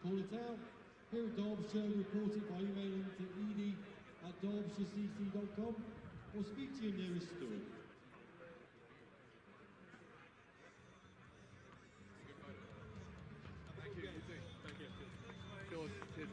call it out. Here at Derbyshire, report it by emailing to ed@derbyshirecc.com or speak to your nearest steward. Thank you. Thank you. George, cheers.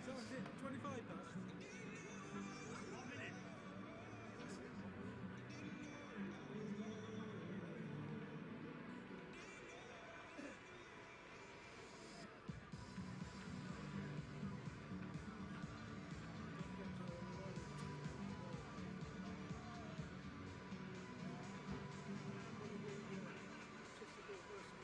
So is it 25 past? 1 minute. Chesterfield versus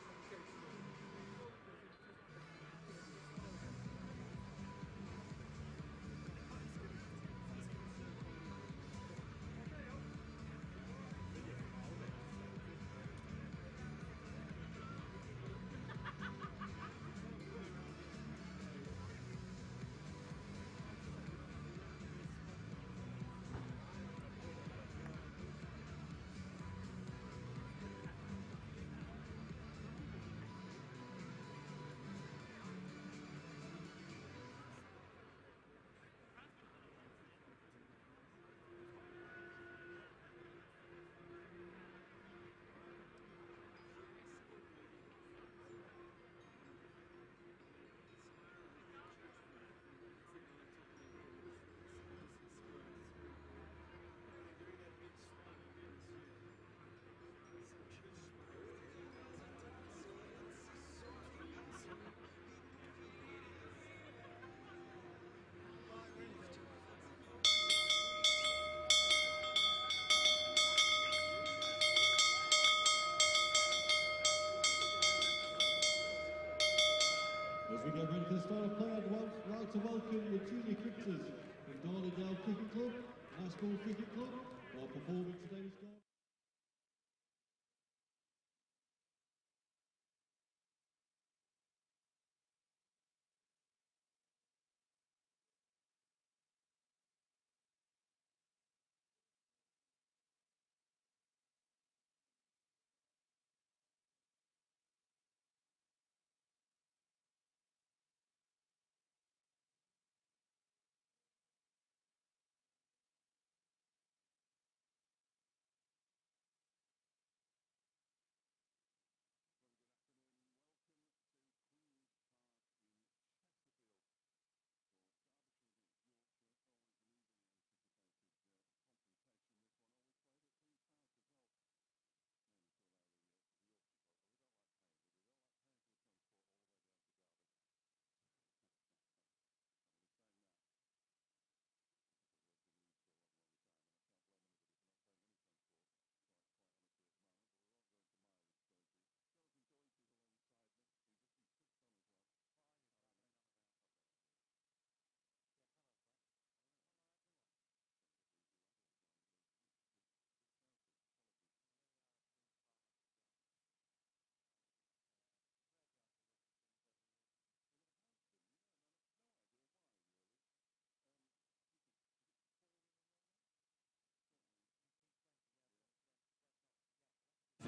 As we get ready for the start of play, I'd like to welcome the junior cricketers from Darlingdale Cricket Club and Ashpool Cricket Club who are performing today's game.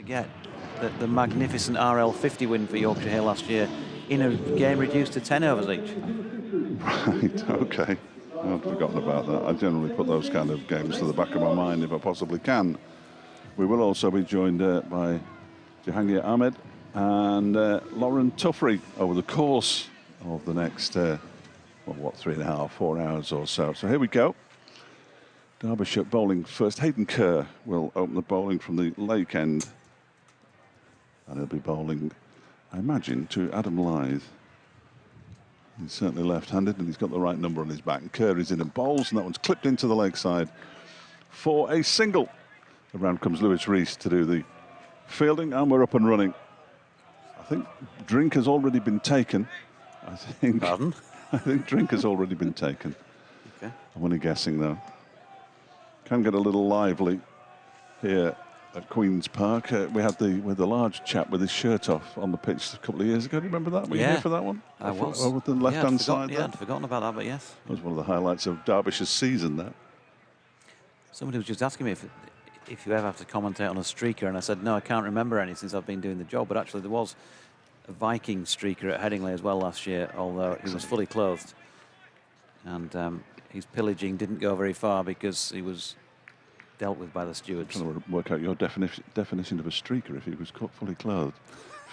forget the magnificent RL50 win for Yorkshire here last year in a game reduced to 10 overs each. Right, okay. I've forgotten about that. I generally put those kind of games to the back of my mind if I possibly can. We will also be joined by Jahangir Ahmed and Lauren Tuffrey over the course of the next, 3.5, 4 hours or so. So here we go. Derbyshire Bowling first. Hayden Kerr will open the bowling from the lake end. And he'll be bowling, I imagine, to Adam Lythe. He's certainly left-handed and he's got the right number on his back. And Kerr is in and bowls, and that one's clipped into the leg side for a single. Around comes Lewis Rees to do the fielding, and we're up and running. I think drink has already been taken. Pardon? I think drink has already been taken. Okay. I'm only guessing, though. Can get a little lively here at Queen's Park. We had the large chap with his shirt off on the pitch a couple of years ago. Do you remember that? Were you here for that one? I was. Over the left-hand side Yeah, I'd forgotten about that, but yes. That was one of the highlights of Derbyshire's season, that. Somebody was just asking me if you ever have to commentate on a streaker, and I said, no, I can't remember any since I've been doing the job, but actually there was a Viking streaker at Headingley as well last year, although he was fully clothed. And his pillaging didn't go very far because he was dealt with by the stewards. I'm trying to work out your definition of a streaker if he was fully clothed.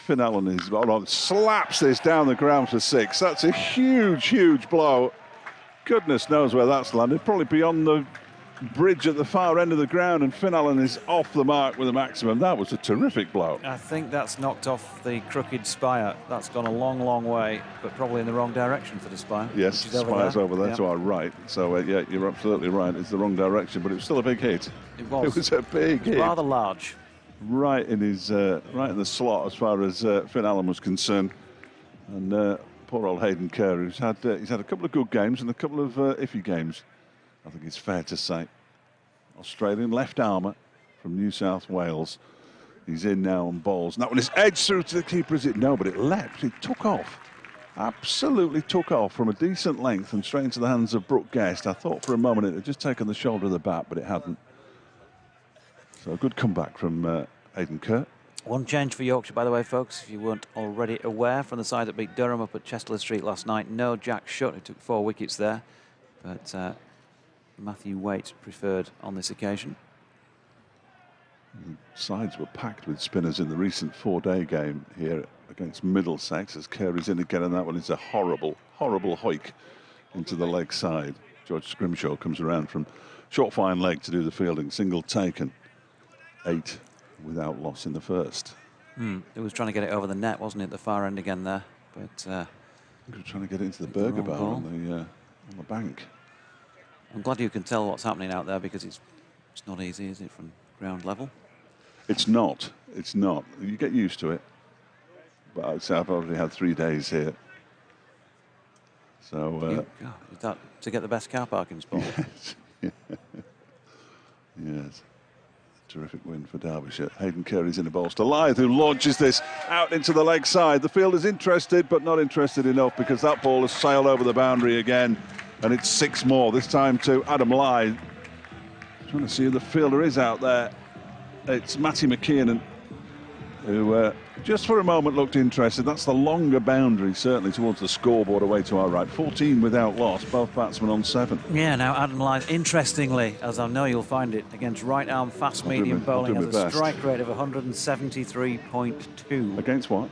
Finn Allen is on, slaps this down the ground for 6. That's a huge, huge blow. Goodness knows where that's landed. Probably beyond the bridge at the far end of the ground, and Finn Allen is off the mark with a maximum. That was a terrific blow. I think that's knocked off the crooked spire. That's gone a long, long way, but probably in the wrong direction for the spire. Yes, spire's over there to our right. So, yeah, you're absolutely right. It's the wrong direction, but it was still a big hit. It was. It was a big hit. Rather large. Right in his, right in the slot as far as Finn Allen was concerned. And poor old Hayden Kerr, he's had a couple of good games and a couple of iffy games, I think it's fair to say. Australian left armour from New South Wales. He's in now on balls. And that one is edged through to the keeper, is it? No, but it leapt. It took off. Absolutely took off from a decent length and straight into the hands of Brooke Guest. I thought for a moment it had just taken the shoulder of the bat, but it hadn't. So a good comeback from Hayden Kerr. One change for Yorkshire, by the way, folks, if you weren't already aware, from the side that beat Durham up at Chesterfield Street last night. No Jack Shutt, who took 4 wickets there. But Matthew Waite preferred on this occasion. Sides were packed with spinners in the recent 4-day game here against Middlesex, as Kerr is in again, and that one is a horrible, horrible hoik into the leg side. George Scrimshaw comes around from short fine leg to do the fielding. Single taken. 8 without loss in the first. It was trying to get it over the net, wasn't it, at the far end again there? But he was trying to get it into the burger bar on the bank. I'm glad you can tell what's happening out there, because it's not easy, is it, from ground level? It's not. It's not. You get used to it. But I'd say I've already had 3 days here. So is that to get the best car parking spot? Yes. Yes. Terrific win for Derbyshire. Hayden Kerr is in the bowls to Lythe, who launches this out into the leg side. The field is interested, but not interested enough, because that ball has sailed over the boundary again. And it's 6 more, this time to Adam Lythe. Trying to see who the fielder is out there. It's Matty McKiernan, who just for a moment looked interested. That's the longer boundary, certainly, towards the scoreboard away to our right. 14 without loss, both batsmen on 7. Yeah, now Adam Lythe, interestingly, as I know you'll find it, against right-arm fast-medium bowling, has a strike rate of 173.2. Against what?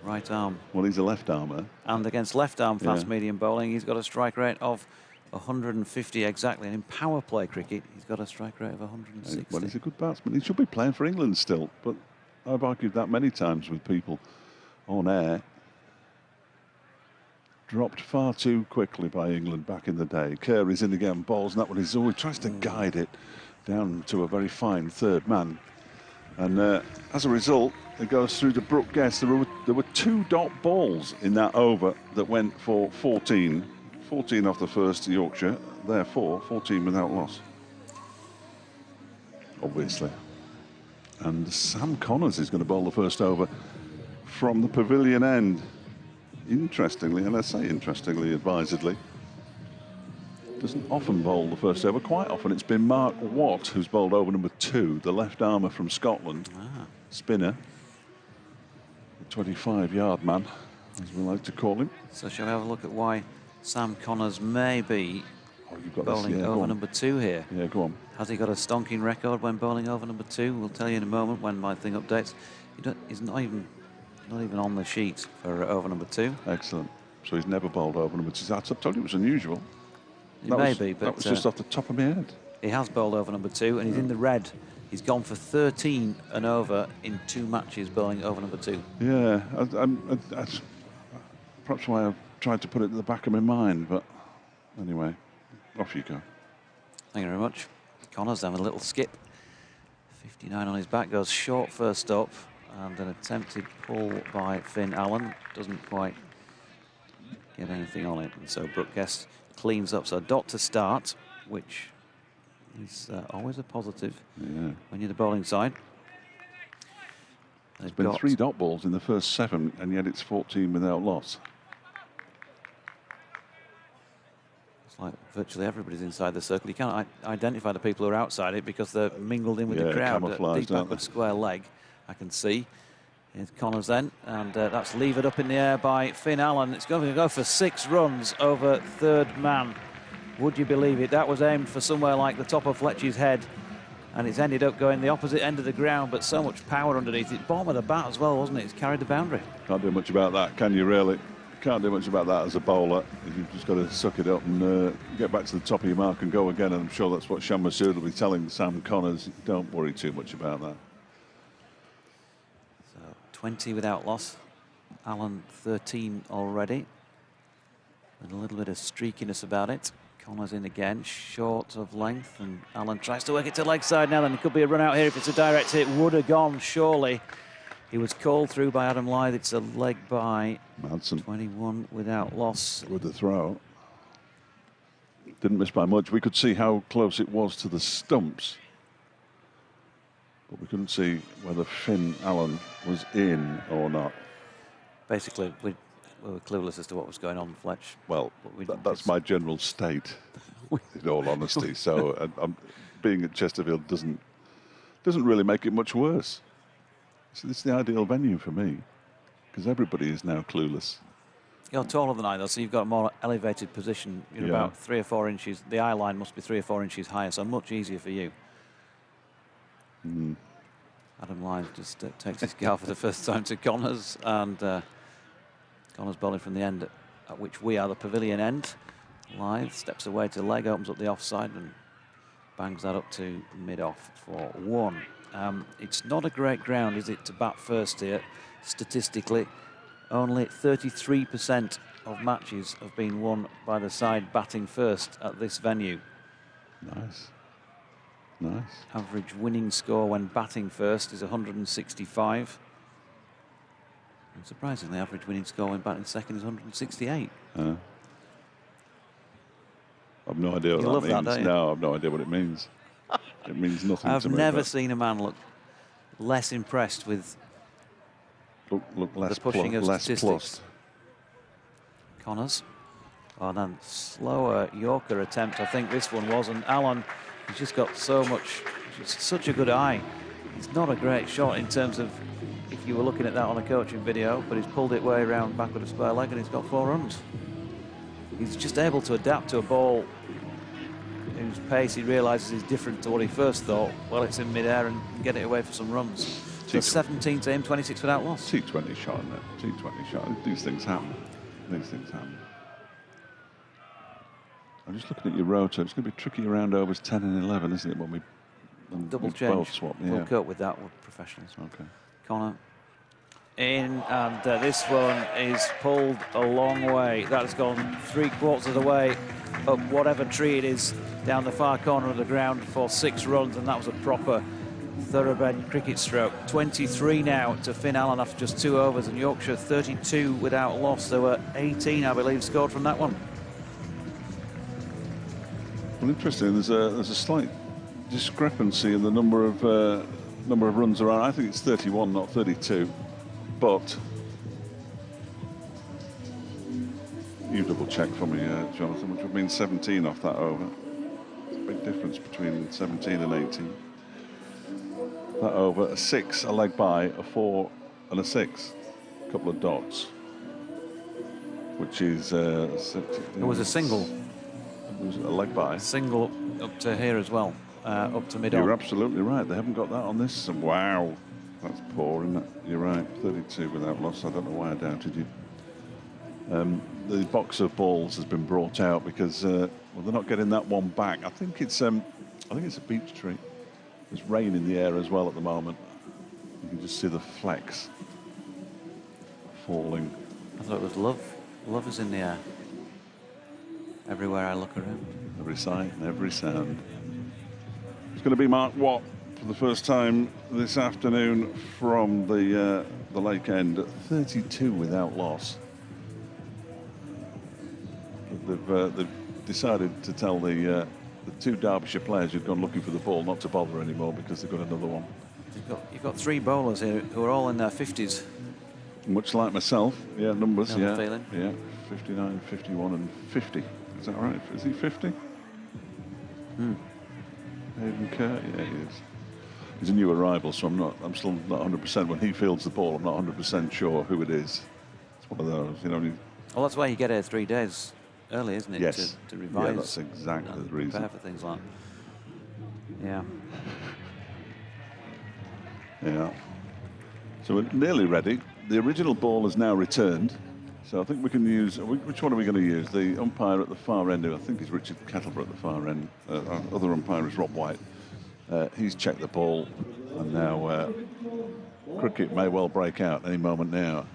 Right arm. Well, he's a left-armer. And against left-arm fast-medium bowling, he's got a strike rate of 150 exactly. And in power play cricket, he's got a strike rate of 160. Well, he's a good batsman. He should be playing for England still, but I've argued that many times with people on air. Dropped far too quickly by England back in the day. Kerr is in again, bowls, and that one is always tries to guide it down to a very fine third man. And as a result, it goes through to Brooke Guest. There were 2 dot balls in that over that went for 14. 14 off the first to Yorkshire, therefore 14 without loss. Obviously. And Sam Connors is going to bowl the first over from the pavilion end. Interestingly, and I say interestingly, advisedly, doesn't often bowl the first over. Quite often it's been Mark Watt who's bowled over number 2, the left armour from Scotland. spinner, the 25-yard man, as we like to call him. So shall we have a look at why Sam Connors may be You've got bowling this, yeah, over number 2 here? Yeah, go on. Has he got a stonking record when bowling over number 2? We'll tell you in a moment when my thing updates. He's not even on the sheet for over number 2. Excellent. So he's never bowled over number 2. I told you it was unusual. It may be, but that was just off the top of my head. He has bowled over number 2, and he's in the red. He's gone for 13 and over in 2 matches bowling over number 2. Yeah, that's perhaps why I've tried to put it at the back of my mind, but anyway, off you go. Thank you very much. Connors having a little skip. 59 on his back, goes short first up, and an attempted pull by Finn Allen. Doesn't quite get anything on it, and so Brooke Guest cleans up. So dot to start, which is always a positive when you're the bowling side. There's been 3 dot balls in the first 7, and yet it's 14 without loss. It's like virtually everybody's inside the circle. You can't identify the people who are outside it because they're mingled in with the crowd. Deep backward square leg, I can see. Here's Connors then, and that's levered up in the air by Finn Allen. It's going to go for 6 runs over third man. Would you believe it? That was aimed for somewhere like the top of Fletcher's head, and it's ended up going the opposite end of the ground, but so much power underneath it. Bottom of the bat as well, wasn't it? It's carried the boundary. Can't do much about that, can you really? Can't do much about that as a bowler. You've just got to suck it up and get back to the top of your mark and go again, and I'm sure that's what Shan Masood will be telling Sam Connors. Don't worry too much about that. 20 without loss. Allen 13 already. With a little bit of streakiness about it. Connors in again, short of length, and Allen tries to work it to leg side now. Then it could be a run out here if it's a direct hit. Would have gone surely. He was called through by Adam Lyth. It's a leg by Madsen. 21 without loss. With the throw. Didn't miss by much. We could see how close it was to the stumps, but we couldn't see whether Finn Allen was in or not. Basically, we were clueless as to what was going on, Fletch. Well, that's my general state, in all honesty. So being at Chesterfield doesn't really make it much worse. So this is the ideal venue for me, because everybody is now clueless. You're taller than I, though, so you've got a more elevated position. You're about 3 or 4 inches. The eye line must be 3 or 4 inches higher, so much easier for you. Adam Lyth just takes his scarf for the first time to Connors, and Connors bowling from the end at which we are, the pavilion end. Lyth steps away to leg, opens up the offside and bangs that up to mid-off for 1. It's not a great ground, is it, to bat first here? Statistically, only 33% of matches have been won by the side batting first at this venue. Nice. Nice. Average winning score when batting first is 165. And surprisingly, average winning score when batting second is 168. I've no idea what that means. No, I've no idea what it means. It means nothing to me. I've never seen a man look less impressed with look less the pushing of less statistics. plussed. Connors. Oh, then slower Yorker attempt, I think this one was, and Allen, he's just got so much, just such a good eye. It's not a great shot in terms of if you were looking at that on a coaching video, but he's pulled it way around back with a square leg and he's got 4 runs. He's just able to adapt to a ball whose pace he realises is different to what he first thought. Well, it's in mid-air and get it away for some runs. So 17 to him, 26 without loss. T20 shot, isn't it? T20 shot. These things happen. These things happen. I'm just looking at your rotor. It's going to be tricky around overs 10 and 11, isn't it? When we double change. Swap. We'll cope with that with professionals. Okay. Connor in, and this one is pulled a long way. That has gone 3/4 of the way up whatever tree it is down the far corner of the ground for 6 runs, and that was a proper thoroughbred cricket stroke. 23 now to Finn Allen after just 2 overs, and Yorkshire 32 without loss. There were 18, I believe, scored from that one. Well, interesting. There's a slight discrepancy in the number of runs around. I think it's 31, not 32. But you double check for me, Jonathan, which would mean 17 off that over. Big difference between 17 and 18. that over. A 6, a leg by, a 4 and a 6. A couple of dots, which is... It was a single. It was a leg by. Single up to here as well, up to mid-on. You're absolutely right. They haven't got that on this. Wow. That's poor, isn't it? You're right. 32 without loss. I don't know why I doubted you. The box of balls has been brought out because well, they're not getting that one back. I think it's a beech tree. There's rain in the air as well at the moment. You can just see the flecks falling. I thought it was love. Love is in the air. Everywhere I look around. Every sight and every sound. It's going to be Mark Watt for the first time this afternoon from the Lake End at 32 without loss. They've decided to tell the 2 Derbyshire players who've gone looking for the ball not to bother anymore because they've got another one. You've got 3 bowlers here who are all in their 50s. Much like myself, yeah, numbers, yeah, feeling. yeah, 59, 51 and 50. Is that right? Is he 50? Hayden Kerr, yeah, he is. He's a new arrival, so I'm still not 100% when he fields the ball. I'm not 100% sure who it is. It's one of those, you know. Well, that's why you get here 3 days early, isn't it? Yes. To revise. Yeah, that's exactly the reason. Prepare for things like that. Yeah. Yeah. So we're nearly ready. The original ball is now returned. So I think we can use, which one are we going to use? The umpire at the far end, who I think is Richard Kettleborough at the far end. Our other umpire is Rob White. He's checked the ball, and now cricket may well break out any moment now.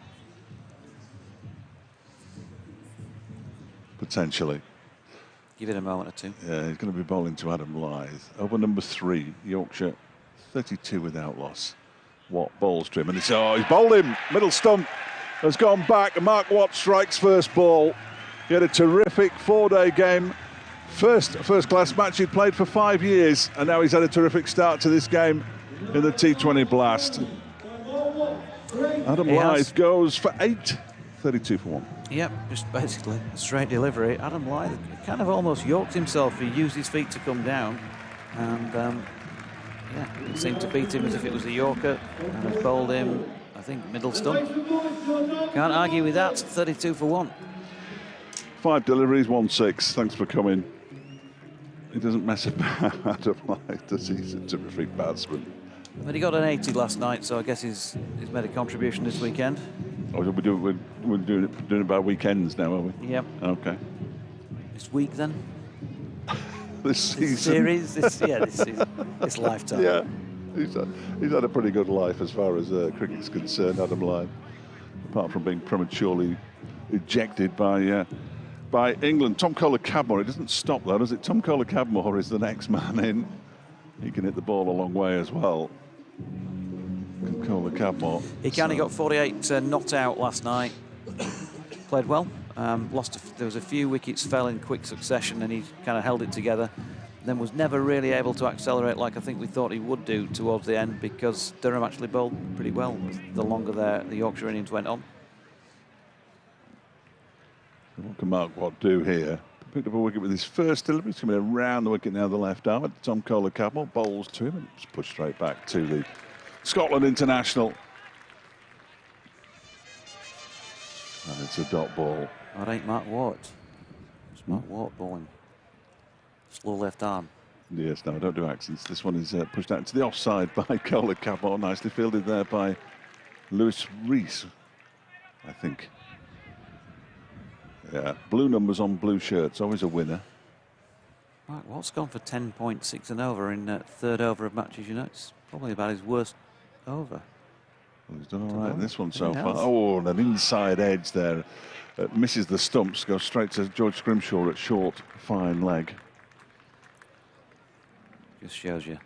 Potentially. Give it a moment or two. Yeah, he's going to be bowling to Adam Lythe. Over number 3, Yorkshire, 32 without loss. Watt bowls to him, and he's bowled him. Middle stump has gone back, and Mark Watt strikes first ball. He had a terrific 4-day game. First-class match he'd played for 5 years, and now he's had a terrific start to this game in the T20 Blast. Adam Lythe goes for 8, 32 for 1. Yep, just basically a straight delivery. Adam Lythe kind of almost yoked himself. He used his feet to come down, and yeah, it seemed to beat him as if it was a Yorker, and has bowled him, I think, middle stump. Can't argue with that. 32 for 1. 5 deliveries, 1-6. Thanks for coming. He doesn't mess about, Adam Lythe, does he? He's a terrific batsman. But he got an 80 last night, so I guess he's made a contribution this weekend. Oh, we're doing it by weekends now, are we? Yep. Okay. This week, then? This season. Series? This season. This lifetime. Yeah. He's had a pretty good life as far as cricket's concerned, Adam Lythe. Apart from being prematurely ejected by England. Tom Kohler-Cadmore, it doesn't stop though, does it? Tom Kohler-Cadmore is the next man in. He can hit the ball a long way as well. Kohler-Cadmore. He kind of got 48 not out last night. Played well. There was a few wickets fell in quick succession, and he kind of held it together. Then was never really able to accelerate like I think we thought he would do towards the end, because Durham actually bowled pretty well the longer the Yorkshire innings went on. What can Mark Watt do here? Picked up a wicket with his first delivery. He's coming around the wicket now, the left arm. Tom Kohler-Cadmore bowls to him and it's pushed straight back to the Scotland international. And it's a dot ball. That ain't Mark Watt. It's Mark Watt bowling. Slow left arm. Yes, no, I don't do accents. This one is pushed out into the offside by Kohler-Cadmore. Nicely fielded there by Lewis Rees, I think. Yeah, blue numbers on blue shirts, always a winner. Mark Watt's gone for 10.6 and over in third over of matches. You know, it's probably about his worst over. Well, he's done all right in this one so far. Oh, and an inside edge there. Misses the stumps, goes straight to George Scrimshaw at short, fine leg. Just shows you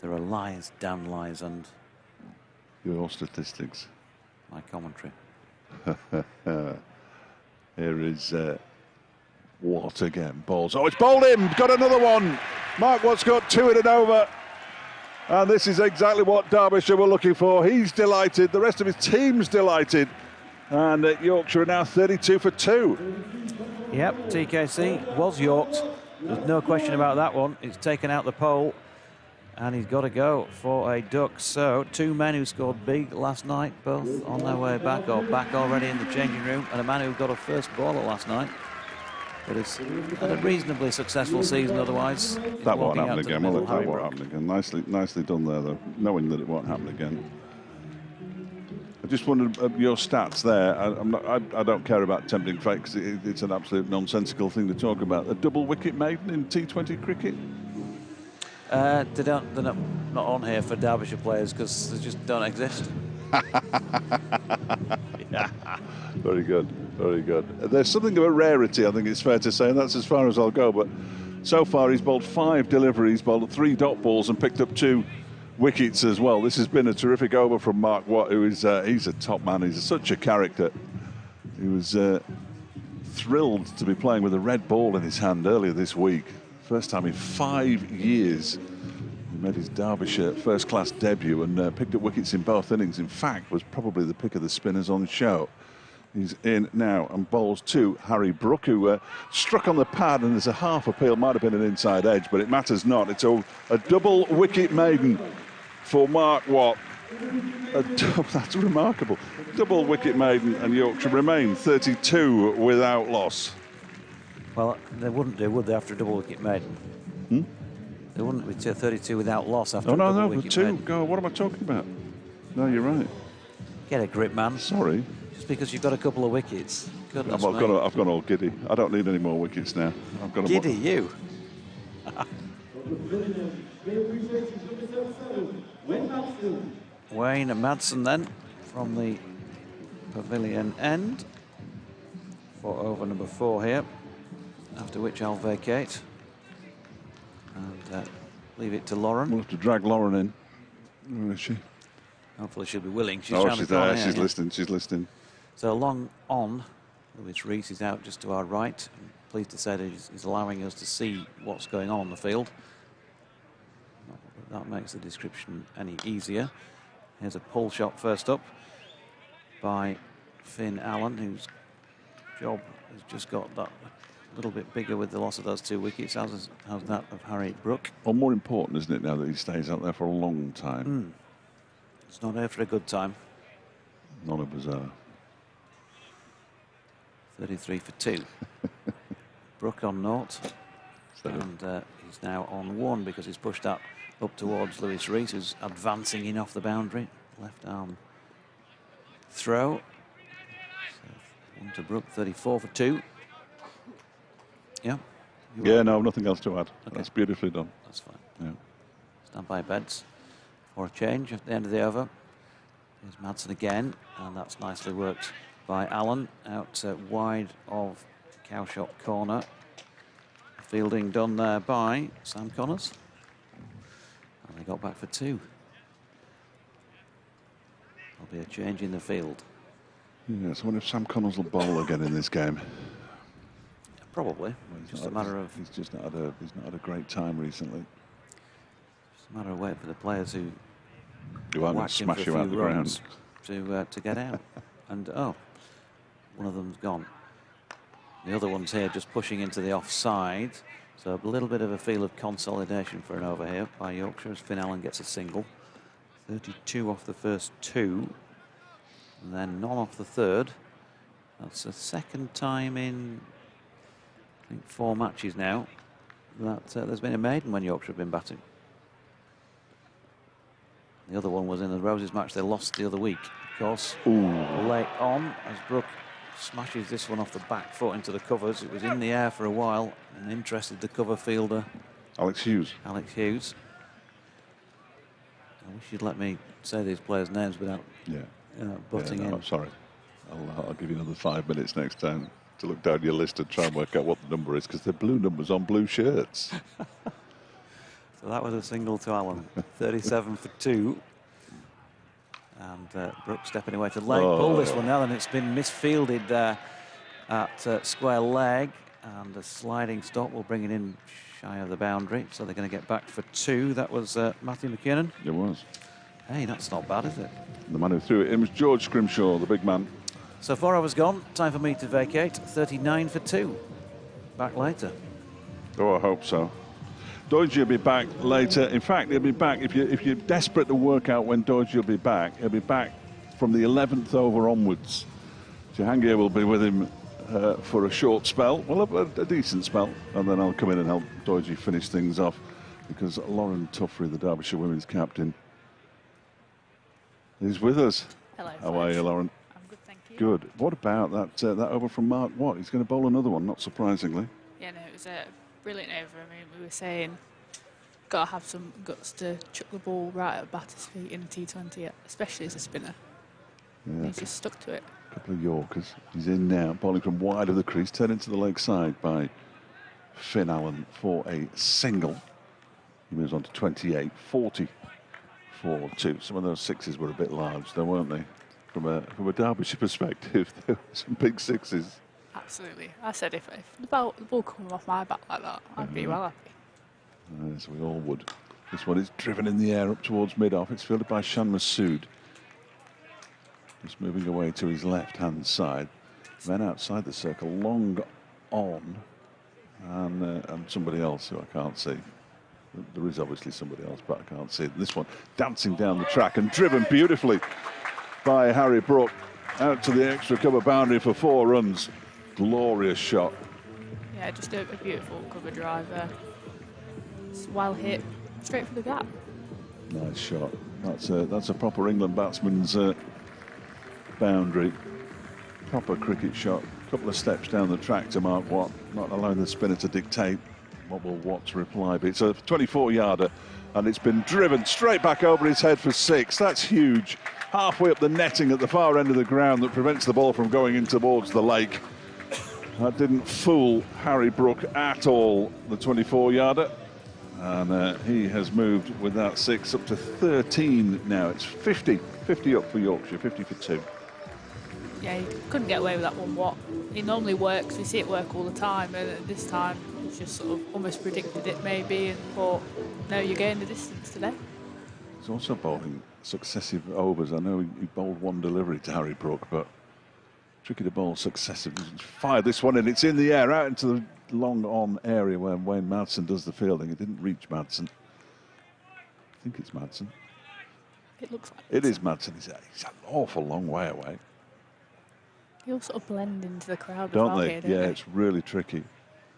there are lies, damn lies, and your statistics. My commentary. Here is Watt again. Balls. Oh, it's bowled in. Got another one. Mark Watt's got 2 in and over. And this is exactly what Derbyshire were looking for. He's delighted. The rest of his team's delighted. And Yorkshire are now 32 for 2. Yep, TKC was yorked. There's no question about that one. It's taken out the pole. And he's got to go for a duck. So 2 men who scored big last night, both on their way back or back already in the changing room, and a man who got a first baller last night. But it's had a reasonably successful season otherwise. That won't happen again, will it? That won't happen again. Nicely done there, though, knowing that it won't happen again. I just wondered your stats there. I don't care about tempting fate because it's an absolute nonsensical thing to talk about. A double wicket maiden in T20 cricket? They're not on here for Derbyshire players because they just don't exist. Yeah. Very good, very good. There's something of a rarity, I think it's fair to say, and that's as far as I'll go. But so far, he's bowled 5 deliveries, bowled 3 dot balls, and picked up 2 wickets as well. This has been a terrific over from Mark Watt, who is he's a top man. He's such a character. He was thrilled to be playing with a red ball in his hand earlier this week. First time in 5 years. He made his Derbyshire first-class debut and picked up wickets in both innings. In fact, was probably the pick of the spinners on show. He's in now and bowls to Harry Brook, who struck on the pad, and there's a half appeal. Might have been an inside edge, but it matters not. It's a double wicket maiden for Mark Watt. That's remarkable. Double wicket maiden, and Yorkshire remain 32 without loss. Well, they wouldn't do, would they, after a double wicket maiden? They wouldn't be 32 without loss after a double wicket 2. maiden. God, what am I talking about? No, you're right. Get a grip, man. Sorry. Just because you've got a couple of wickets. Goodness me. I've gone all giddy. I don't need any more wickets now. I've got giddy, you. Wayne Madsen then from the pavilion end for over number 4 here, after which I'll vacate and leave it to Lauren. We'll have to drag Lauren in. Where is she? Hopefully she'll be willing. She's she's there. She's listening. She's listening. So long on, Lewis Rees is out just to our right. I'm pleased to say that he's allowing us to see what's going on the field. That makes the description any easier. Here's a pull shot first up by Finn Allen, whose job has just got that a little bit bigger with the loss of those 2 wickets, as that of Harry Brook. Well, more important, isn't it, now that he stays out there for a long time? It's not here for a good time. None of us are. 33 for 2. Brook on 0. And he's now on 1 because he's pushed that up towards Lewis Rees, who's advancing in off the boundary. Left arm throw. So 1 to Brook, 34 for 2. Yeah? Yeah, no, nothing else to add. Okay. That's beautifully done. That's fine. Yeah. Stand by beds for a change at the end of the over. Here's Madsen again, and that's nicely worked by Allen out wide of Cowshot corner. Fielding done there by Sam Connors. And they got back for 2. There'll be a change in the field. Yes, I wonder if Sam Connors will bowl again in this game. Probably. Just a matter of... He's just not had a great time recently. Just a matter of waiting for the players who aren't going to smash you out the ground to get out. And one of them's gone. The other one's here just pushing into the offside. So a little bit of a feel of consolidation for an over here by Yorkshire as Finn Allen gets a single. 32 off the first 2. And then none off the third. That's the second time in, I think, 4 matches now that there's been a maiden when Yorkshire have been batting. The other one was in the Roses match they lost the other week. Of course, late on as Brook smashes this one off the back foot into the covers. It was in the air for a while and interested the cover fielder, Alex Hughes. I wish you'd let me say these players' names without butting in. I'm sorry. I'll give you another 5 minutes next time to look down your list and try and work out what the number is, because they're blue numbers on blue shirts. So that was a single to Allen. 37 for 2. And Brook stepping away to leg. Pull this one now, and it's been misfielded there at square leg. And a sliding stop will bring it in shy of the boundary. So they're going to get back for 2. That was Matthew McKinnon. It was. Hey, that's not bad, is it? The man who threw it in was George Scrimshaw, the big man. So 4 hours gone. Time for me to vacate. 39 for 2. Back later. Oh, I hope so. Deutsche will be back later. In fact, he'll be back if you're desperate to work out when Deutsche will be back. He'll be back from the 11th over onwards. Jahangir will be with him for a short spell, well, a decent spell, and then I'll come in and help Deutsche finish things off, because Lauren Tuffrey, the Derbyshire women's captain, is with us. Hello. How are you, Lauren? I'm good, thank you. Good. What about that over from Mark Watt? He's going to bowl another one, not surprisingly. Yeah, no, it was a brilliant over. I mean, we were saying, got to have some guts to chuck the ball right at batter's feet in a T20, especially as a spinner. Yeah. He's just stuck to it. A couple of Yorkers. He's in now, bowling from wide of the crease, turning to the leg side by Finn Allen for a single. He moves on to 28, 40 for 2. Some of those sixes were a bit large, though, weren't they? From a Derbyshire perspective, there were some big sixes. Absolutely. I said if the ball come off my back like that, I'd be well happy. As we all would. This one is driven in the air up towards mid-off. It's fielded by Shan Masood. Just moving away to his left-hand side. Then outside the circle, long on, and somebody else who I can't see. There is obviously somebody else, but I can't see it. This one dancing down the track and driven beautifully by Harry Brook out to the extra cover boundary for 4 runs. Glorious shot. Yeah, just a beautiful cover drive there. It's well hit, straight for the gap. Nice shot. That's a proper England batsman's boundary. Proper cricket shot. A couple of steps down the track to Mark Watt, not allowing the spinner to dictate what will Watt's reply be. It's a 24-yarder, and it's been driven straight back over his head for 6. That's huge. Halfway up the netting at the far end of the ground that prevents the ball from going in towards the lake. That didn't fool Harry Brook at all, the 24-yarder. And he has moved with that 6 up to 13 now. It's 50 up for Yorkshire, 50 for 2. Yeah, he couldn't get away with that one, Watt. It normally works, we see it work all the time, and this time he's just sort of almost predicted it maybe and thought, no, you're going the distance today. He's also bowling successive overs. I know he bowled one delivery to Harry Brook, but tricky to bowl successive. He's fired this one, and it's in the air out into the long on area where Wayne Madsen does the fielding. It didn't reach Madsen. I think it's Madsen. It looks like it is Madsen. He's an awful long way away. They all sort of blend into the crowd, don't they? Here, don't yeah, they? It's really tricky.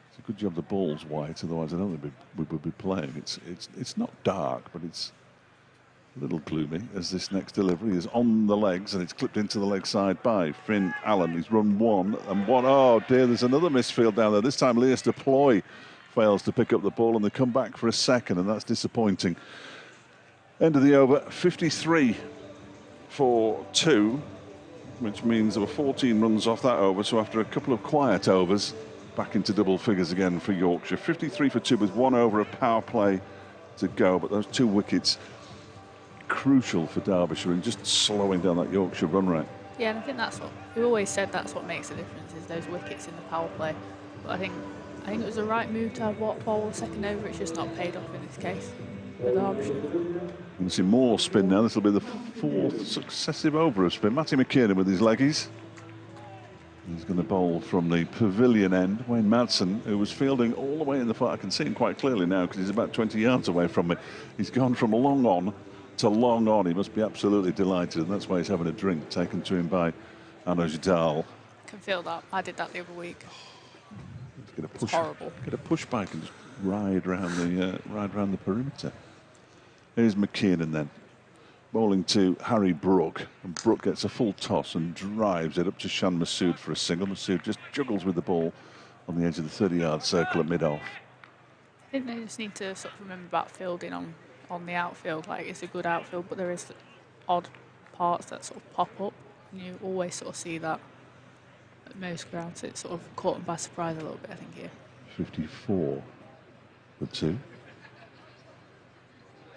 It's a good job the ball's white, otherwise I don't think we would be playing. It's not dark, but it's a little gloomy as this next delivery is on the legs, and it's clipped into the leg side by Finn Allen. He's run 1 and 1. Oh dear, there's another misfield down there. This time Leas de Ploy fails to pick up the ball, and they come back for a second, and that's disappointing. End of the over, 53 for 2. Which means there were 14 runs off that over, so after a couple of quiet overs, back into double figures again for Yorkshire. 53 for 2 with 1 over of power play to go, but those 2 wickets crucial for Derbyshire in just slowing down that Yorkshire run rate. Yeah, and I think that's what we always said, that's what makes the difference, is those wickets in the power play. But I think it was the right move to have Watt bowl second over. It's just not paid off in this case for Derbyshire. We'll see more spin now. This will be the 4th successive over of spin. Matty McKiernan with his leggies. He's going to bowl from the pavilion end. Wayne Madsen, who was fielding all the way in the far. I can see him quite clearly now because he's about 20 yards away from me. He's gone from long on to long on. He must be absolutely delighted, and that's why he's having a drink taken to him by Anuj Dal. Can feel that. I did that the other week. It's horrible. Get a push bike and just ride around the perimeter. Here's McKiernan then, bowling to Harry Brook, and Brook gets a full toss and drives it up to Shan Masood for a single. Masood just juggles with the ball on the edge of the 30-yard circle at mid-off. I think they just need to sort of remember about fielding on the outfield. Like, it's a good outfield, but there is odd parts that sort of pop up, and you always sort of see that at most grounds. It's sort of caught them by surprise a little bit, I think, here. 54 for 2.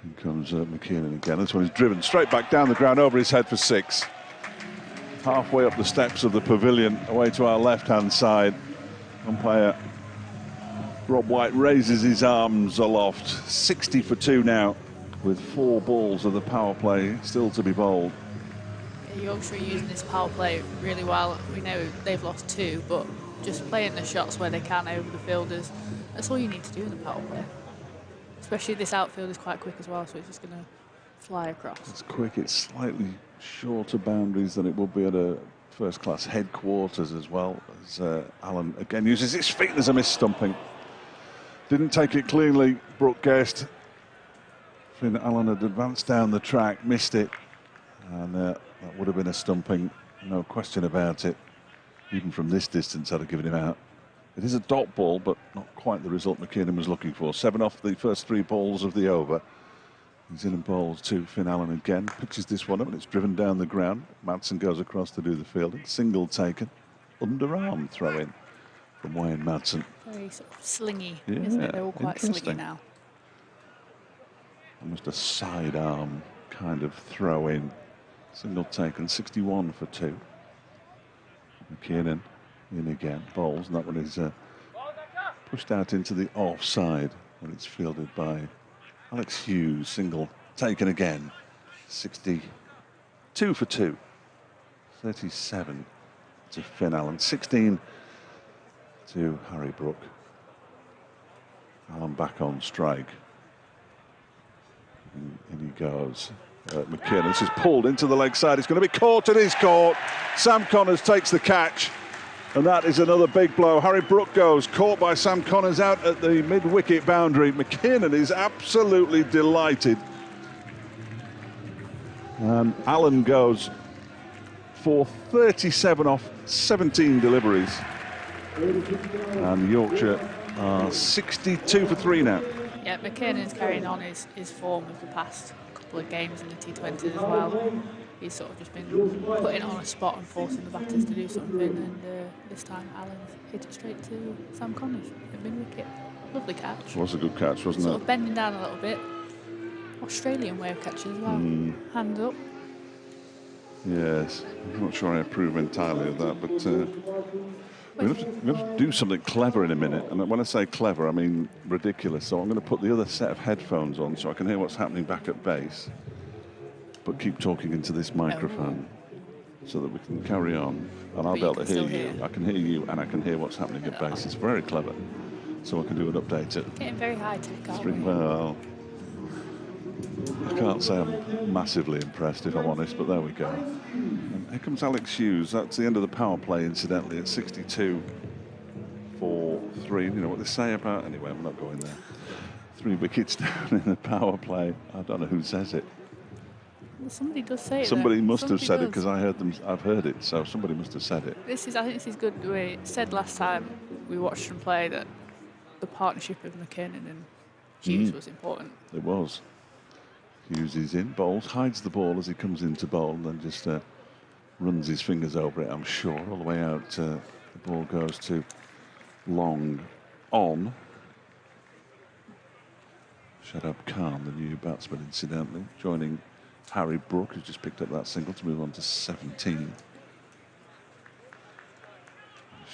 Here comes McKiernan again. This one is driven straight back down the ground over his head for 6. Halfway up the steps of the pavilion, away to our left-hand side. Umpire Rob White raises his arms aloft. 60 for 2 now, with 4 balls of the power play still to be bowled. Yorkshire are using this power play really well. We know they've lost 2, but just playing the shots where they can over the fielders, that's all you need to do in the power play. Especially this outfield is quite quick as well, so it's just going to fly across. It's quick. It's slightly shorter boundaries than it would be at a first-class headquarters as well. As Allen again uses his feet. There's a miss stumping. Didn't take it cleanly. Brooke guessed. Finn Allen had advanced down the track, missed it, and that would have been a stumping, no question about it. Even from this distance, I'd have given him out. It is a dot ball, but not quite the result McKiernan was looking for. 7 off the first 3 balls of the over. He's in and bowls to Finn Allen again. Pitches this one up, and it's driven down the ground. Madsen goes across to do the fielding. Single taken. Underarm throw in from Wayne Madsen. Very sort of slingy, isn't it? They're all quite slingy now. Almost a sidearm kind of throw in. Single taken, 61 for 2. McKiernan in again, bowls, and that one is pushed out into the offside when it's fielded by Alex Hughes. Single taken again, 62 for 2. 37 to Finn Allen, 16 to Harry Brooke. Allen back on strike. In he goes. McKiernan, this is pulled into the leg side. It's going to be caught. It is caught. Sam Connors takes the catch. And that is another big blow. Harry Brooke goes, caught by Sam Connors out at the mid-wicket boundary. McKiernan is absolutely delighted. And Allen goes for 37 off 17 deliveries. And Yorkshire are 62 for 3 now. Yeah, McKiernan's carrying on his form of the past couple of games in the T20s as well. He's sort of just been putting it on a spot and forcing the batters to do something, and this time Allen's hit it straight to Sam Connors at mid-wicket. Lovely catch. It was a good catch, wasn't it? Sort of bending down a little bit. Australian way of catching as well. Hand up. Yes, I'm not sure I approve entirely of that, but we're going to do something clever in a minute. And when I say clever, I mean ridiculous. So I'm going to put the other set of headphones on so I can hear what's happening back at base, but keep talking into this microphone so that we can carry on. And I'll be able to hear you. I can hear you and I can hear what's happening at base. It's very clever. So I can do an update at Getting very high tech, aren't we? Well, I can't say I'm massively impressed, if I'm honest, but there we go. And here comes Alex Hughes. That's the end of the power play, incidentally, at 62 for 3. You know what they say about... Anyway, I'm not going there. 3 wickets down in the power play. I don't know who says it. Well, somebody does say it. Somebody must have said it, because I've heard it, so somebody must have said it. I think this is good. We said last time we watched them play that the partnership of McKiernan and Hughes was important. It was. Hughes is in, bowls, hides the ball as he comes into bowl, and then just runs his fingers over it, I'm sure. All the way out, the ball goes to long on. Shadab Khan, the new batsman, incidentally, joining Harry Brooke, who's just picked up that single to move on to 17.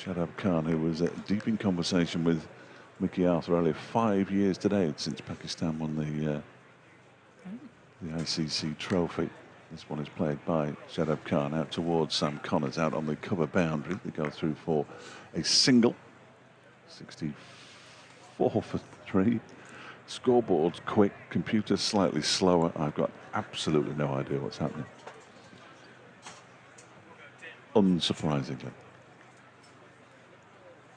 Shadab Khan, who was deep in conversation with Mickey Arthur earlier, 5 years today since Pakistan won the ICC trophy. This one is played by Shadab Khan out towards Sam Connors, out on the cover boundary. They go through for a single. 64 for 3. Scoreboard's quick, computer slightly slower. I've got absolutely no idea what's happening. Unsurprisingly.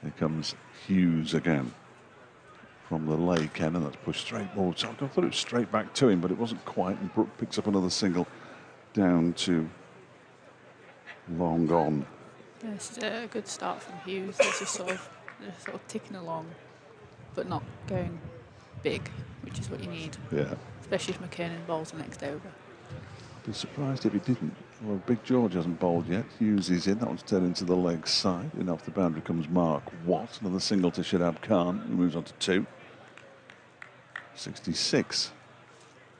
Here comes Hughes again from the leg, Ken, and that's pushed straight forward. So I thought it was straight back to him, but it wasn't quite. And Brooke picks up another single down to long on. Yeah, this is a good start from Hughes. It's just sort of ticking along, but not going big, which is what you need. Yeah. Especially if McKiernan bowls the next over. I'd be surprised if he didn't. Well, Big George hasn't bowled yet. Hughes is in. That one's turned into the leg side. In off the boundary comes Mark Watt. Another single to Shadab Khan, who moves on to 2. 66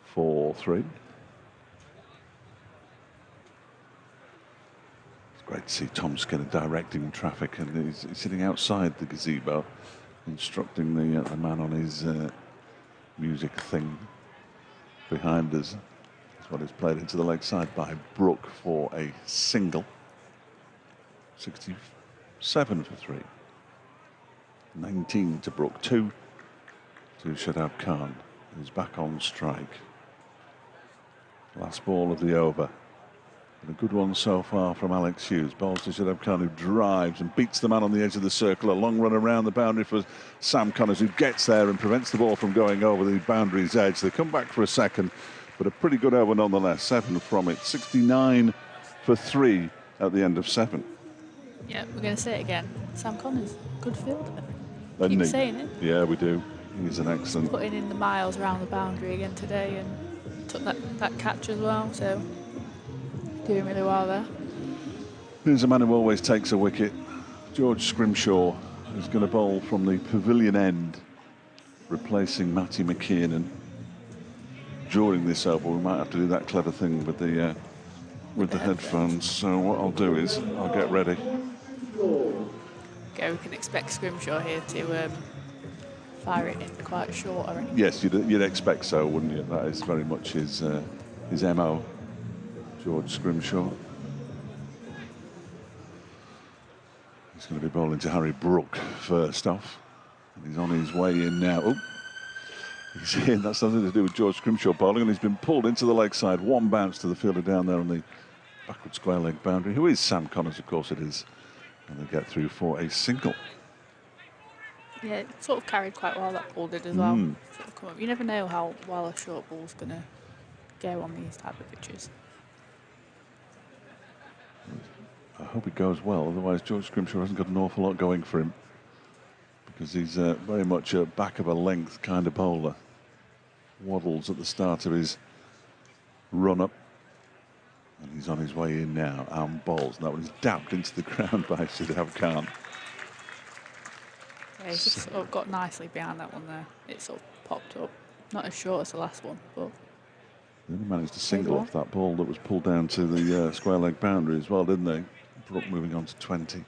for 3. It's great to see Tom Skinner directing traffic, and he's sitting outside the gazebo instructing the man on his music thing behind us. That's what is played into the leg side by Brooke for a single. 67 for 3. 19 to Brooke, 2 to Shadab Khan. is back on strike. Last ball of the over. And a good one so far from Alex Hughes. Bowls to Shadab Khan, who drives and beats the man on the edge of the circle. A long run around the boundary for Sam Connors, who gets there and prevents the ball from going over the boundary's edge. They come back for a second, but a pretty good over nonetheless. 7 from it. 69 for 3 at the end of 7. Yeah, we're going to say it again. Sam Connors, good fielder. Keep saying it. Yeah, we do. He's an excellent. Putting in the miles around the boundary again today and took that catch as well, so doing really well there. Here's a man who always takes a wicket. George Scrimshaw is going to bowl from the pavilion end, replacing Matty McKiernan. During this over, we might have to do that clever thing with the headphones. So what I'll do is I'll get ready. Okay, we can expect Scrimshaw here to fire it in quite short, I reckon. Yes, you'd expect so, wouldn't you? That is very much his MO. George Scrimshaw. He's going to be bowling to Harry Brook first off. And he's on his way in now. Oh, he's in. That's nothing to do with George Scrimshaw bowling, and he's been pulled into the leg side. One bounce to the fielder down there on the backward square leg boundary, who is Sam Connors, of course it is. And they get through for a single. Yeah, it sort of carried quite well, that ball did as well. Sort of come up. You never know how well a short ball's going to go on these type of pitches. I hope it goes well, otherwise George Scrimshaw hasn't got an awful lot going for him, because he's very much a back of a length kind of bowler. Waddles at the start of his run up, and he's on his way in now and bowls. And that one's dabbed into the ground by Shadab Khan. Yeah, he's just sort of got nicely behind that one there. It sort of popped up. Not as short as the last one, but They only managed to single off that ball that was pulled down to the square leg boundary as well, didn't they? Brook moving on to 20.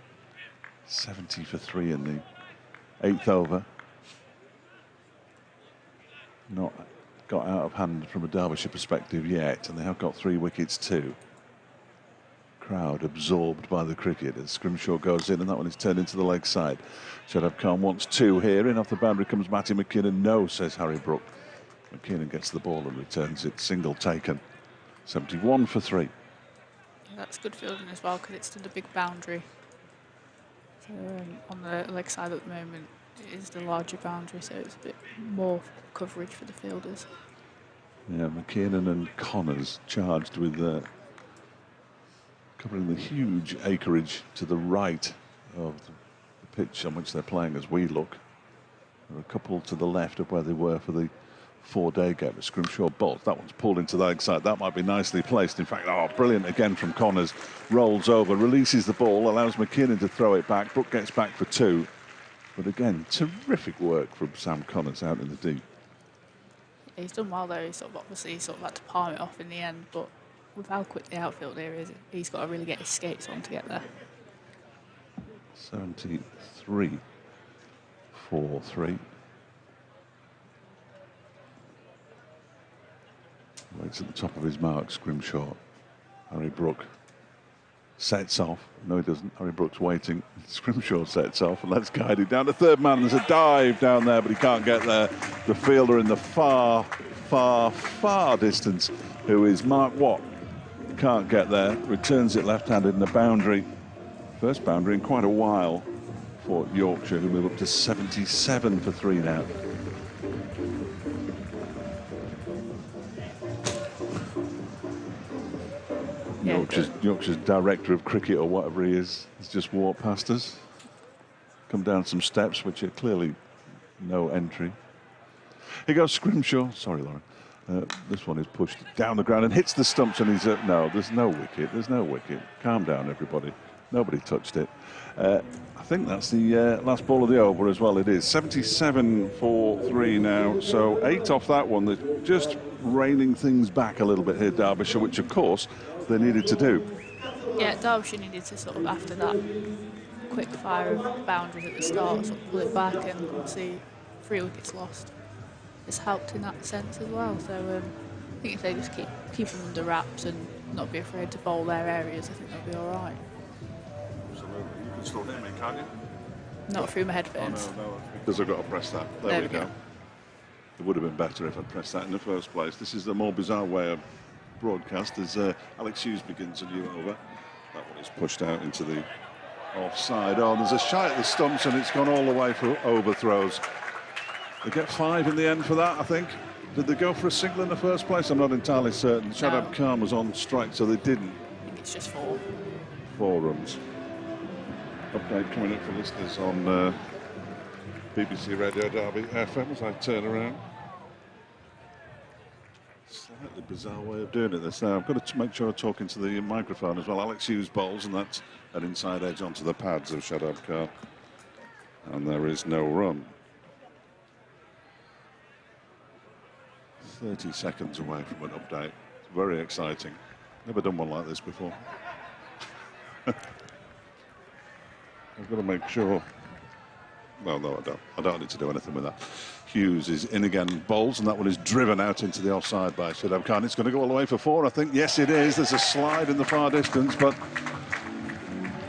70 for 3 in the 8th over. Not got out of hand from a Derbyshire perspective yet, and they have got 3 wickets too. Crowd absorbed by the cricket as Scrimshaw goes in, and that one is turned into the leg side. Shadab Khan wants 2 here. In off the boundary comes Matty McKiernan. No, says Harry Brook. McKiernan gets the ball and returns it. Single taken. 71 for 3. yeah, that's good fielding as well, because it's still a big boundary. So on the leg side at the moment, it is the larger boundary, so it's a bit more coverage for the fielders. Yeah, McKiernan and Connors charged with covering the huge acreage to the right of the pitch on which they're playing as we look. There are a couple to the left of where they were for the 4-day game. But Scrimshaw bowls. That one's pulled into the leg side. That might be nicely placed. In fact, oh, brilliant again from Connors. Rolls over, releases the ball, allows McKiernan to throw it back. Brook gets back for 2. But again, terrific work from Sam Connors out in the deep. Yeah, he's done well though. He's obviously had to palm it off in the end, but with how quick the outfield here is, he's got to really get his skates on to get there. 73 for 3. Waits at the top of his mark, Scrimshaw. Harry Brook sets off. No, he doesn't. Harry Brook's waiting. Scrimshaw sets off, and that's guided down to third man. There's a dive down there, but he can't get there. The fielder in the far, far, far distance, who is Mark Watt, can't get there. Returns it left-handed in the boundary. First boundary in quite a while for Yorkshire, who move up to 77 for 3 now. Yeah, Yorkshire's director of cricket, or whatever he is, has just walked past us. Come down some steps, which are clearly no entry. Here goes Scrimshaw. Sorry, Lauren. This one is pushed down the ground and hits the stumps, and he's no, there's no wicket. There's no wicket. Calm down, everybody. Nobody touched it. I think that's the last ball of the over as well. It is 77 for 3 now. So 8 off that one. They're just reining things back a little bit here, Derbyshire, which of course they needed to do. Yeah, Derbyshire needed to sort of, after that quick fire of boundaries at the start, sort of pull it back, and obviously 3 wickets lost. It's helped in that sense as well. So I think if they just keep them under wraps and not be afraid to bowl their areas, I think they'll be all right. Absolutely. You can still hear me, can't you? Not through my headphones. Oh, no, because I've got to press that. There we go. It would have been better if I'd pressed that in the first place. This is the more bizarre way of broadcast as Alex Hughes begins a new over. That one is pushed out into the offside. Oh, there's a shot at the stumps and it's gone all the way for overthrows. They get 5 in the end for that, I think. Did they go for a single in the first place? I'm not entirely certain. Shadab Khan was on strike, so they didn't. I think it's just 4. 4 runs. Update coming up for listeners on BBC Radio Derby FM as I turn around. Slightly bizarre way of doing it this now. I've got to make sure I'm talking to the microphone as well. Alex Hughes bowls, and that's an inside edge onto the pads of Shadab Khan. And there is no run. 30 seconds away from an update. It's very exciting. Never done one like this before. I've got to make sure. Well, no, I don't. I don't need to do anything with that. Hughes is in again, bowls, and that one is driven out into the offside by Shadab Khan. It's going to go all the way for 4, I think. Yes, it is. There's a slide in the far distance, but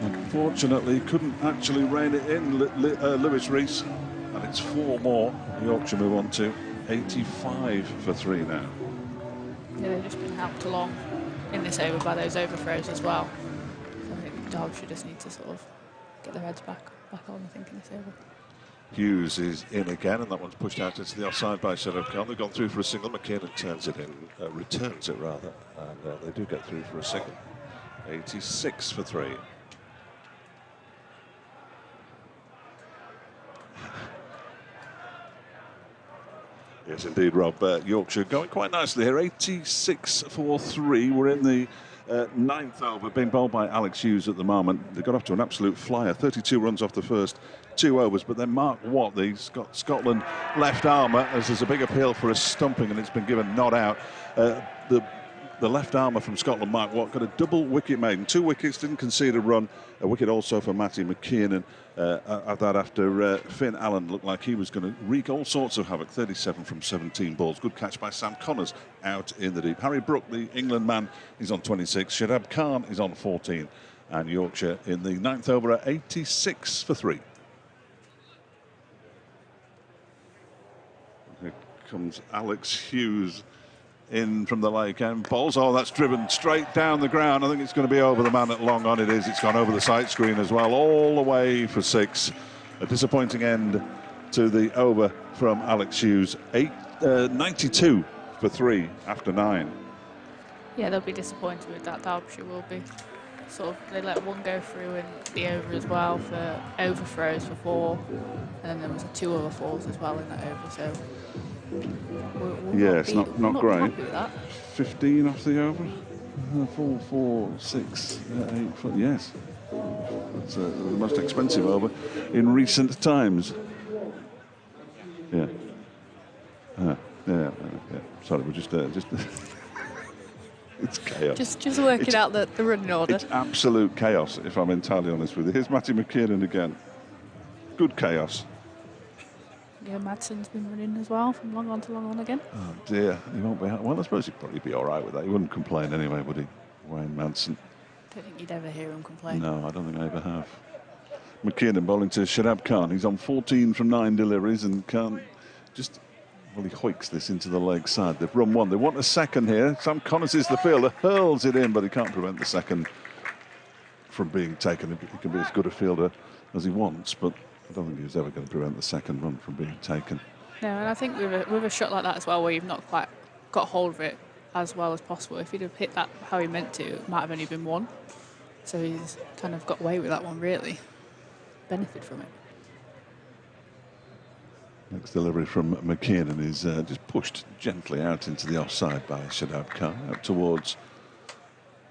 unfortunately couldn't actually rein it in, Lewis Rees. And it's 4 more. Yorkshire move on to 85 for 3 now. Yeah, they've just been helped along in this over by those overthrows as well. So I think Derbyshire just need to sort of get their heads back on, I think, in this over. Hughes is in again, and that one's pushed out into the offside by Shadab Khan. They've gone through for a single. McKinnon turns it in, returns it rather, and they do get through for a single. 86 for 3. Yes, indeed, Rob. Yorkshire going quite nicely here. 86 for 3. We're in the 9th over, being bowled by Alex Hughes at the moment. They got off to an absolute flyer. 32 runs off the first 2 overs, but then Mark Watt, the Scotland left armour, as there's a big appeal for a stumping, and it's been given not out. The left armour from Scotland, Mark Watt, got a double wicket maiden. 2 wickets, didn't concede a run. A wicket also for Matty McKiernan. After Finn Allen looked like he was going to wreak all sorts of havoc. 37 from 17 balls. Good catch by Sam Connors out in the deep. Harry Brook, the England man, is on 26. Shadab Khan is on 14. And Yorkshire in the 9th over at 86 for 3. Here comes Alex Hughes in from the lake end. Balls, oh, that's driven straight down the ground. I think it's going to be over the man at long on. It is. It's gone over the sight screen as well, all the way for 6. A disappointing end to the over from Alex Hughes. 92 for 3 after 9. Yeah, they'll be disappointed with that. Derbyshire will be. Sort of, they let 1 go through in the over as well for overthrows for 4, and then there was 2 other 4s as well in that over. So. Yeah, it's not great. 15 off the over. 4, 4, 6, 8 foot. Yes, it's the most expensive over in recent times. Yeah. Yeah. Sorry, we're just. It's chaos. Just working out the running order. It's absolute chaos, if I'm entirely honest with you. Here's Matty McKiernan again. Good chaos. Yeah, Madson's been running as well from long on to long on again. Oh dear, he won't be. Well, I suppose he'd probably be all right with that. He wouldn't complain anyway, would he, Wayne Madsen? I don't think you'd ever hear him complain. No, I don't think I ever have. McKiernan bowling to Shadab Khan. He's on 14 from 9 deliveries and can't just. Well, he hoiks this into the leg side. They've run 1. They want a second here. Sam Connors is the fielder, hurls it in, but he can't prevent the second from being taken. He can be as good a fielder as he wants, but I don't think he was ever going to prevent the second run from being taken. No, and I think with a shot like that as well, where you've not quite got hold of it as well as possible, if he'd have hit that how he meant to, it might have only been 1. So he's kind of got away with that one, really. Benefit from it. Next delivery from McKiernan is just pushed gently out into the offside by Shadab Khan, out towards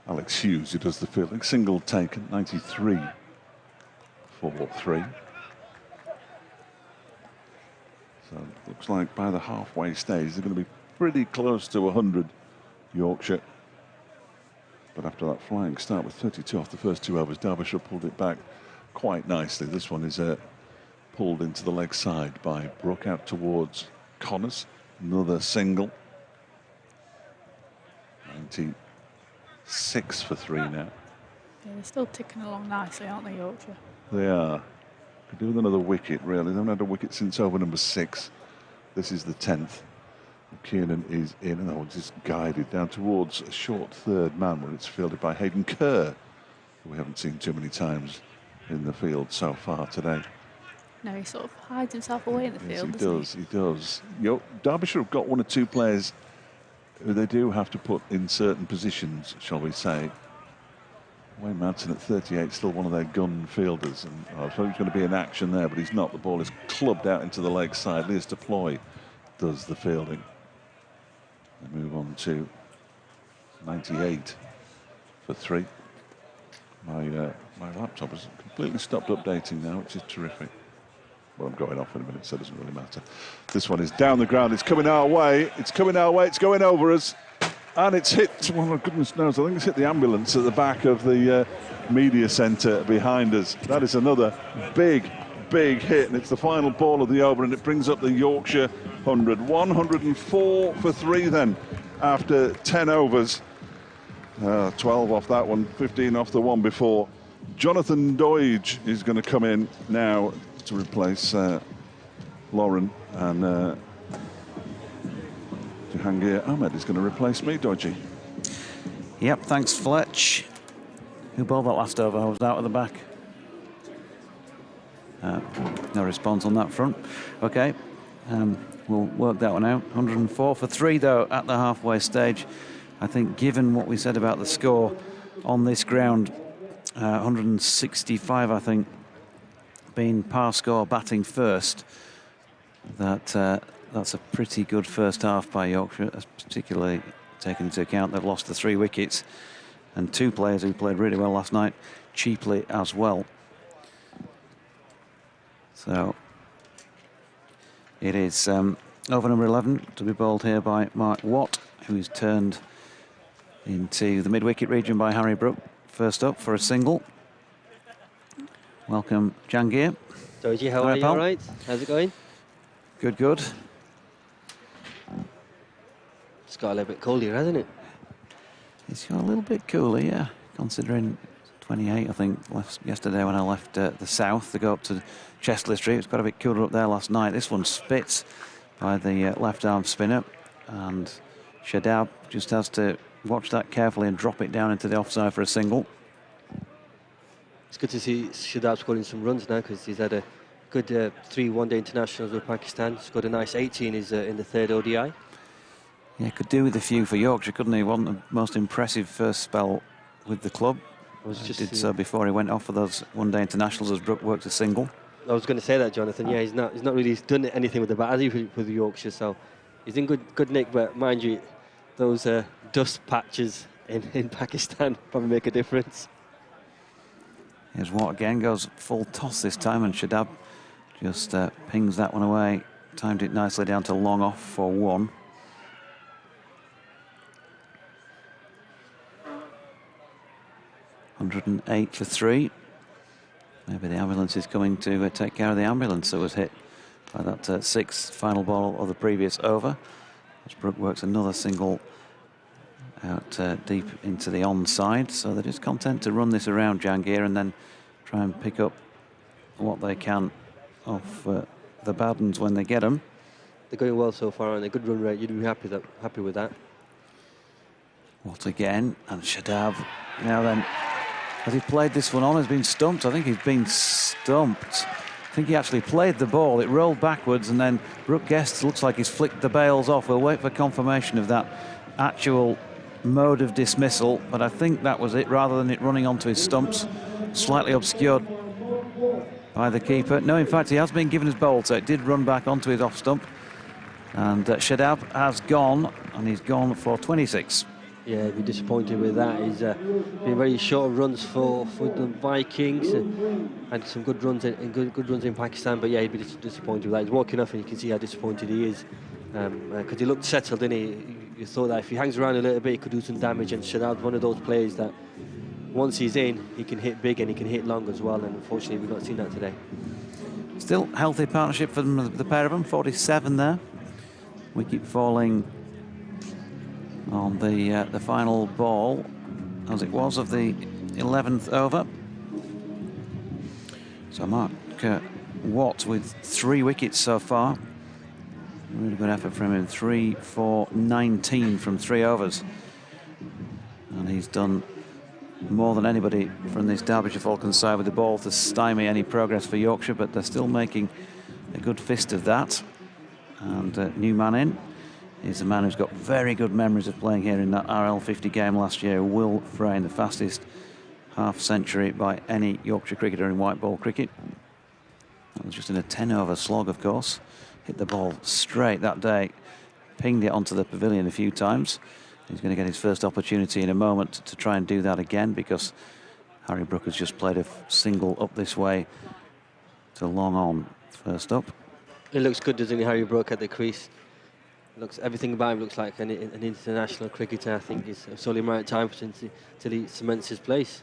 Alex Hughes, who does the fielding. Single taken, 93 for 3. So it looks like by the halfway stage, they're going to be pretty close to 100, Yorkshire. But after that flying start with 32 off the first 2 overs, Derbyshire pulled it back quite nicely. This one is pulled into the leg side by Brook out towards Connors. Another single. 96 for 3 now. Yeah, they're still ticking along nicely, aren't they, Yorkshire? They are. Could do with another wicket, really. They haven't had a wicket since over number 6. This is the 10th. Kiernan is in, and that one's just guided down towards a short third man where it's fielded by Hayden Kerr, who we haven't seen too many times in the field so far today. No, he sort of hides himself away in the field, He does. Derbyshire have got one or two players who they do have to put in certain positions, shall we say. Wayne Madsen at 38, still one of their gun fielders, and I thought he was going to be in action there, but he's not. The ball is clubbed out into the leg side. Liz Deploy does the fielding. They move on to 98 for 3. My laptop has completely stopped updating now, which is terrific. Well, I'm going off in a minute, so it doesn't really matter. This one is down the ground. It's coming our way. It's coming our way. It's going over us. And it's hit, well, goodness knows, I think it's hit the ambulance at the back of the media centre behind us. That is another big hit, and it's the final ball of the over, and it brings up the Yorkshire 100. 104 for 3 then, after 10 overs. 12 off that one, 15 off the one before. Jonathan Doidge is going to come in now to replace Lauren, and Jahangir Ahmed is going to replace me, Dodgy. Yep, thanks, Fletch. Who bowled that last over? I was out at the back. No response on that front. Okay, we'll work that one out. 104 for 3, though, at the halfway stage. I think, given what we said about the score on this ground, 165, I think, being par score batting first, that's a pretty good first half by Yorkshire, particularly taking into account they've lost the 3 wickets and 2 players who played really well last night, cheaply as well. So it is over number 11 to be bowled here by Mark Watt, who is turned into the mid-wicket region by Harry Brook. First up for a single. Welcome, Jahangir. Doji, how are you? All right? How's it going? Good, good. It's got a little bit cold here, hasn't it? It's got a little bit cooler, yeah. Considering 28, I think, yesterday when I left the south to go up to Chesterfield Street. It's got a bit cooler up there last night. This one spits by the left-arm spinner, and Shadab just has to watch that carefully and drop it down into the offside for a single. It's good to see Shadab scoring some runs now, because he's had a good 3 one-day internationals with Pakistan. Scored a nice 18 in the 3rd ODI. Yeah, could do with a few for Yorkshire, couldn't he? Wasn't the most impressive first spell with the club. Did so before he went off for those one-day internationals as Brook worked a single. I was going to say that, Jonathan. Yeah, he's not really done anything with the bat, has he, with Yorkshire? So he's in good nick. But mind you, those dust patches in Pakistan probably make a difference. Here's Watt again, goes full toss this time, and Shadab just pings that one away. Timed it nicely down to long off for 1. $108 for 3. Maybe the ambulance is coming to take care of the ambulance that was hit by that 6th final ball of the previous over. As Brook works another single out deep into the onside, so they're just content to run this around Jahangir and then try and pick up what they can off the bad ones when they get them. They're going well so far, and a good run rate. You'd be happy with that. Watt again, and Shadab now then. Has he played this one on? Has been stumped? I think he's been stumped. I think he actually played the ball. It rolled backwards, and then Brook Guest looks like he's flicked the bails off. We'll wait for confirmation of that actual mode of dismissal, but I think that was it, rather than it running onto his stumps. Slightly obscured by the keeper. No, in fact, he has been given his bowl, so it did run back onto his off stump. And Shadab has gone, and he's gone for 26. Yeah, he'd be disappointed with that. He's been very short runs for the Vikings, and some good runs good runs in Pakistan. But yeah, he'd be disappointed with that. He's walking off, and you can see how disappointed he is, because he looked settled, didn't he? You thought that if he hangs around a little bit, he could do some damage. And Shadab's one of those players that once he's in, he can hit big and he can hit long as well. And unfortunately, we've not seen that today. Still healthy partnership for them, the pair of them. 47 there. Wicket falling on the final ball, as it was, of the 11th over. So Mark Watt with 3 wickets so far. Really good effort from him. 3 for 19 from 3 overs. And he's done more than anybody from this Derbyshire Falcons side with the ball to stymie any progress for Yorkshire, but they're still making a good fist of that. And new man in is a man who's got very good memories of playing here in that RL50 game last year, Will Frayne, the fastest half-century by any Yorkshire cricketer in white ball cricket. That was just in a 10-over slog, of course. Hit the ball straight that day, pinged it onto the pavilion a few times. He's going to get his first opportunity in a moment to try and do that again, because Harry Brook has just played a single up this way to long on first up. It looks good, doesn't it, Harry Brook at the crease? Everything about him looks like an international cricketer. I think it's only a matter of time until he cements his place.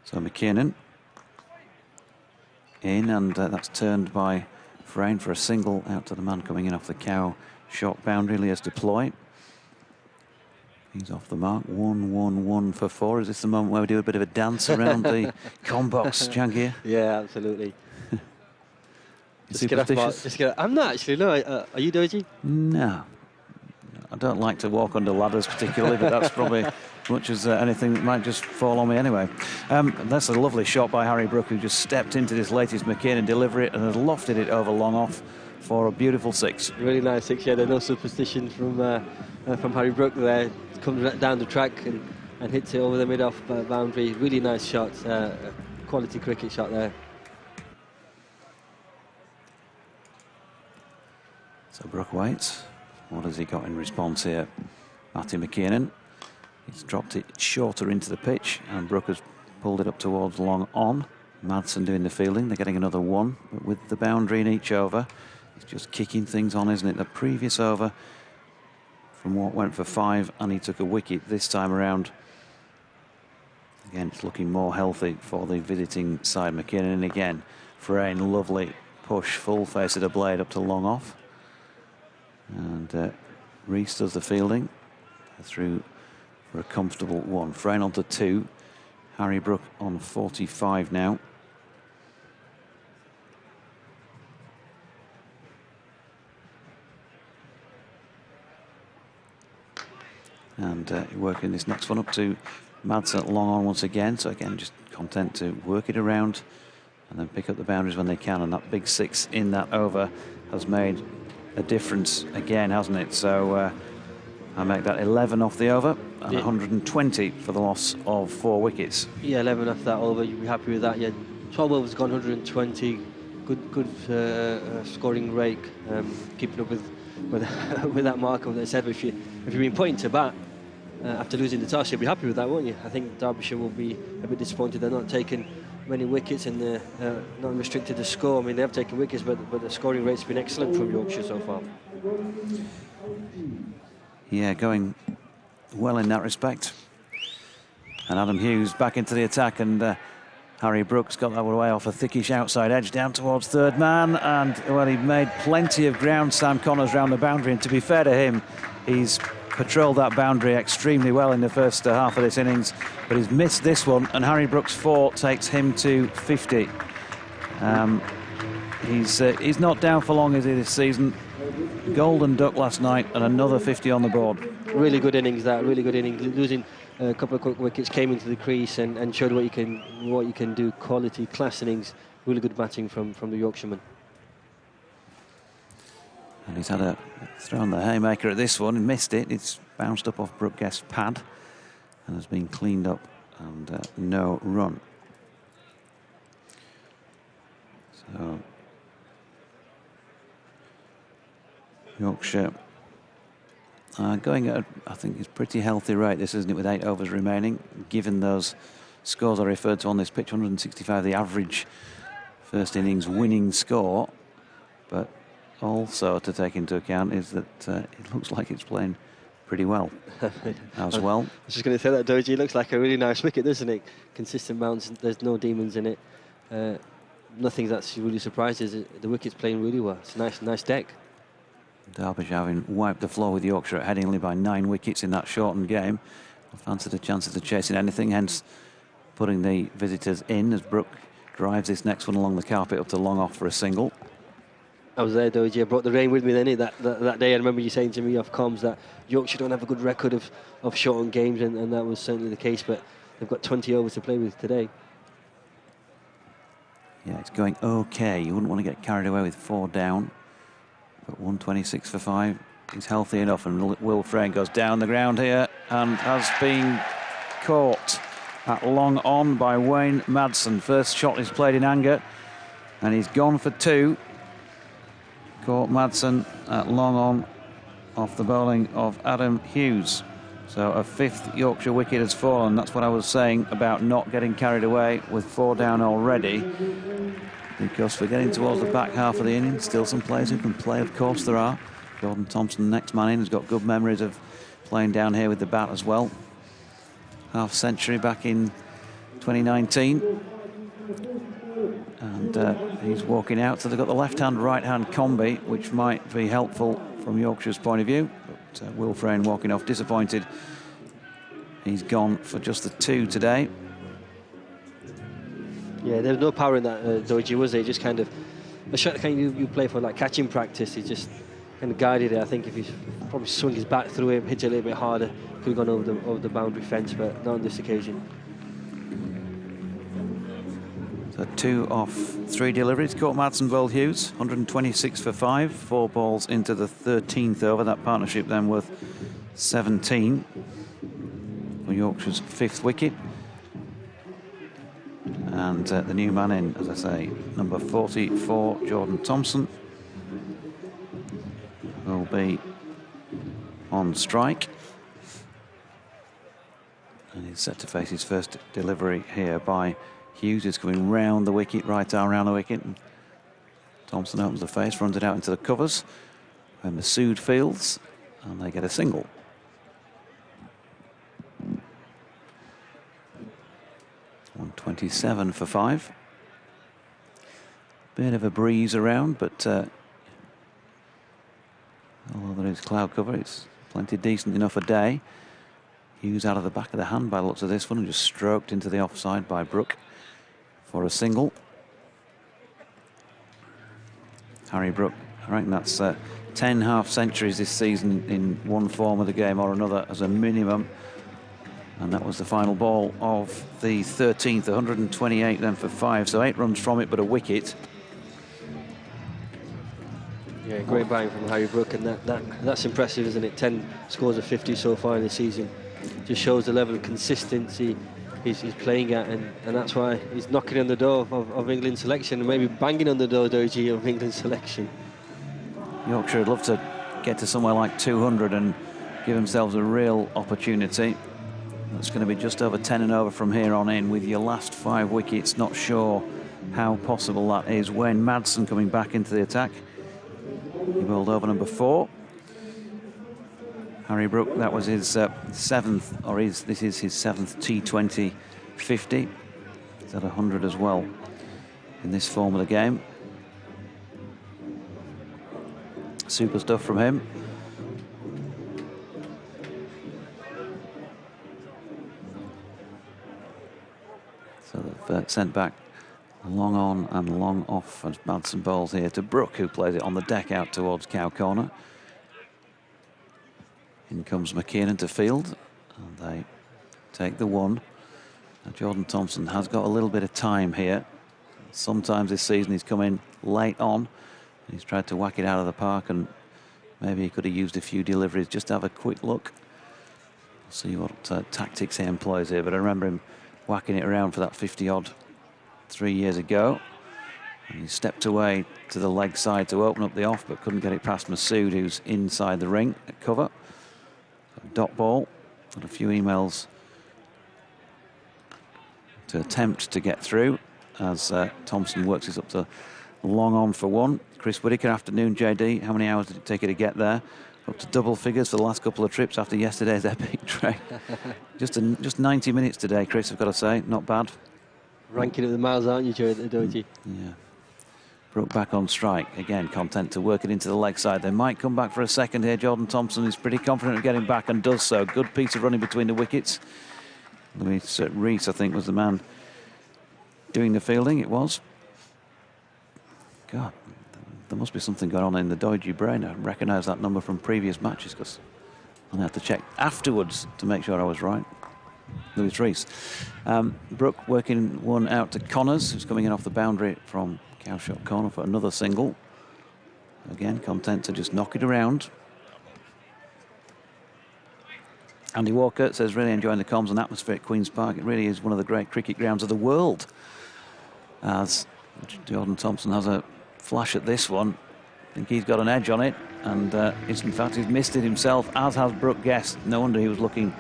So McKiernan in, and that's turned by Frayne for a single out to the man coming in off the cow short boundary. Leah's deploy. He's off the mark. 1-1-1 for 4. Is this the moment where we do a bit of a dance around the com box, Jangir? Yeah, absolutely. Superstitious? I'm not actually. No, are you, Doji? No. I don't like to walk under ladders particularly, but that's probably as much as anything that might just fall on me anyway. That's a lovely shot by Harry Brook, who just stepped into this latest McKiernan delivery and has lofted it over long off for a beautiful 6. Really nice 6. Yeah, there's no superstition from Harry Brook there. Comes down the track and hits it over the mid-off boundary. Really nice shot. Quality cricket shot there. So Brook waits. What has he got in response here? Matty McKiernan. He's dropped it shorter into the pitch, and Brook has pulled it up towards long on. Madsen doing the fielding. They're getting another 1, but with the boundary in each over. He's just kicking things on, isn't it? The previous over from what went for 5, and he took a wicket this time around. Again, it's looking more healthy for the visiting side. McKiernan in again. Frayne, lovely push, full face of the blade up to long off. And Rees does the fielding. Through for a comfortable 1. Frayne on to 2. Harry Brook on 45 now. And working this next one up to Madsen long on once again. So again, just content to work it around and then pick up the boundaries when they can. And that big 6 in that over has made a difference again, hasn't it? So I make that 11 off the over and 120 for the loss of 4 wickets. Yeah, 11 off that over. You'll be happy with that. Yeah, 12 overs gone, 120. Good scoring rate. Keeping up with that mark of the 7. If you've been put into bat after losing the toss, you'll be happy with that, won't you? I think Derbyshire will be a bit disappointed they're not taking many wickets and not restricted the score. I mean, they have taken wickets, but the scoring rate's been excellent from Yorkshire so far. Yeah, going well in that respect. And Adam Hughes back into the attack, and Harry Brooks got that away off a thickish outside edge down towards third man, and well, he made plenty of ground, Sam Connors, round the boundary, and to be fair to him, he's patrolled that boundary extremely well in the first half of this innings, but he's missed this one, and Harry Brooks' 4 takes him to 50. He's not down for long, is he, this season? Golden duck last night and another 50 on the board. Really good innings, that. Really good innings. Losing a couple of quick wickets, came into the crease and showed what you can do. Quality, class innings. Really good batting from the Yorkshireman. And he's had a throw on the haymaker at this one and missed it. It's bounced up off Brook Guest's pad and has been cleaned up, and no run. So Yorkshire going at, I think, it's pretty healthy rate, this, isn't it, with 8 overs remaining, given those scores I referred to on this pitch. 165, the average first innings winning score, but also to take into account is that it looks like it's playing pretty well as well. I was just going to say that, Doji. It looks like a really nice wicket, doesn't it? Consistent bounce, there's no demons in it. Nothing that's really surprises. The wicket's playing really well. It's a nice deck. Derbyshire having wiped the floor with Yorkshire at Headingley by 9 wickets in that shortened game. I've fancied the chances of chasing anything, hence putting the visitors in as Brook drives this next one along the carpet up to long off for a single. I was there, Doji. I brought the rain with me then that day. I remember you saying to me off comms that Yorkshire don't have a good record of shortened games, and that was certainly the case, but they've got 20 overs to play with today. Yeah, it's going okay. You wouldn't want to get carried away with 4 down, but 126 for 5 is healthy enough, and Will Frayne goes down the ground here and has been caught at long on by Wayne Madsen. First shot is played in anger, and he's gone for 2. Caught Madsen at long on off the bowling of Adam Hughes. So a 5th Yorkshire wicket has fallen. That's what I was saying about not getting carried away with 4 down already, because we're getting towards the back half of the innings. Still some players who can play, of course there are. Jordan Thompson, next man in, has got good memories of playing down here with the bat as well. Half century back in 2019. And he's walking out, so they've got the left-hand, right-hand combi, which might be helpful from Yorkshire's point of view. But Will Frayne walking off disappointed. He's gone for just the 2 today. Yeah, there's no power in that, Doji, was there? Just kind of a shot kind of you play for like catching practice. He just kind of guided it. I think if he's probably swung his bat through him, hit it a little bit harder, could have gone over the boundary fence, but not on this occasion. So 2 off 3 deliveries. Caught Madsen bowled Hughes, 126 for 5, 4 balls into the 13th over. That partnership then worth 17 for Yorkshire's 5th wicket. And the new man in, as I say, number 44, Jordan Thompson, will be on strike. And he's set to face his first delivery here by Hughes. Is coming round the wicket, right arm round the wicket. And Thompson opens the face, runs it out into the covers, and Masood fields, and they get a single. .127 for 5. Bit of a breeze around, but although there is cloud cover, it's plenty decent enough a day. Hughes out of the back of the hand by the looks of this one, and just stroked into the offside by Brook for a single. Harry Brook, I reckon that's 10 half centuries this season in one form of the game or another as a minimum. And that was the final ball of the 13th, 128 then for 5. So 8 runs from it, but a wicket. Yeah, great batting from Harry Brook, and that's impressive, isn't it? 10 scores of 50 so far in the season. Just shows the level of consistency he's playing at, and that's why he's knocking on the door of England selection, and maybe banging on the door, Doji, of England selection. Yorkshire would love to get to somewhere like 200 and give themselves a real opportunity. It's going to be just over 10 and over from here on in with your last 5 wickets. Not sure how possible that is. Wayne Madsen coming back into the attack. He bowled over number 4. Harry Brook, that was his 7th, or this is his 7th T20 50. He's at 100 as well in this form of the game. Super stuff from him. So they've sent back long on and long off as Madsen bowls here to Brook, who plays it on the deck out towards Cow Corner. In comes McKiernan to field, and they take the 1. Now Jordan Thompson has got a little bit of time here. Sometimes this season he's come in late on. He's tried to whack it out of the park, and maybe he could have used a few deliveries. Just have a quick look. See what tactics he employs here. But I remember him whacking it around for that 50-odd 3 years ago. And he stepped away to the leg side to open up the off, but couldn't get it past Masood, who's inside the ring at cover. Dot ball. Got a few emails to attempt to get through as Thompson works his up to long on for 1. Chris Whitaker, afternoon, JD. How many hours did it take you to get there? Up to double figures for the last couple of trips after yesterday's epic train. just 90 minutes today, Chris, I've got to say. Not bad. Ranking up the miles, aren't you, Doji? Yeah. Brook back on strike. Again, content to work it into the leg side. They might come back for a second here. Jordan Thompson is pretty confident of getting back and does so. Good piece of running between the wickets. Louis Rees, I think, was the man doing the fielding, it was. God, there must be something going on in the dodgy brain. I recognise that number from previous matches because I had to check afterwards to make sure I was right. Lewis Rees. Brooke working one out to Connors, who's coming in off the boundary from Cowshot corner for another single. Again, content to just knock it around. Andy Walker says, really enjoying the comms and atmosphere at Queen's Park. It really is one of the great cricket grounds of the world. As Jordan Thompson has a flash at this one. I think he's got an edge on it. And in fact, he's missed it himself, as has Brooke Guest. No wonder he was looking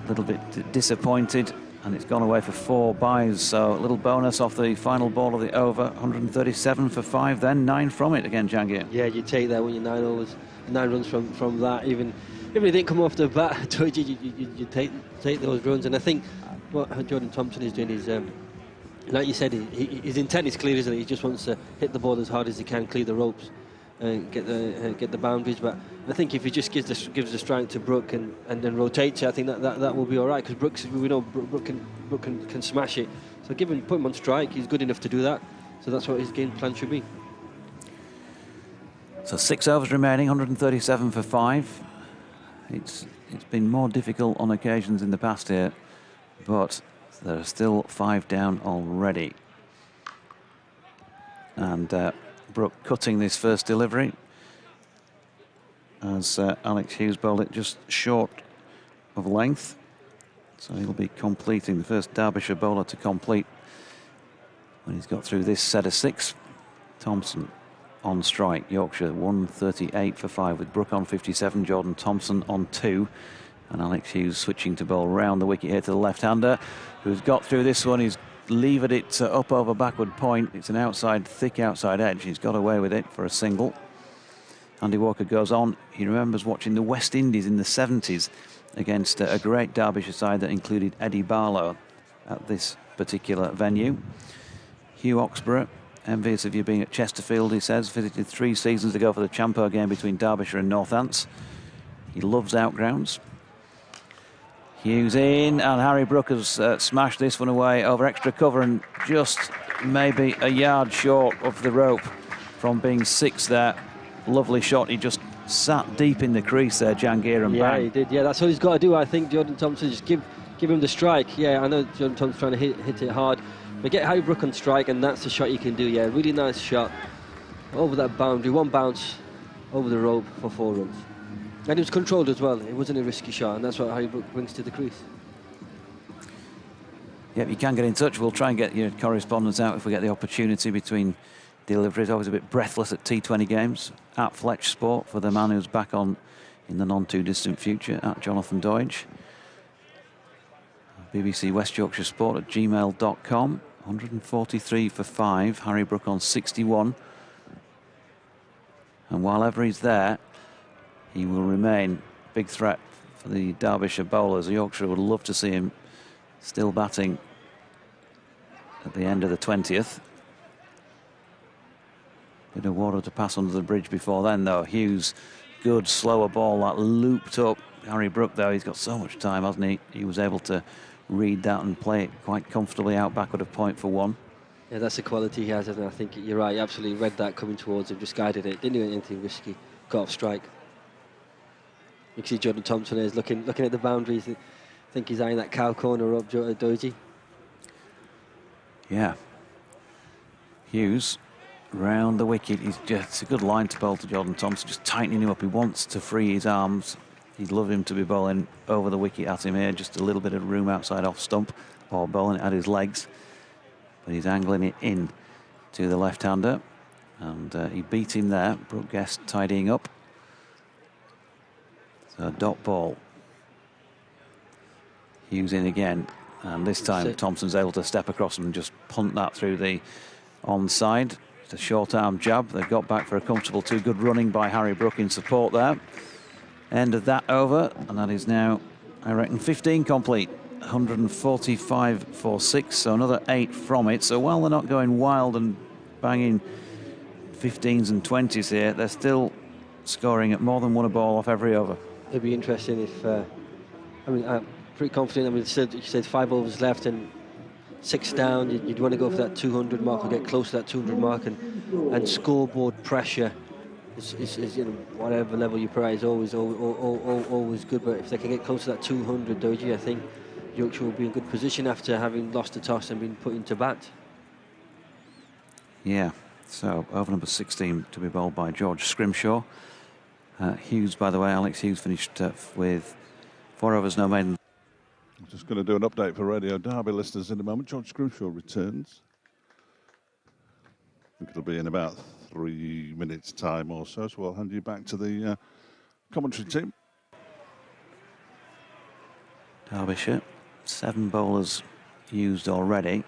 a little bit disappointed. And it's gone away for 4 byes. So a little bonus off the final ball of the over. 137 for 5, then 9 from it again, Jangir. Yeah, you take that when you're 9 overs, 9 runs from that. Even if it didn't come off the bat, you take those runs. And I think what Jordan Thompson is doing is, like you said, his intent is clear, isn't it? He just wants to hit the ball as hard as he can, clear the ropes, and get the boundaries. But I think if he just gives the strike to Brooke and then rotates it, I think that will be all right, because we know Brooke can smash it. So put him on strike. He's good enough to do that. So that's what his game plan should be. So 6 overs remaining, 137 for 5. It's been more difficult on occasions in the past here, but there are still 5 down already. And Brooke cutting this first delivery as Alex Hughes bowled it just short of length. So he'll be completing the first Derbyshire bowler to complete when he's got through this set of 6. Thompson on strike. Yorkshire 138 for 5 with Brooke on 57, Jordan Thompson on 2, and Alex Hughes switching to bowl round the wicket here to the left-hander, who's got through this one. He's levered it up over backward point. It's an outside, thick outside edge. He's got away with it for a single. Andy Walker goes on. He remembers watching the West Indies in the 70s against a great Derbyshire side that included Eddie Barlow at this particular venue. Hugh Oxborough, envious of you being at Chesterfield, he says. Visited 3 seasons ago for the Champo game between Derbyshire and Northants. He loves outgrounds. Hughes in, and Harry Brooke has smashed this one away over extra cover and just maybe a yard short of the rope from being 6 there. Lovely shot. He just sat deep in the crease there, Jangir, and yeah, bang. He did. Yeah, that's what he's got to do. I think Jordan Thompson, just give him the strike. Yeah, I know Jordan Thompson's trying to hit it hard, but get Harry Brooke on strike, and that's the shot you can do. Yeah, really nice shot over that boundary. 1 bounce over the rope for 4 runs. And it was controlled as well. It wasn't a risky shot, and that's what Harry Brooke brings to the crease. Yep, you can get in touch. We'll try and get your correspondence out if we get the opportunity between deliveries. Always a bit breathless at T20 games. At Fletch Sport for the man who's back on in the non-too-distant future, at Jonathan Doidge. BBC West Yorkshire Sport at gmail.com. 143 for 5. Harry Brooke on 61. And while ever he's there, he will remain a big threat for the Derbyshire bowlers. Yorkshire would love to see him still batting at the end of the 20th. Bit of water to pass under the bridge before then, though. Hughes, good slower ball that looped up. Harry Brooke, though, he's got so much time, hasn't he? He was able to read that and play it quite comfortably out backward of point for 1. Yeah, that's the quality he has, and I think you're right. He absolutely read that coming towards him, just guided it. Didn't do anything risky. Got off strike. You can see Jordan Thompson is looking at the boundaries. I think he's eyeing that cow corner up, Doji. Yeah. Hughes round the wicket. It's a good line to bowl to Jordan Thompson, just tightening him up. He wants to free his arms. He'd love him to be bowling over the wicket at him here. Just a little bit of room outside off stump, or bowling it at his legs. But he's angling it in to the left-hander. And he beat him there. Brooke Guest tidying up. So dot ball. Hughes in again. And this time Thompson's able to step across and just punt that through the onside. It's a short arm jab. They've got back for a comfortable 2. Good running by Harry Brooke in support there. End of that over. And that is now, I reckon, 15 complete. 145 for 6. So another 8 from it. So while they're not going wild and banging 15s and 20s here, they're still scoring at more than 1 a ball off every over. It'd be interesting if, I'm pretty confident. I mean, you said 5 overs left, and 6 down, you'd want to go for that 200 mark or get close to that 200 mark, and scoreboard pressure is whatever level you play is always good. But if they can get close to that 200, Doji, I think Yorkshire will be in good position after having lost the toss and been put into bat. Yeah, so over number 16 to be bowled by George Scrimshaw. Hughes, by the way, Alex Hughes finished with 4 overs, no maiden. I'm just going to do an update for Radio Derby listeners in a moment. George Scrimshaw returns. I think it'll be in about 3 minutes' time or so, so I'll hand you back to the commentary team. Derbyshire, 7 bowlers used already.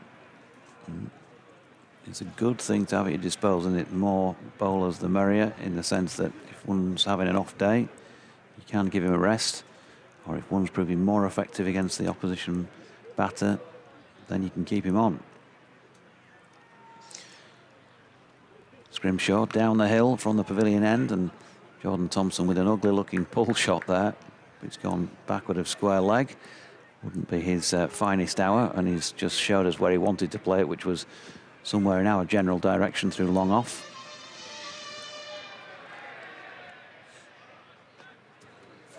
It's a good thing to have at your disposal, and it more bowlers the merrier, in the sense that if one's having an off day, you can give him a rest, or if one's proving more effective against the opposition batter, then you can keep him on. Scrimshaw down the hill from the pavilion end, and Jordan Thompson with an ugly looking pull shot there. It's gone backward of square leg. Wouldn't be his finest hour, and he's just showed us where he wanted to play it, which was somewhere in our general direction through long off.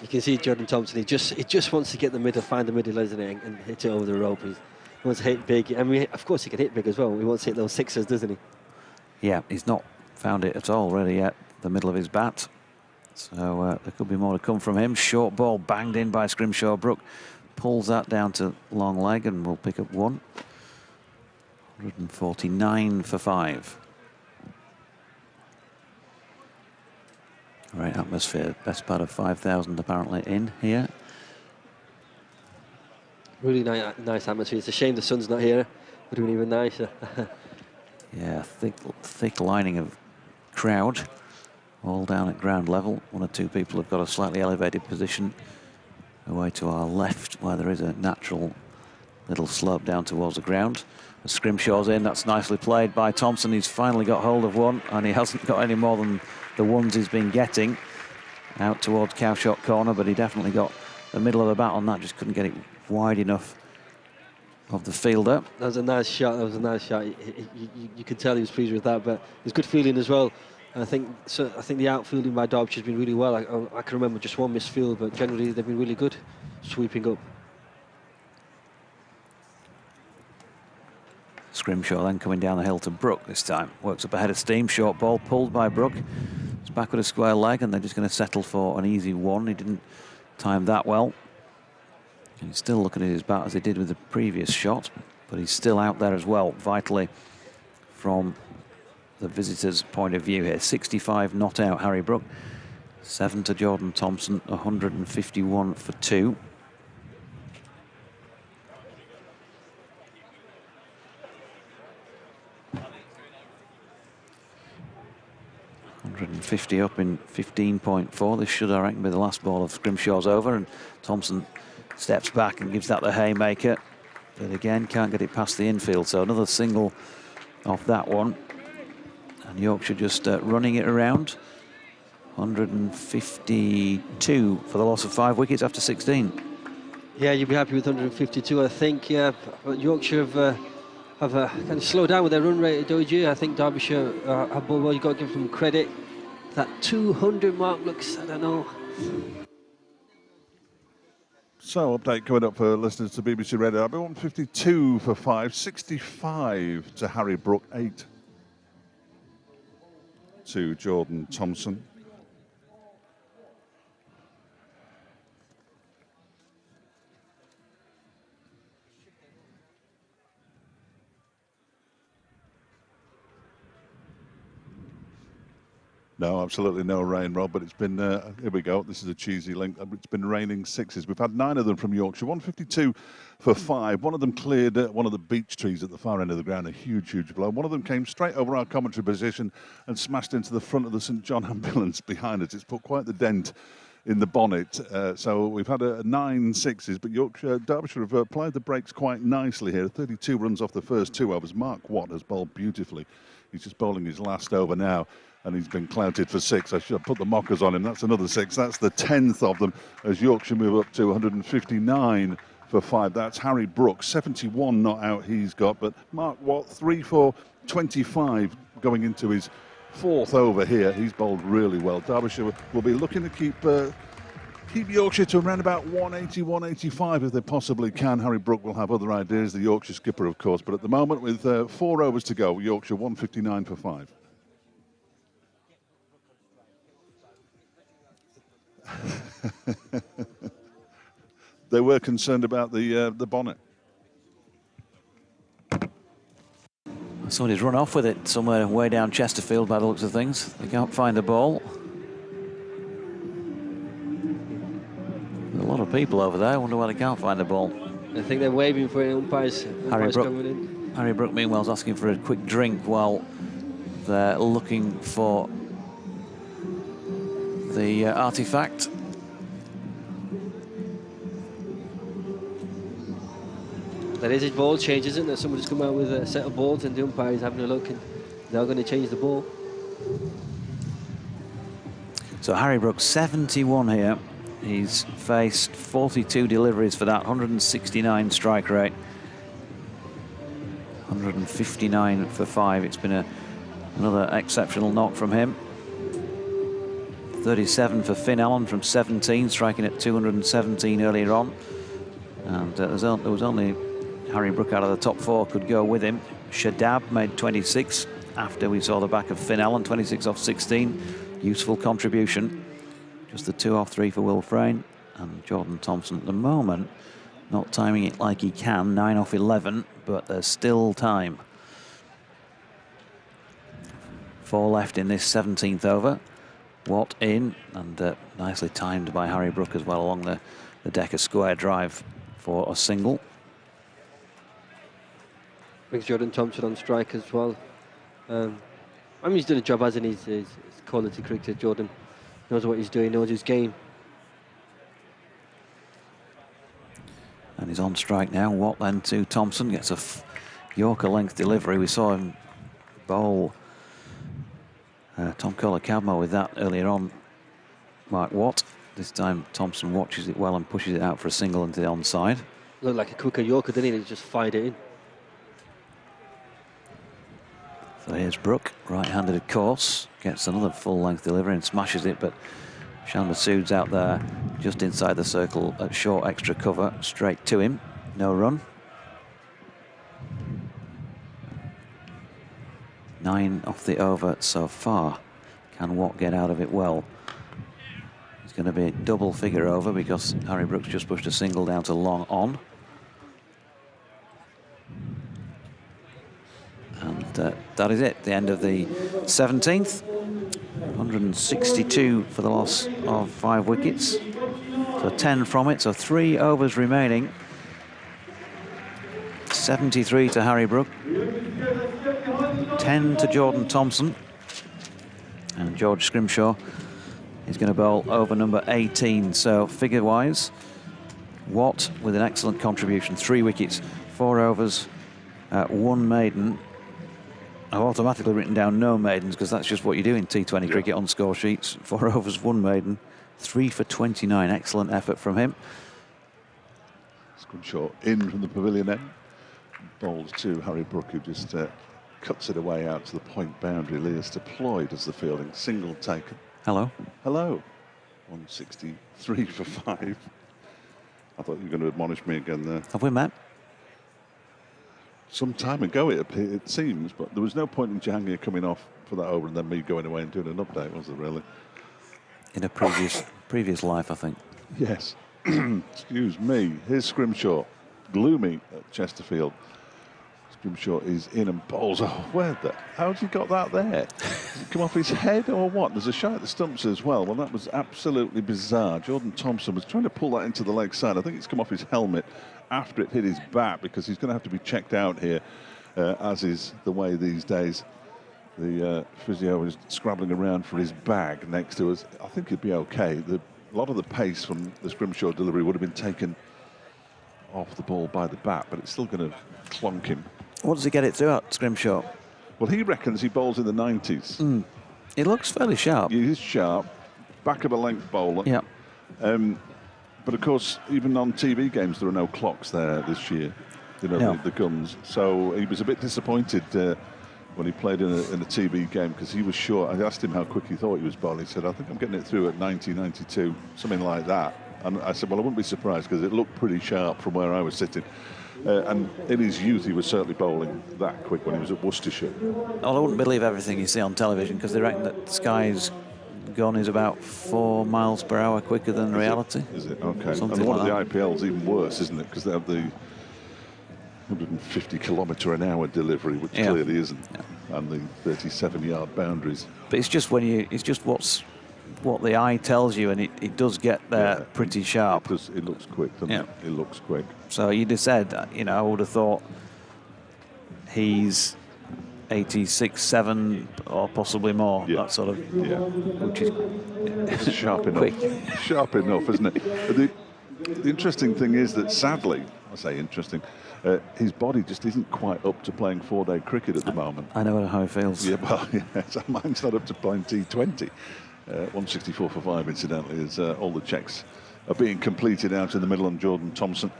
You can see Jordan Thompson, he just wants to get the middle, find the middle, isn't it, and hit it over the rope. He wants to hit big. I mean, of course he can hit big as well. He wants to hit those sixers, doesn't he? Yeah, he's not found it at all really yet, the middle of his bat. So there could be more to come from him. Short ball banged in by Scrimshaw. Brook pulls that down to long leg and will pick up 1. 149 for 5. Great atmosphere. Best part of 5,000 apparently in here. Really nice atmosphere. It's a shame the sun's not here. Would have been even nicer. Yeah, thick lining of crowd, all down at ground level. 1 or 2 people have got a slightly elevated position away to our left, where there is a natural little slope down towards the ground. As Scrimshaw's in, that's nicely played by Thompson. He's finally got hold of 1, and he hasn't got any more than the ones he's been getting out towards Cowshot corner, but he definitely got the middle of the bat on that, just couldn't get it wide enough of the fielder. That was a nice shot. You could tell he was pleased with that, but it was good feeling as well. I think the outfielding by Derbyshire has been really well. I can remember just 1 missed field, but generally they've been really good sweeping up. Scrimshaw then coming down the hill to Brook this time. Works up ahead of steam. Short ball pulled by Brook. It's back with a square leg, and they're just going to settle for an easy 1. He didn't time that well. He's still looking at his bat as he did with the previous shot, but he's still out there as well, vitally, from the visitor's point of view here. 65 not out, Harry Brook. 7 to Jordan Thompson, 151 for 2. .50 up in 15.4. This should, I reckon, be the last ball of Scrimshaw's over, and Thompson steps back and gives that the haymaker, but again can't get it past the infield. So another single off that one, and Yorkshire just running it around. 152 for the loss of 5 wickets after 16. Yeah, you'd be happy with 152, I think. Yeah, but Yorkshire have kind of slowed down with their run rate at Doji. I think Derbyshire have bowled well. You've got to give them credit. That 200 mark looks, I don't know. So, update coming up for listeners to BBC Radio. 152 for 5, 65 to Harry Brook, 8 to Jordan Thompson. No, absolutely no rain, Rob, but it's been, here we go, this is a cheesy link, it's been raining 6s. We've had 9 of them from Yorkshire, 152 for 5. One of them cleared one of the beech trees at the far end of the ground, a huge, huge blow. One of them came straight over our commentary position and smashed into the front of the St John ambulance behind us. It's put quite the dent in the bonnet. So we've had 9 6s, but Derbyshire have applied the brakes quite nicely here. 32 runs off the first 2 overs. Mark Watt has bowled beautifully. He's just bowling his last over now, and he's been clouted for 6. I should have put the mockers on him. That's another 6. That's the 10th of them as Yorkshire move up to 159 for 5. That's Harry Brook, 71 not out he's got, but Mark Watt, 3 for 25 going into his 4th over here. He's bowled really well. Derbyshire will be looking to keep Yorkshire to around about 180, 185 if they possibly can. Harry Brook will have other ideas, the Yorkshire skipper, of course, but at the moment, with 4 overs to go, Yorkshire 159 for 5. They were concerned about the bonnet. Somebody's run off with it somewhere way down Chesterfield by the looks of things. They can't find the ball. There's a lot of people over there. I wonder why they can't find the ball. I think they're waving for an umpires coming in. Harry Brook, meanwhile, is asking for a quick drink while they're looking for the artifact. There is a ball change, isn't there? Somebody's come out with a set of balls and the umpire is having a look and they're going to change the ball. So Harry Brook, 71 here. He's faced 42 deliveries for that, 169 strike rate. 159 for 5. It's been another exceptional knock from him. 37 for Finn Allen from 17, striking at 217 earlier on. And there was only Harry Brook out of the top 4 could go with him. Shadab made 26 after we saw the back of Finn Allen, 26 off 16. Useful contribution. Just the 2 off 3 for Will Frayne. And Jordan Thompson at the moment not timing it like he can, 9 off 11, but there's still time. 4 left in this 17th over. Watt in, and nicely timed by Harry Brook as well along the deck, a square drive for a single. Brings Jordan Thompson on strike as well. I mean, he's done a job, hasn't he? He's quality cricketer. Jordan knows what he's doing, knows his game. And he's on strike now. Watt then to Thompson, gets a Yorker length delivery. We saw him bowl Tom Kohler-Cadmo with that earlier on. Mark Watt. This time Thompson watches it well and pushes it out for a single into the onside. Looked like a quicker Yorker, didn't he? He just fired it in. So here's Brook, right-handed of course, gets another full-length delivery and smashes it, but Shan Masood's out there just inside the circle at short extra cover, straight to him, no run. 9 off the over so far. Can Watt get out of it well? It's going to be a double figure over because Harry Brook's just pushed a single down to long on. And that is it, the end of the 17th. 162 for the loss of 5 wickets. So 10 from it, so 3 overs remaining. 73 to Harry Brook. 10 to Jordan Thompson. And George Scrimshaw is going to bowl over number 18. So figure-wise, Watt with an excellent contribution. 3 wickets, 4 overs, 1 maiden. I've automatically written down no maidens because that's just what you do in T20 cricket on score sheets. 4 overs, 1 maiden, 3 for 29. Excellent effort from him. Scrimshaw in from the pavilion end. Bowls to Harry Brook, who just cuts it away out to the point boundary. Leas deployed as the fielding. Single taken. Hello. Hello. 163 for 5. I thought you were going to admonish me again there. Have we met? Some time ago, it seems, but there was no point in Jahangir coming off for that over and then me going away and doing an update, was there really? In a previous life, I think. Yes. Excuse me. Here's Scrimshaw. Gloomy at Chesterfield. Scrimshaw is in and bowls. Oh, how's he got that there? Does it come off his head or what? There's a shot at the stumps as well. Well, that was absolutely bizarre. Jordan Thompson was trying to pull that into the leg side. I think it's come off his helmet after it hit his bat because he's going to have to be checked out here, as is the way these days. The physio is scrabbling around for his bag next to us. I think he'd be okay. A lot of the pace from the Scrimshaw delivery would have been taken off the ball by the bat, but it's still going to clonk him. What does he get it throughout, Scrimshaw? Well, he reckons he bowls in the 90s. It looks fairly sharp. He is sharp. Back of a length bowler. Yeah. But of course, even on TV games, there are no clocks there this year. You know, No. the guns. So he was a bit disappointed when he played in a TV game, because he was sure. I asked him how quick he thought he was bowling. He said, I think I'm getting it through at 90, 92, something like that. And I said, well, I wouldn't be surprised, because it looked pretty sharp from where I was sitting. And in his youth, he was certainly bowling that quick when he was at Worcestershire. Well, I wouldn't believe everything you see on television, because they reckon that Sky's gun is about 4 miles per hour quicker than reality. Is it? Okay. Something And one like of the IPL's even worse, isn't it? Because they have the 150 kilometre an hour delivery, which clearly isn't, and the 37-yard boundaries. But it's just what the eye tells you, and it does get there pretty sharp. It looks quick, doesn't it? It looks quick. So you just said, you know, I would have thought he's 86, 7, or possibly more. That sort of, which is sharp enough. Quick. Sharp enough, isn't it? But the interesting thing is that, sadly, I say interesting, his body just isn't quite up to playing 4-day cricket at the moment. I know how it feels. Yeah, well, so mine's not up to playing T20. 164 for 5, incidentally, as all the checks are being completed out in the middle on Jordan Thompson.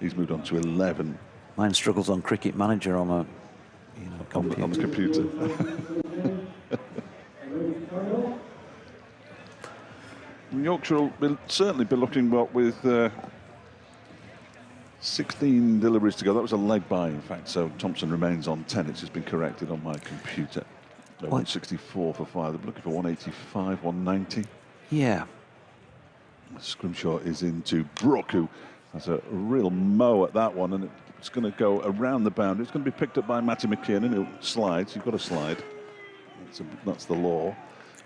He's moved on to 11. Mine struggles on Cricket Manager on a computer. On the computer. Yorkshire will certainly be looking well with 16 deliveries to go. That was a leg by, in fact, so Thompson remains on 10. It's just been corrected on my computer. 164 for 5. They're looking for 185, 190. Yeah. Scrimshaw is into Brook, who has a real mow at that one, and it's going to go around the boundary. It's going to be picked up by Matty McKiernan, who slides. You've got to slide. That's the law.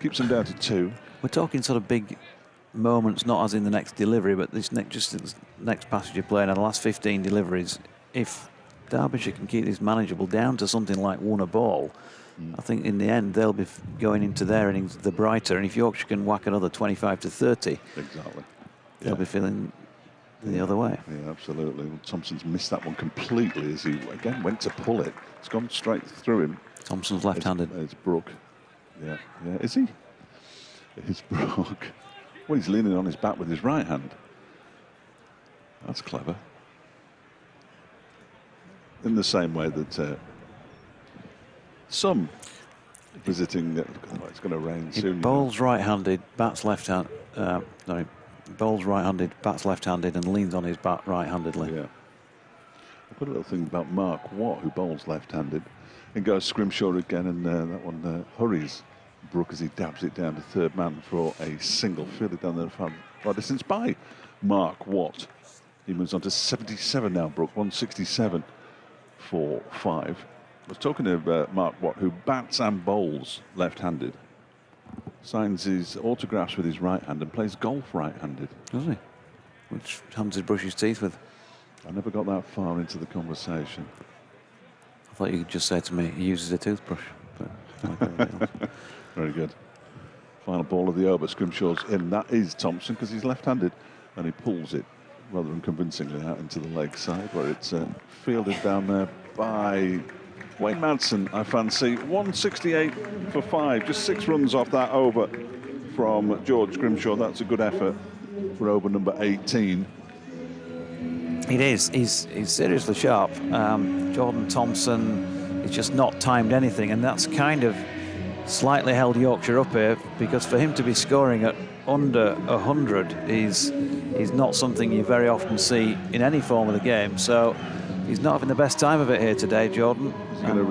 Keeps them down to 2. We're talking sort of big moments, not as in the next delivery, but this next passage you're playing, and the last 15 deliveries. If Derbyshire can keep this manageable down to something like 1 a ball, I think in the end they'll be going into their innings the brighter. And if Yorkshire can whack another 25 to 30, exactly, they'll be feeling the other way. Yeah, absolutely. Well, Thompson's missed that one completely as he again went to pull it. It's gone straight through him. Thompson's left-handed. It's Brook. Yeah. Is he? It's Brook. Well, he's leaning on his back with his right hand. That's clever. In the same way that some visiting, it's going to rain soon. Bowls right-handed, bats left-handed. Bowls right-handed, bats left-handed, and leans on his bat right-handedly. Yeah. I've got a little thing about Mark Watt, who bowls left-handed. And goes Scrimshaw again, and that one hurries Brook as he dabs it down to third man for a single. Fielded down there far distance by Mark Watt. He moves on to 77 now, Brook. 167 for 5. I was talking to Mark Watt, who bats and bowls left-handed. Signs his autographs with his right hand and plays golf right-handed. Does he? Which hand does he brush his teeth with? I never got that far into the conversation. I thought you could just say to me, he uses a toothbrush. But very good. Final ball of the over. Scrimshaw's in. That is Thompson, because he's left-handed, and he pulls it rather unconvincingly out into the leg side, where it's fielded down there by Wayne Madsen, I fancy. 168 for 5. Just 6 runs off that over from George Scrimshaw. That's a good effort for over number 18. It is. He's seriously sharp. Jordan Thompson is just not timed anything, and that's kind of slightly held Yorkshire up here, because for him to be scoring at under 100 is not something you very often see in any form of the game. So he's not having the best time of it here today, Jordan. He's going to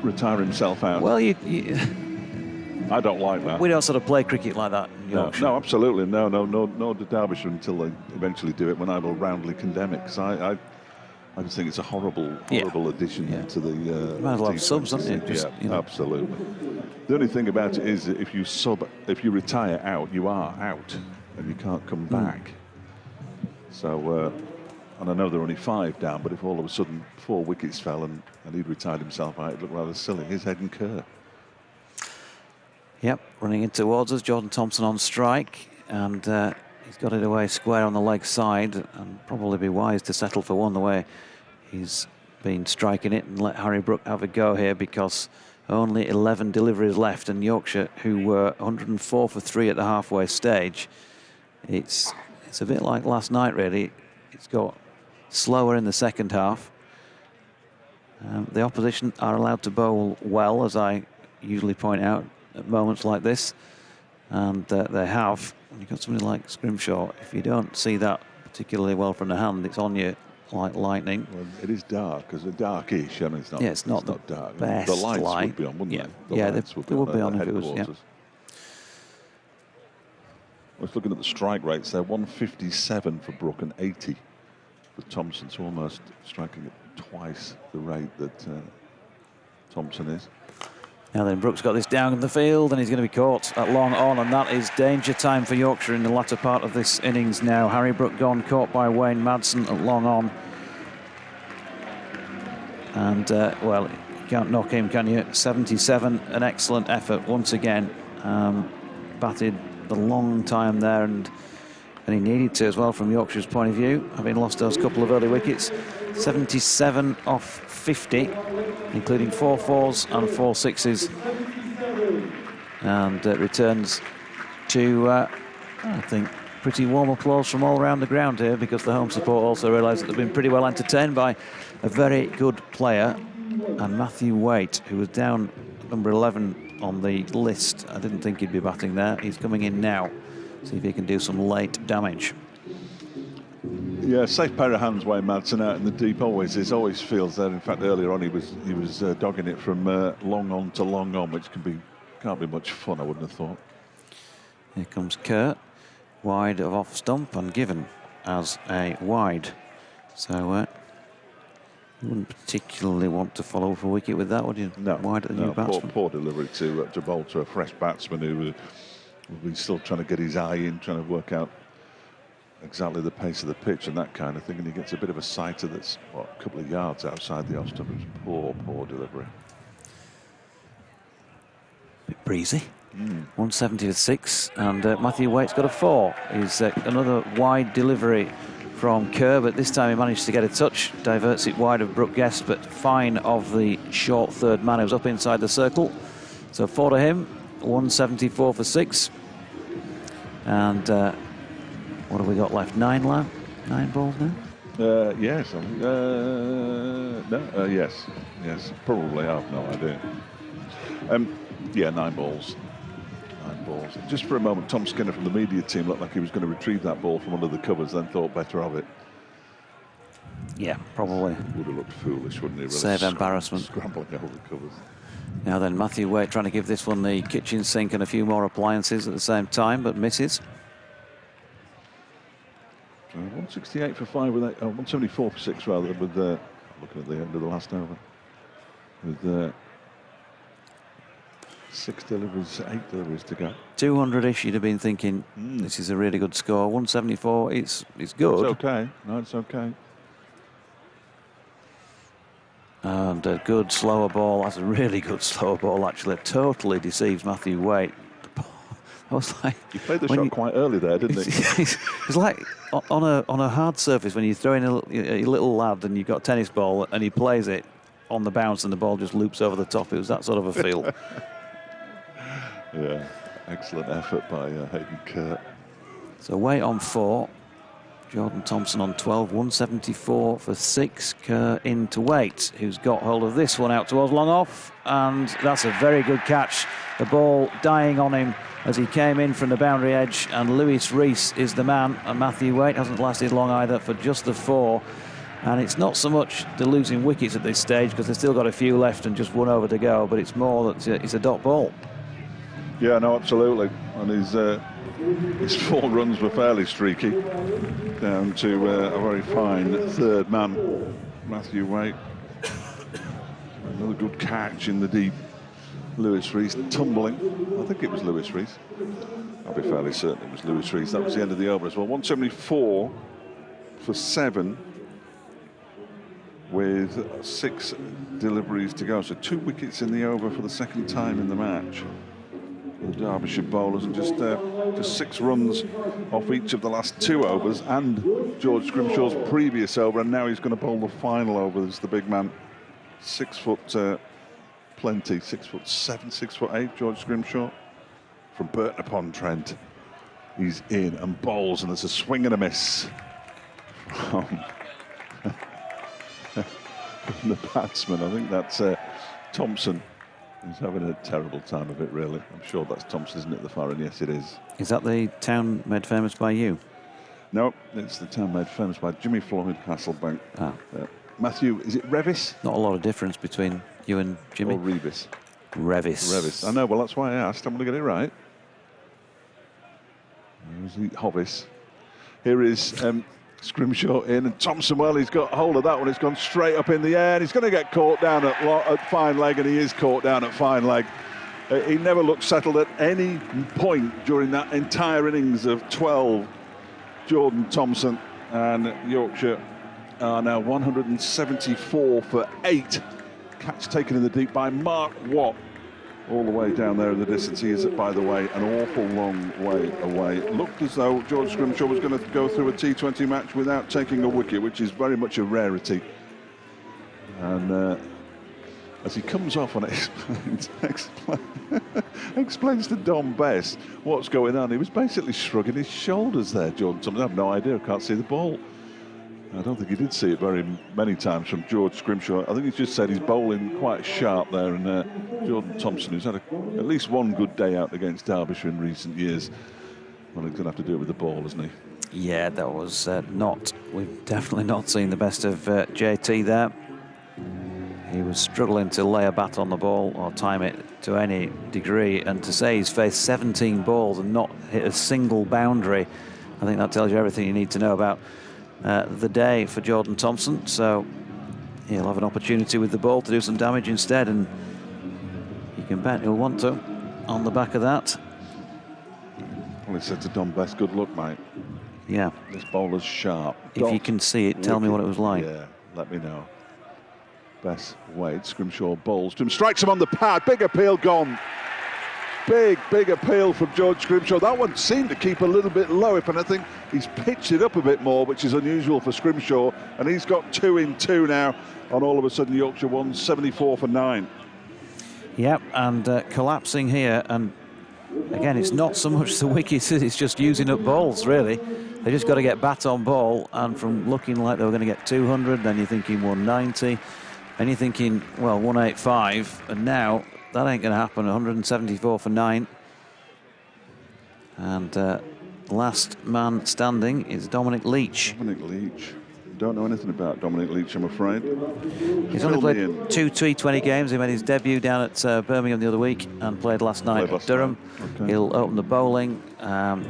retire himself out. Well, I don't like that. We don't sort of play cricket like that in Yorkshire. No, absolutely. No, nor do Derbyshire, until they eventually do it, when I will roundly condemn it, because I just think it's a horrible addition to the you might as well have subs, haven't you? Absolutely. The only thing about it is that if you retire out, you are out, and you can't come back. So, and I know there are only 5 down, but if all of a sudden 4 wickets fell and he'd retired himself out, it looked rather silly. His head and Kerr. Yep, running in towards us, Jordan Thompson on strike, and he's got it away square on the leg side, and probably be wise to settle for 1 the way he's been striking it, and let Harry Brook have a go here, because only 11 deliveries left, and Yorkshire, who were 104 for 3 at the halfway stage, it's it's a bit like last night, really. It's got slower in the second half. The opposition are allowed to bowl well, as I usually point out at moments like this, and they have. When you've got somebody like Scrimshaw, if you don't see that particularly well from the hand, it's on you like lightning. Well, it is dark, because it's darkish. I mean, it's not. Yeah, it's not dark. Best the lights light. would be on, wouldn't yeah. they? Yeah, lights they would be on if it was. Yeah. I was looking at the strike rates there. 157 for Brook and 80 for Thompson. So almost striking at twice the rate that Thompson is. Now then, Brook's got this down in the field, and he's going to be caught at long on, and that is danger time for Yorkshire in the latter part of this innings now. Harry Brook gone, caught by Wayne Madsen at long on. And, well, you can't knock him, can you? 77, an excellent effort once again. Batted the long time there, and he needed to as well from Yorkshire's point of view, having lost those couple of early wickets. 77 off 50, including 4 fours and 4 sixes, and returns to, I think, pretty warm applause from all around the ground here, because the home support also realise that they've been pretty well entertained by a very good player. And Matthew Waite, who was down number 11 on the list, I didn't think he'd be batting there. He's coming in now, see if he can do some late damage. Yeah, safe pair of hands, Wayne Madsen out in the deep. Always feels that. In fact, earlier on he was dogging it from long on to long on, which can't be much fun, I wouldn't have thought. Here comes Kerr, wide of off stump and given as a wide. So you wouldn't particularly want to follow up a wicket with that, would you? No, wide at the new batsman. Poor delivery to bowl to a fresh batsman who will be still trying to get his eye in, trying to work out exactly the pace of the pitch and that kind of thing, and he gets a bit of a sighter that's a couple of yards outside the off stump. It was poor delivery. Bit breezy. 170 for 6, and Matthew Waite's got a 4. He's another wide delivery from Kerr, but this time he managed to get a touch, diverts it wide of Brook Guest, but fine of the short third man who's up inside the circle. So 4 to him, 174 for 6, and what have we got left? 9 balls now? Yes. Yes. Probably. I have no idea. Yeah, 9 balls. 9 balls. Just for a moment, Tom Skinner from the media team looked like he was going to retrieve that ball from under the covers, then thought better of it. Yeah, probably. Would have looked foolish, wouldn't he? Really Save embarrassment. Scrambling over the covers. Now then, Matthew Waite trying to give this one the kitchen sink and a few more appliances at the same time, but misses. 168 for 5 with 8, 174 for 6 rather, with looking at the end of the last over. With 8 deliveries to go. 200-ish, you'd have been thinking, this is a really good score. 174, it's good. It's okay. No, it's okay. And a good slower ball. That's a really good slower ball, actually. It totally deceives Matthew Waite. I was like, he played the shot quite early there, didn't he? It's like on a hard surface when you throw in a little lad and you've got a tennis ball and he plays it on the bounce and the ball just loops over the top. It was that sort of a feel. Yeah, excellent effort by Hayden Kerr. So Waite on 4, Jordan Thompson on 12, 174 for 6. Kerr into Waite, who's got hold of this one out towards long off, and that's a very good catch. The ball dying on him as he came in from the boundary edge, and Lewis Rees is the man, and Matthew Waite hasn't lasted long either for just the 4. And it's not so much the losing wickets at this stage, because they've still got a few left and just 1 over to go, but it's more that it's a dot ball. Yeah, no, absolutely. And his 4 runs were fairly streaky, down to a very fine third man, Matthew Waite. Another good catch in the deep. Lewis Rees tumbling. I think it was Lewis Rees. I'll be fairly certain it was Lewis Rees. That was the end of the over as well. 174 for 7 with 6 deliveries to go. So 2 wickets in the over for the second time in the match. The Derbyshire bowlers, and just 6 runs off each of the last 2 overs and George Scrimshaw's previous over, and now he's going to bowl the final over. This is the big man, 6 foot plenty, 6'7", 6'8", George Scrimshaw from Burton upon Trent. He's in and bowls, and there's a swing and a miss from the batsman. I think that's Thompson. He's having a terrible time of it, really. I'm sure that's Thompson, isn't it, the far? And yes, it is. Is that the town made famous by you? No, it's the town made famous by Jimmy Floyd Hasselbank. Ah. Matthew, is it Revis? Not a lot of difference between you and Jimmy. Or Revis? Revis. Revis. I know, well, that's why I asked. I'm going to get it right. Hovis. Here is Scrimshaw in, and Thompson, well, he's got hold of that one. It's gone straight up in the air, and he's going to get caught down at fine leg, and he is caught down at fine leg. He never looked settled at any point during that entire innings of 12. Jordan Thompson, and Yorkshire are now 174 for 8. Catch taken in the deep by Mark Watt. All the way down there in the distance. He is, by the way, an awful long way away. It looked as though George Scrimshaw was going to go through a T20 match without taking a wicket, which is very much a rarity. And as he comes off and explains to Dom Best what's going on, he was basically shrugging his shoulders there, Jordan Thompson. I have no idea, I can't see the ball. I don't think he did see it very many times from George Scrimshaw. I think he's just said he's bowling quite sharp there, and Jordan Thompson, who's had at least one good day out against Derbyshire in recent years, well, he's going to have to do it with the ball, isn't he? Yeah, that was we've definitely not seen the best of JT there. He was struggling to lay a bat on the ball or time it to any degree, and to say he's faced 17 balls and not hit a single boundary, I think that tells you everything you need to know about the day for Jordan Thompson. So he'll have an opportunity with the ball to do some damage instead, and you can bet he'll want to on the back of that. Well, he said to Don Best, good luck, mate. Yeah. This bowler's sharp. If you can see it, tell me what it was like. Yeah, let me know. Best waits. Scrimshaw bowls to him, strikes him on the pad. Big appeal gone. Big appeal from George Scrimshaw. That one seemed to keep a little bit low, and I think he's pitched it up a bit more, which is unusual for Scrimshaw, and he's got 2 in 2 now, and all of a sudden Yorkshire won 74 for 9. Yep, and collapsing here, and again, it's not so much the wickets, it's just using up balls, really. They just got to get bat on ball, and from looking like they were going to get 200, then you're thinking 190, and you're thinking, well, 185, and now that ain't going to happen. 174 for 9. And last man standing is Dominic Leitch. Dominic Leitch. Don't know anything about Dominic Leitch, I'm afraid. He's only played 2 T20 games. He made his debut down at Birmingham the other week and played last night at Durham. Okay. He'll open the bowling.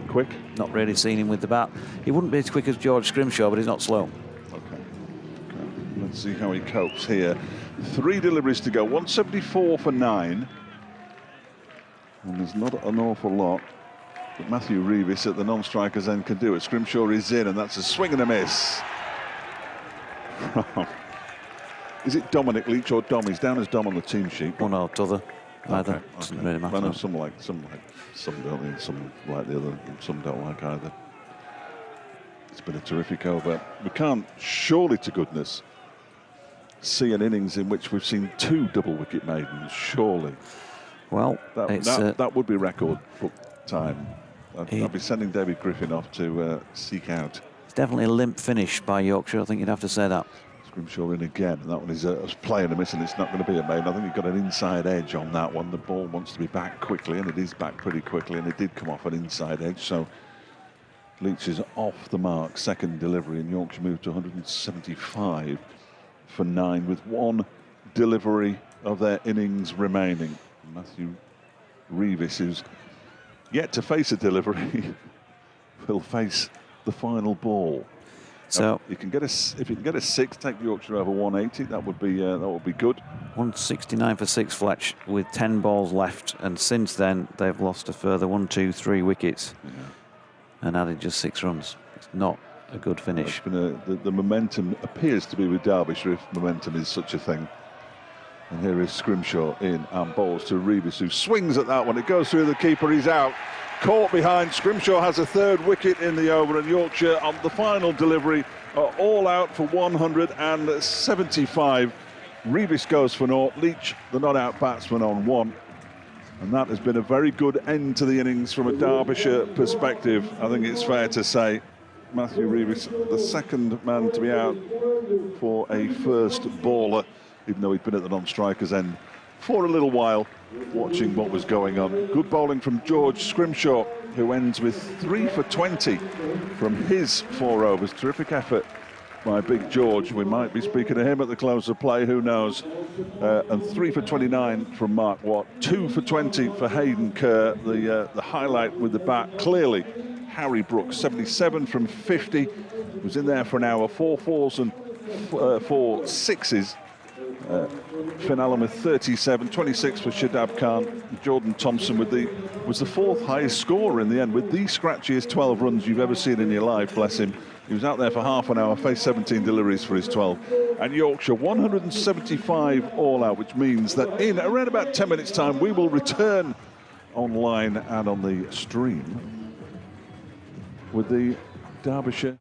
Quick? Not really seen him with the bat. He wouldn't be as quick as George Scrimshaw, but he's not slow. Okay. Let's see how he copes here. 3 deliveries to go, 174 for 9. And there's not an awful lot that Matthew Revis at the non-strikers end can do it. Scrimshaw is in, and that's a swing and a miss. Is it Dominic Leitch or Dom? He's down as Dom on the team sheet. One or t'other. Either. Okay. Doesn't really matter. I know some like, some don't, and some like the other, and some don't like either. It's been a terrific over. We can't, surely to goodness, see an innings in which we've seen 2 double wicket maidens, surely. Well, that would be record book time. I'd be sending David Griffin off to seek out. It's definitely a limp finish by Yorkshire, I think you'd have to say that. Scrimshaw in again, and that one is a play and a miss, and it's not going to be a maiden. I think you've got an inside edge on that one. The ball wants to be back quickly, and it is back pretty quickly, and it did come off an inside edge, so Leitch is off the mark. Second delivery, and Yorkshire moved to 175 for 9 with 1 delivery of their innings remaining. Matthew Revis, who's yet to face a delivery, will face the final ball. So you can get if you can get a 6, take Yorkshire over 180. That would be good. 169 for 6, Fletch, with 10 balls left, and since then they've lost a further 1, 2, 3 wickets, and added just 6 runs. It's not a good finish. The momentum appears to be with Derbyshire, if momentum is such a thing. And here is Scrimshaw in and bowls to Revis, who swings at that one. It goes through the keeper, he's out. Caught behind. Scrimshaw has a 3rd wicket in the over, and Yorkshire on the final delivery are all out for 175. Revis goes for 0. Leitch, the not-out batsman, on 1. And that has been a very good end to the innings from a Derbyshire perspective, I think it's fair to say. Matthew Reeves, the second man to be out for a first baller, even though he'd been at the non-strikers end for a little while, watching what was going on. Good bowling from George Scrimshaw, who ends with 3 for 20 from his 4 overs. Terrific effort by Big George. We might be speaking to him at the close of play, who knows. And 3 for 29 from Mark Watt, 2 for 20 for Hayden Kerr. The highlight with the bat, clearly Harry Brooks, 77 from 50, was in there for an hour, 4 fours and 4 sixes. Finn Allen with 37, 26 for Shadab Khan. Jordan Thompson was the 4th highest scorer in the end, with the scratchiest 12 runs you've ever seen in your life, bless him. He was out there for half an hour, faced 17 deliveries for his 12. And Yorkshire, 175 all out, which means that in around about 10 minutes' time, we will return online and on the stream with the Derbyshire.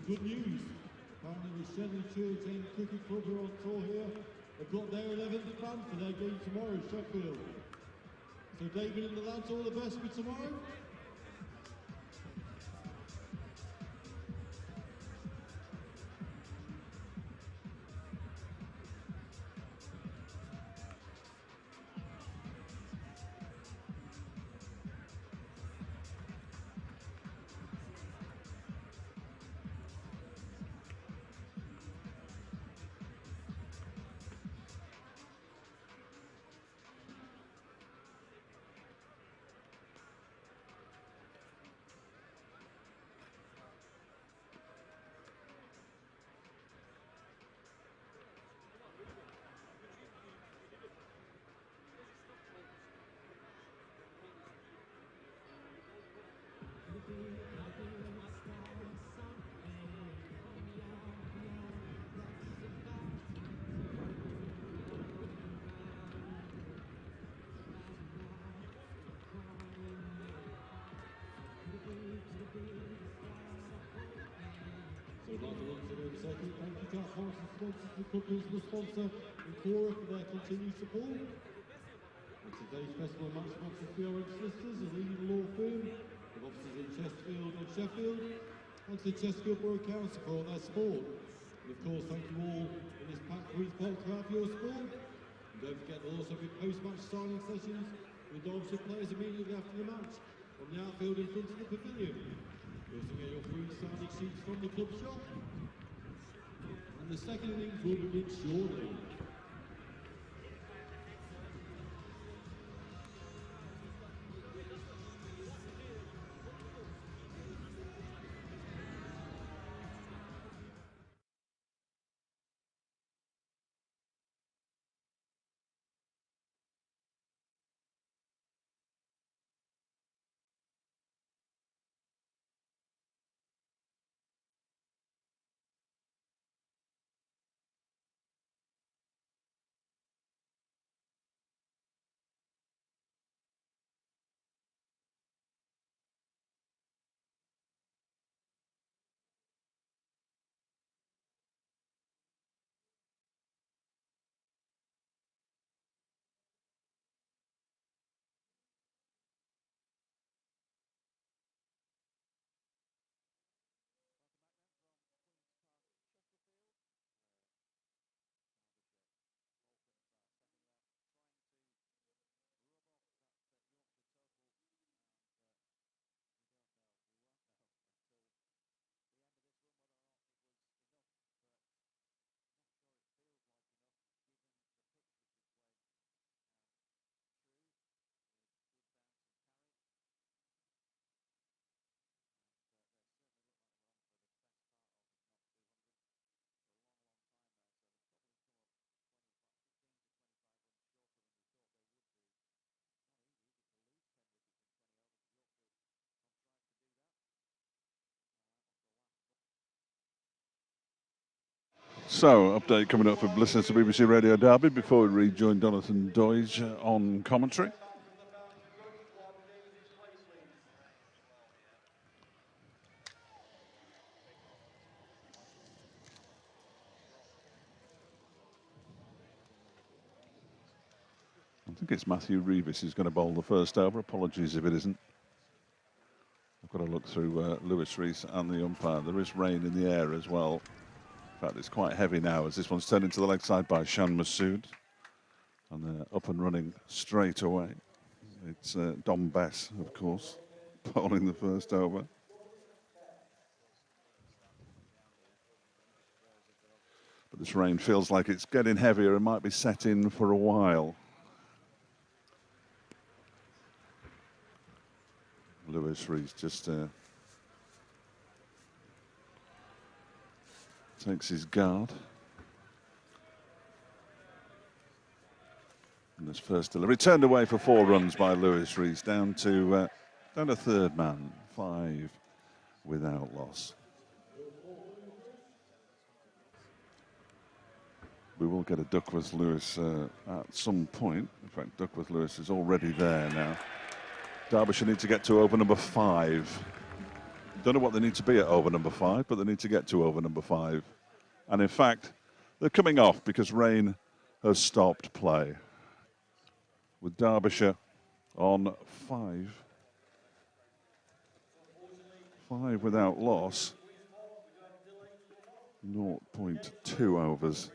good news. Apparently the Shelley Church End Cricket Club are on tour here. They've got their 11th man for their game tomorrow, Sheffield. So David and the lads, all the best for tomorrow. So I'd like to once again say thank you to our Thompson sponsors, the companies, the sponsor, and Cora for their continued support. And today's festival match sponsors BRM Solicitors, a leading law firm with offices in Chesterfield and Sheffield, and to Chesterfield Borough Council for all their support. And of course, thank you all in this packed week for your support. And don't forget there'll also be post-match signing sessions with Derbyshire players immediately after the match on the outfield in front of the pavilion. You also get your free signing sheets from the club shop. And the second innings will begin shortly. So, update coming up for listeners to BBC Radio Derby before we rejoin Jonathan Doige on commentary. I think it's Matthew Reeves who's going to bowl the first over. Apologies if it isn't. I've got to look through Lewis Rees and the umpire. There is rain in the air as well. In fact, it's quite heavy now as this one's turned into the leg side by Shan Masood. And they're up and running straight away. It's Dom Bess, of course, bowling the first over. But this rain feels like it's getting heavier and might be set in for a while. Lewis Rees just takes his guard. And this first delivery turned away for 4 runs by Lewis Rees, down to third man, 5 without loss. We will get a Duckworth-Lewis at some point. In fact, Duckworth-Lewis is already there now. Derbyshire need to get to over number 5 Don't know what they need to be at over number 5, but they need to get to over number 5. And in fact, they're coming off because rain has stopped play. With Derbyshire on 5 without loss, 0.2 overs.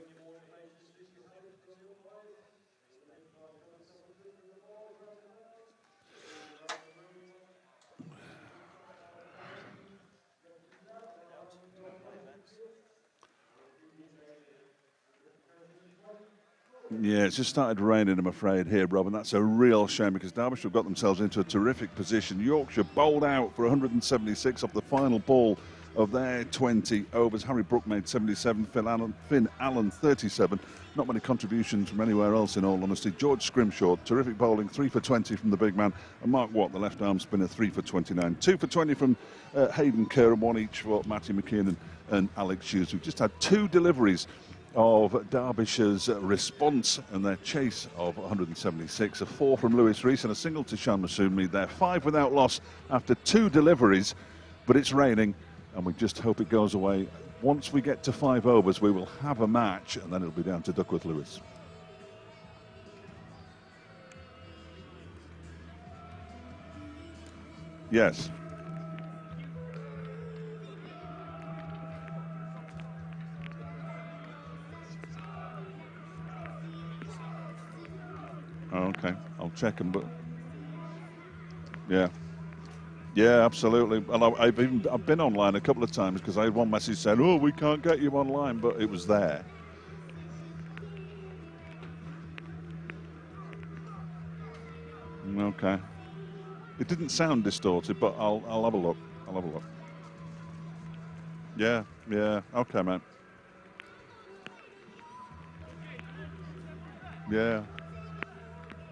Yeah, it's just started raining, I'm afraid, here, Rob, and that's a real shame because Derbyshire have got themselves into a terrific position. Yorkshire bowled out for 176 off the final ball of their 20 overs. Harry Brook made 77, Finn Allen 37. Not many contributions from anywhere else, in all honesty. George Scrimshaw, terrific bowling, 3 for 20 from the big man. And Mark Watt, the left-arm spinner, 3 for 29. 2 for 20 from Hayden Kerr, and 1 each for Matty McKinnon and Alex Hughes. We've just had 2 deliveries of Derbyshire's response and their chase of 176. A 4 from Lewis Rees and a single to Shan Masood. They're 5 without loss after 2 deliveries, but it's raining and we just hope it goes away. Once we get to 5 overs, we will have a match and then it'll be down to Duckworth Lewis. Yes. Oh, okay, I'll check them, but yeah, absolutely. And I've been online a couple of times because I had one message saying, "Oh, we can't get you online," but it was there. Okay, it didn't sound distorted, but I'll have a look. I'll have a look. Yeah, okay, man. Yeah.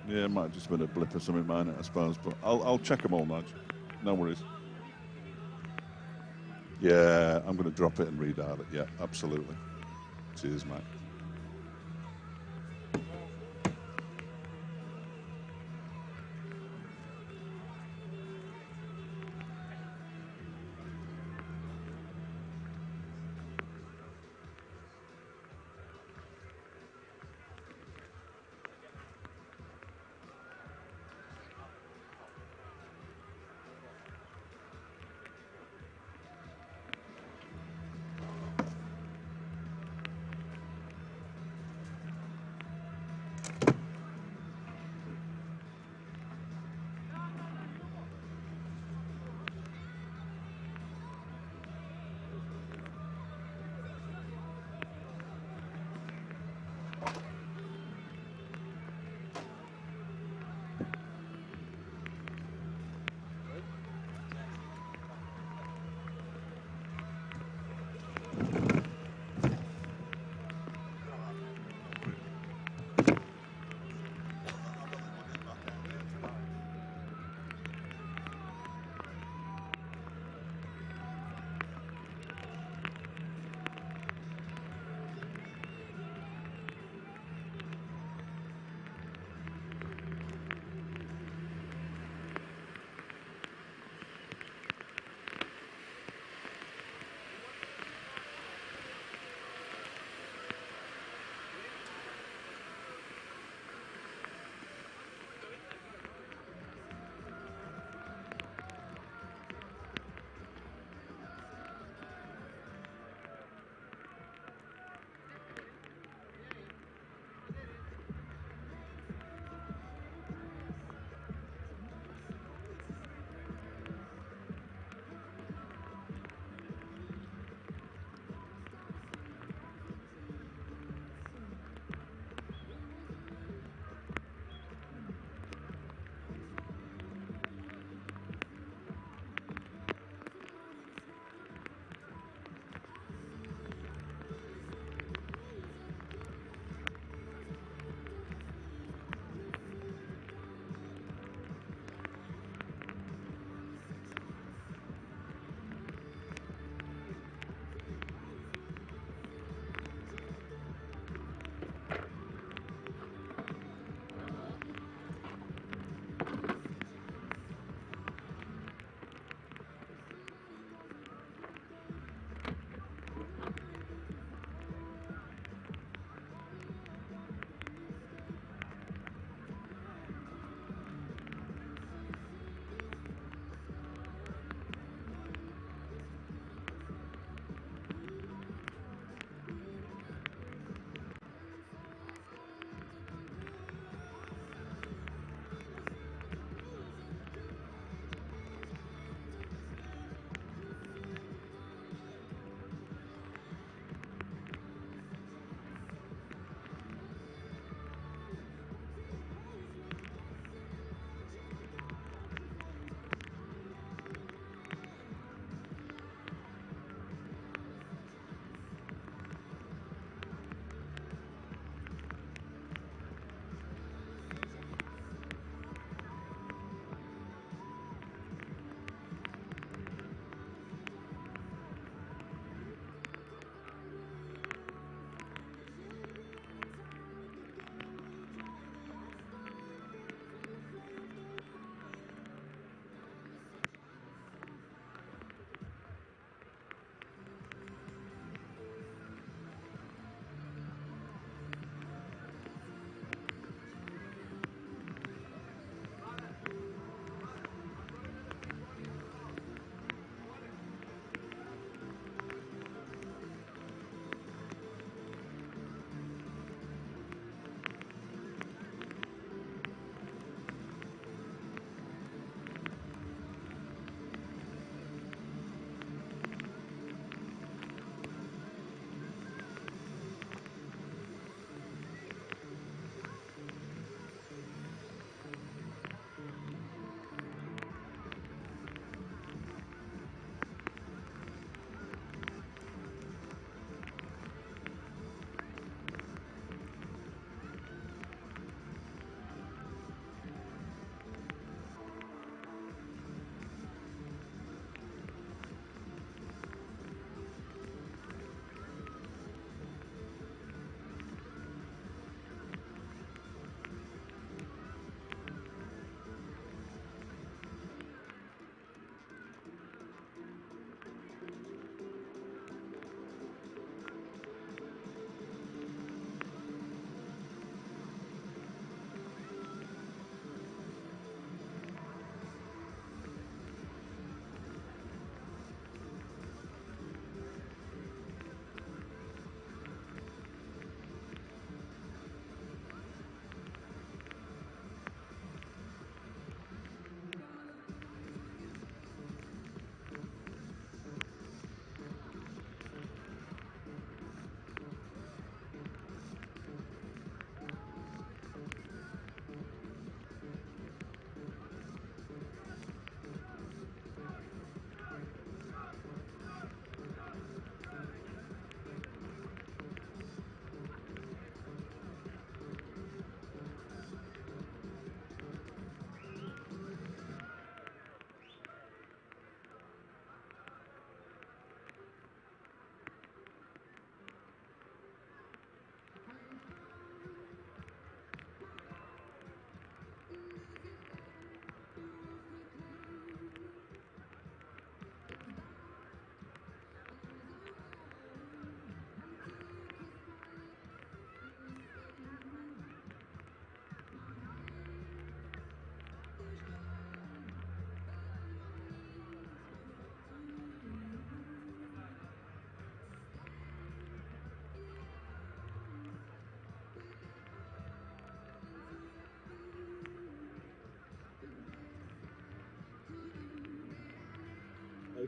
Yeah, it might have just been a blip or something, mine, I suppose. But I'll check them all, Nudge. No worries. Yeah, I'm going to drop it and redial it. Yeah, absolutely. Cheers, mate.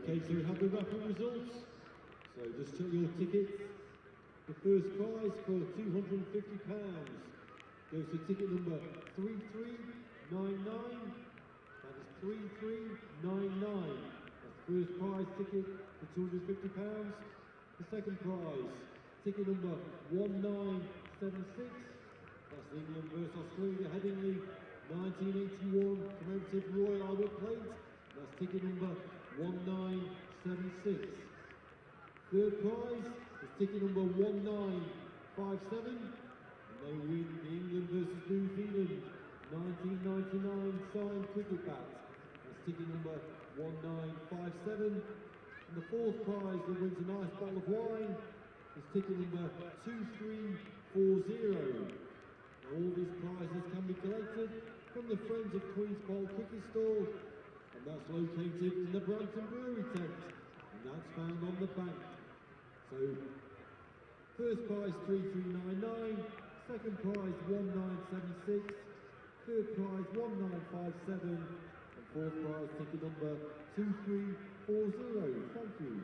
Okay, so we have the rapid results. So just check your tickets. The first prize for £250 goes to ticket number 3399. That is 3399. That's the first prize ticket for £250. The second prize, ticket number 1976. That's the England vs Australia Headingley 1981 commemorative Royal Albert Plate. That's ticket number 1976. Third prize is ticket number 1957. And they win the England vs New Zealand 1999 signed cricket bat. That's ticket number 1957. And the fourth prize that wins a nice bottle of wine is ticket number 2340. Now, all these prizes can be collected from the Friends of Queen's Park Cricket Stall, and that's located in the Brampton Brewery tent, and that's found on the bank. So, first prize 3399, second prize 1976, third prize 1957, and fourth prize ticket number 2340. Thank you.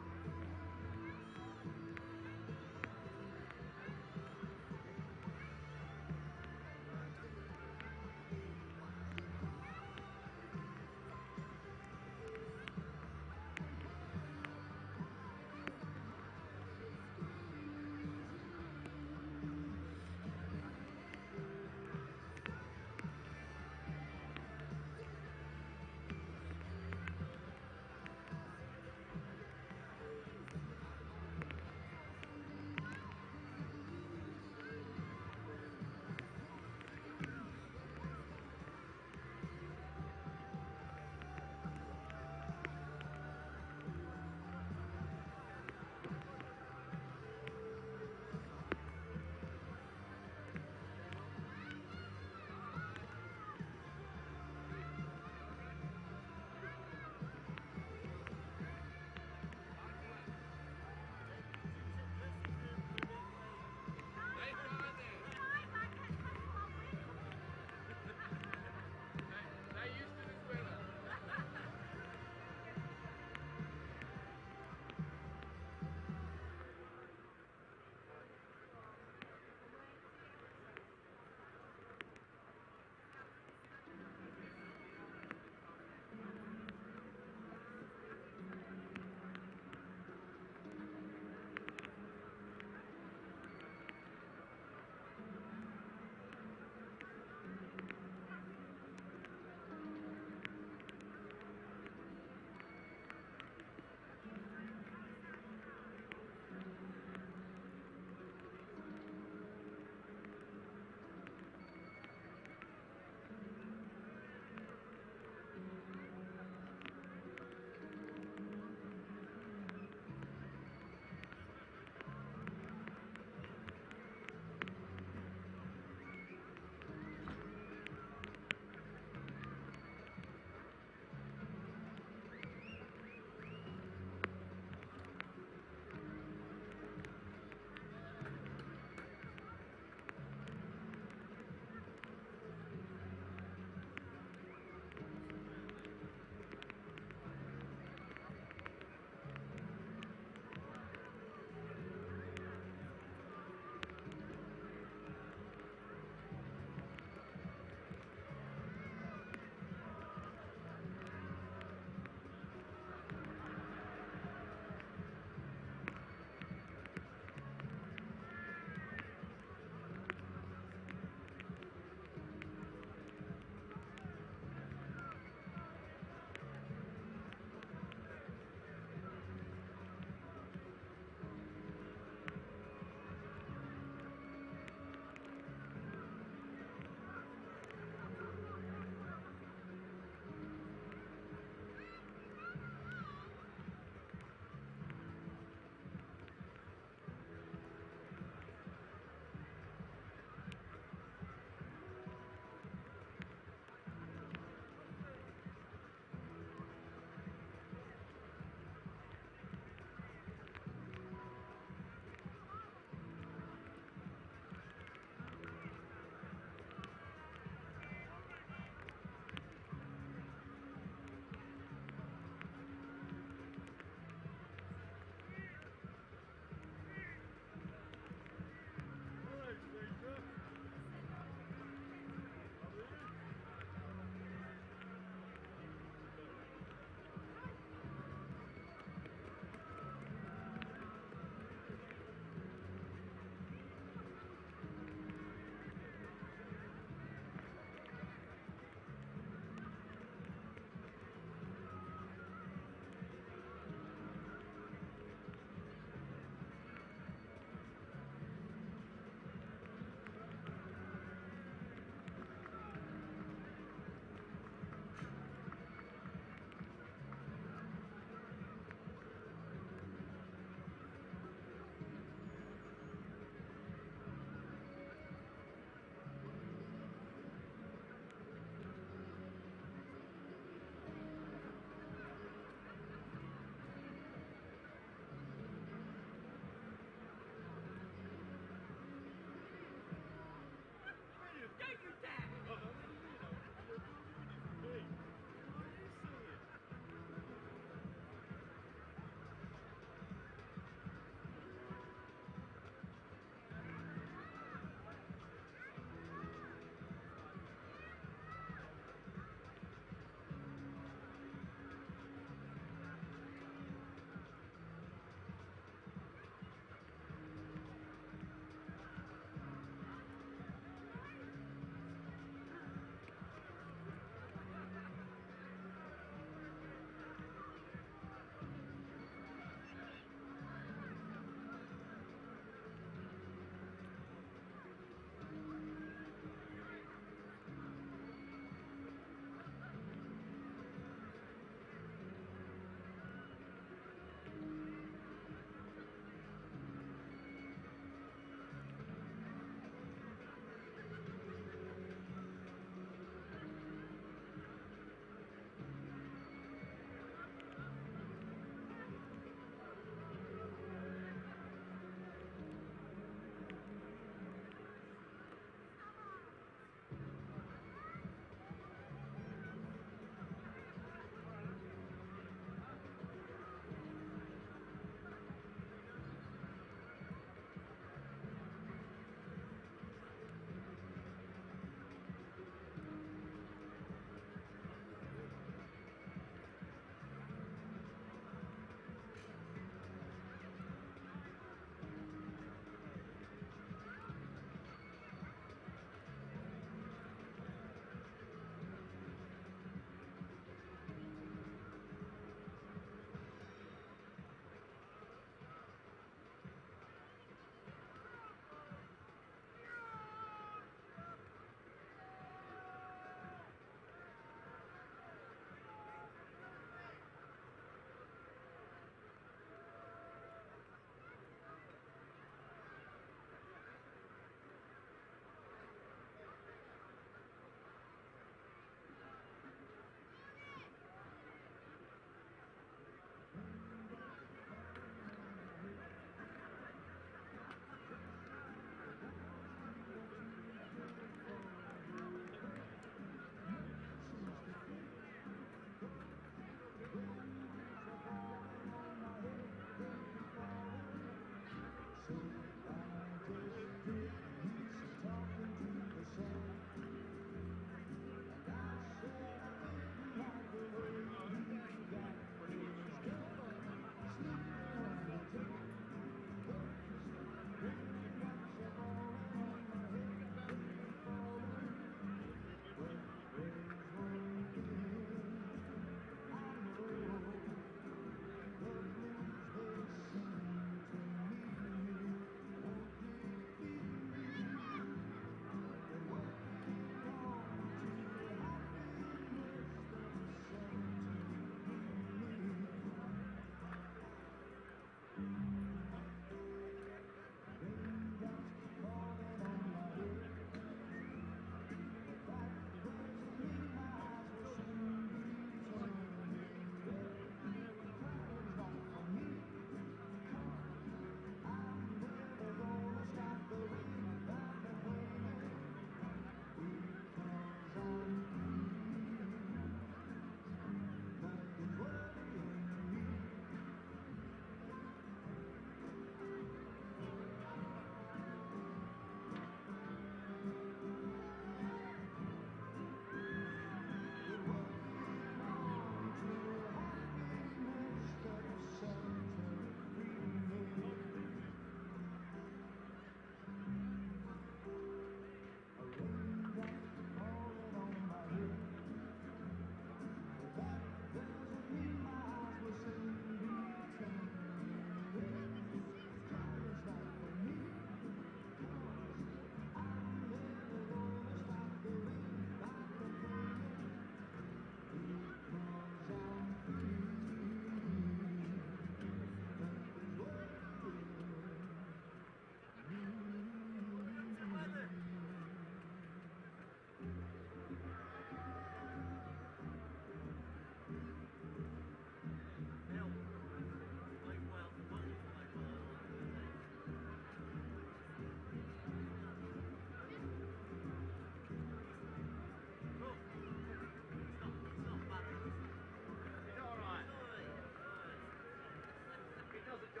As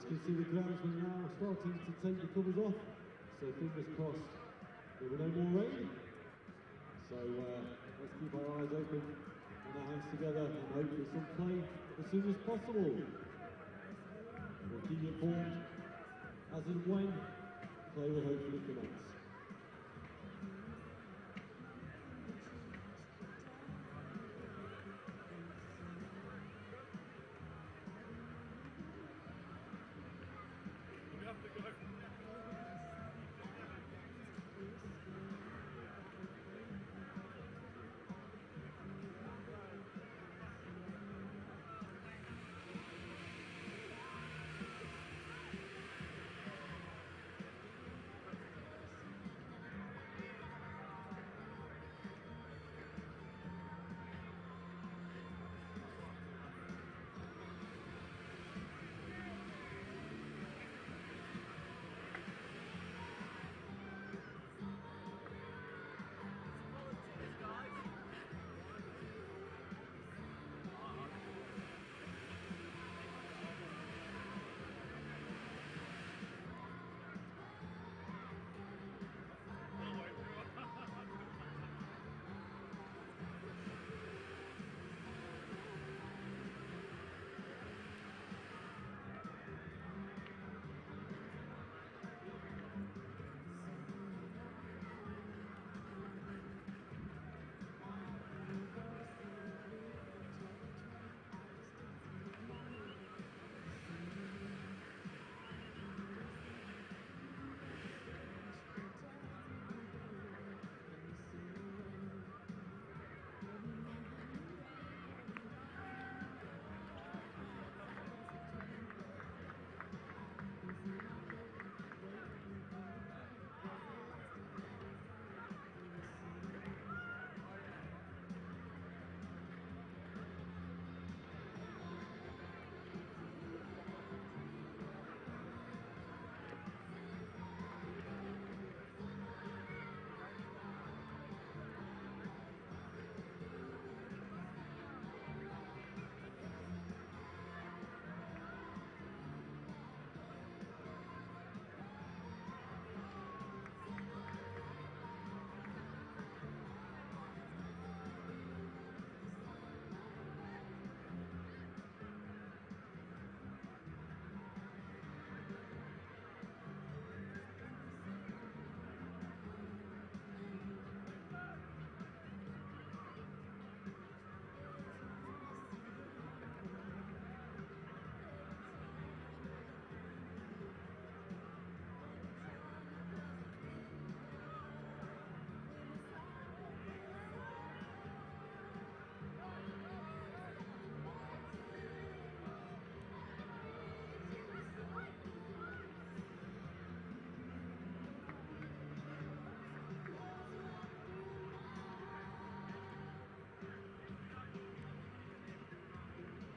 you can see, the groundsmen now starting to take the covers off, so fingers crossed there will no more rain. So let's keep our eyes open and our hands together and hopefully some play as soon as possible. We'll keep you informed as and when play will hopefully commence.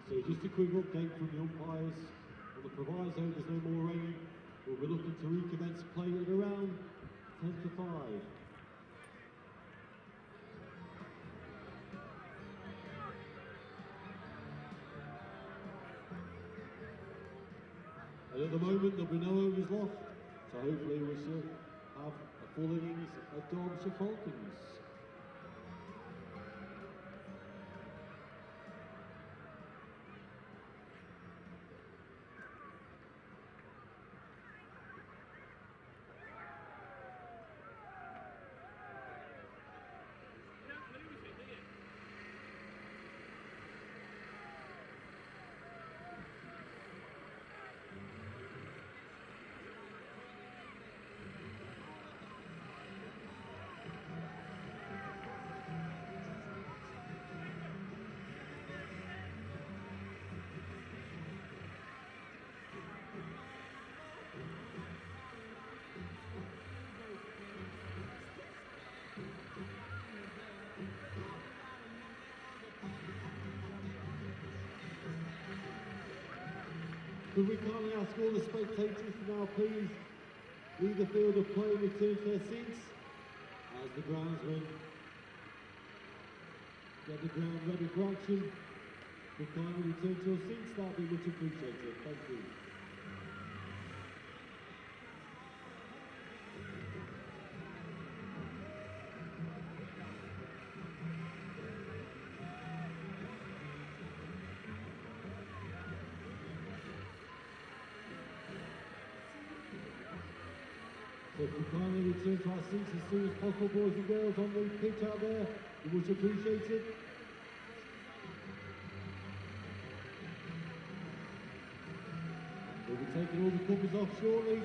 So just a quick update from the umpires. On the proviso, there's no more rain. We'll be looking to recommence play at around 10 to 5. And at the moment, there'll be no overs lost. So hopefully we shall have a full innings of Derbyshire Falcons. Could we kindly ask all the spectators to now please leave the field of play and return to their seats? As the groundsmen get the ground ready for action, we kindly return to your seats, that'll be much appreciated. Thank you. So if we kindly return to our seats as soon as possible, boys and girls, on the pitch out there, we much appreciated. We'll be taking all the covers off shortly.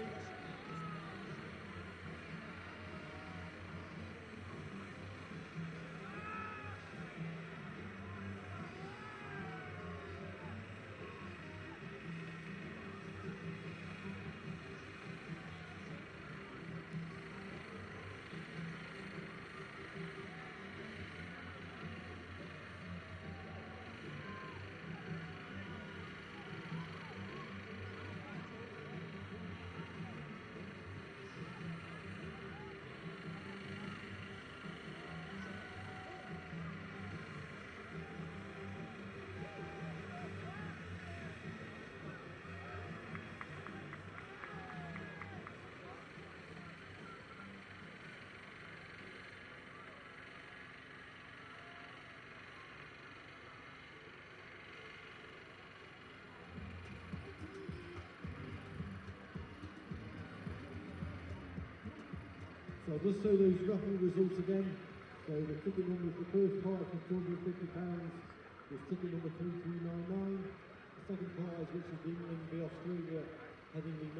So I'll just show those raffle results again. So the ticket number for the first prize for £250 was ticket number 3399. The second prize, which is England v Australia, Headingley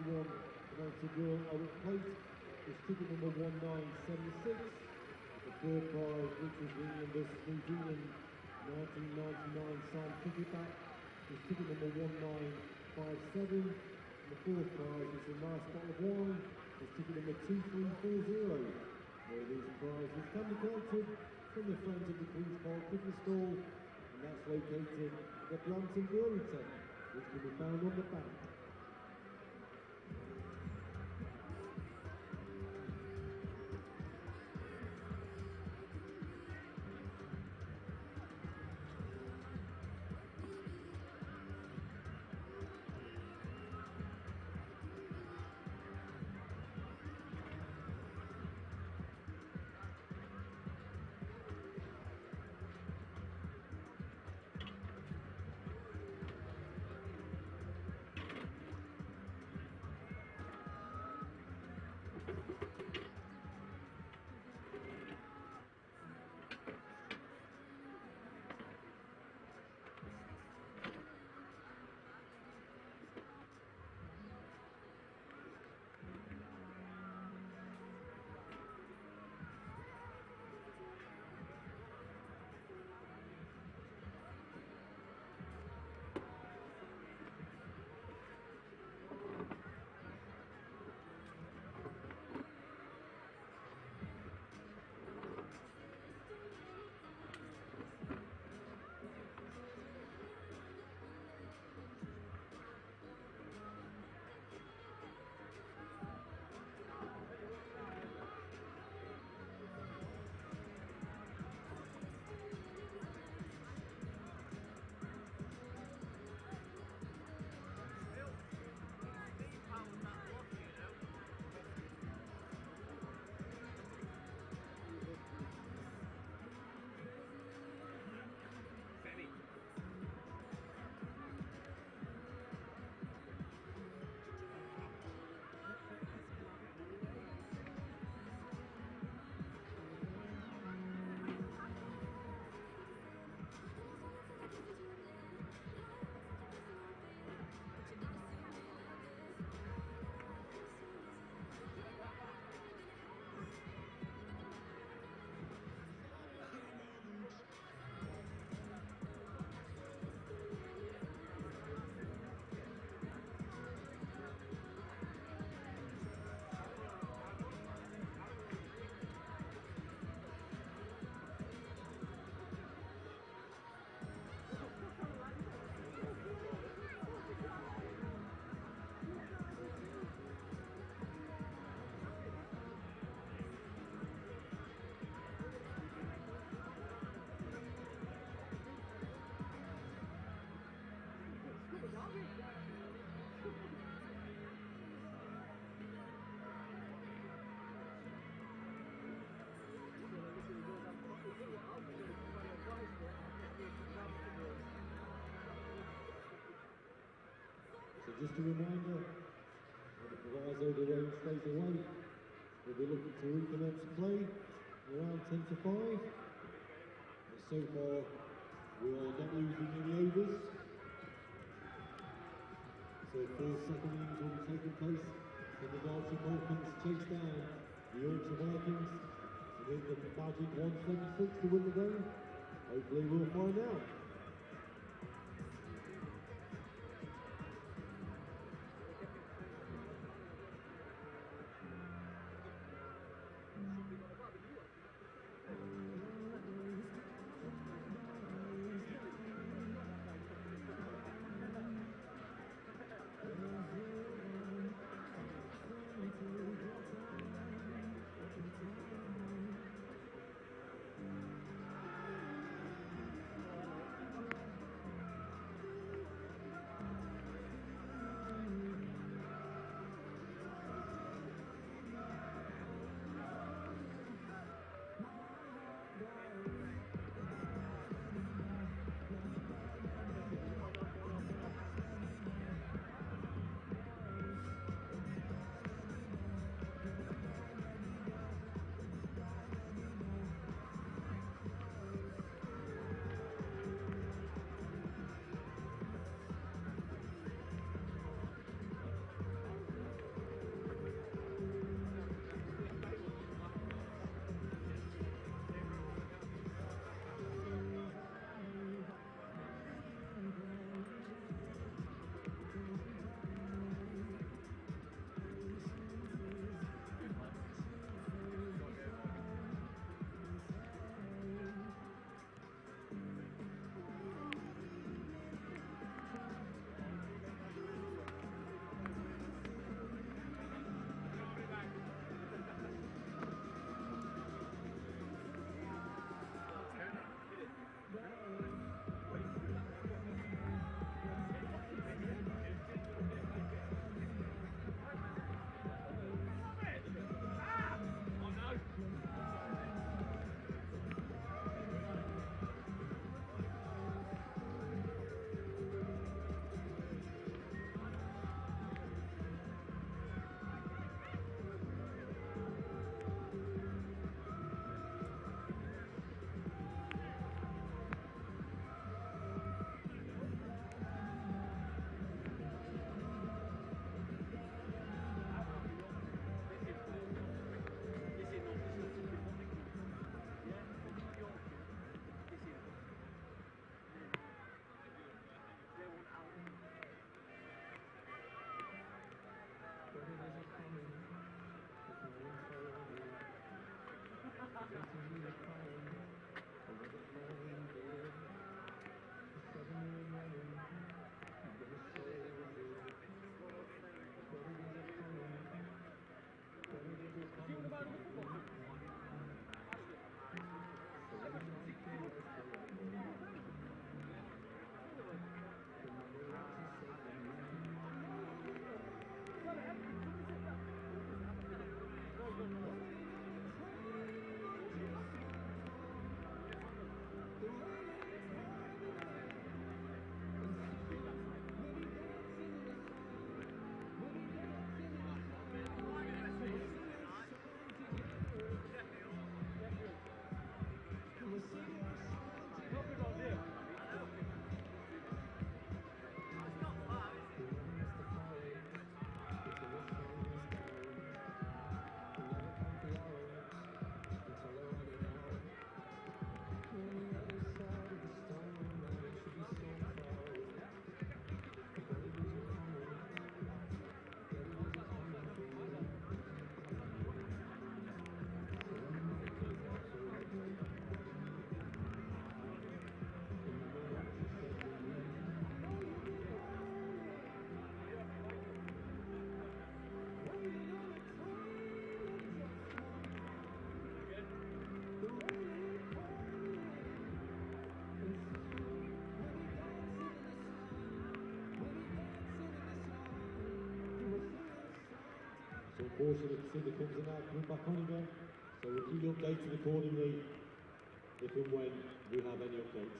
1981, United Royal Albert Plate, was ticket number 1976. The third prize, which was England vs New Zealand 1999 signed ticket back, was ticket number 1957. And the fourth prize, which is a nice bottle of wine, is ticket number 2340. All these prizes can be collected from the Friends of the Queen's Park Fitness Stall, and that's located at the Brampton Brewery tent, which can be found on the back. just a reminder, when the proviso the rain stays away, we'll be looking to recommence play around 10 to 5. And so far, we are not losing any overs. So 4 second innings will be taking place when the Derbyshire Falcons chase down the Yorkshire Vikings to hit the magic 176 to win the game. Hopefully we'll find out. Unfortunately, Cindy comes in now, coming back on again. So we'll keep you updated accordingly if and when we have any updates.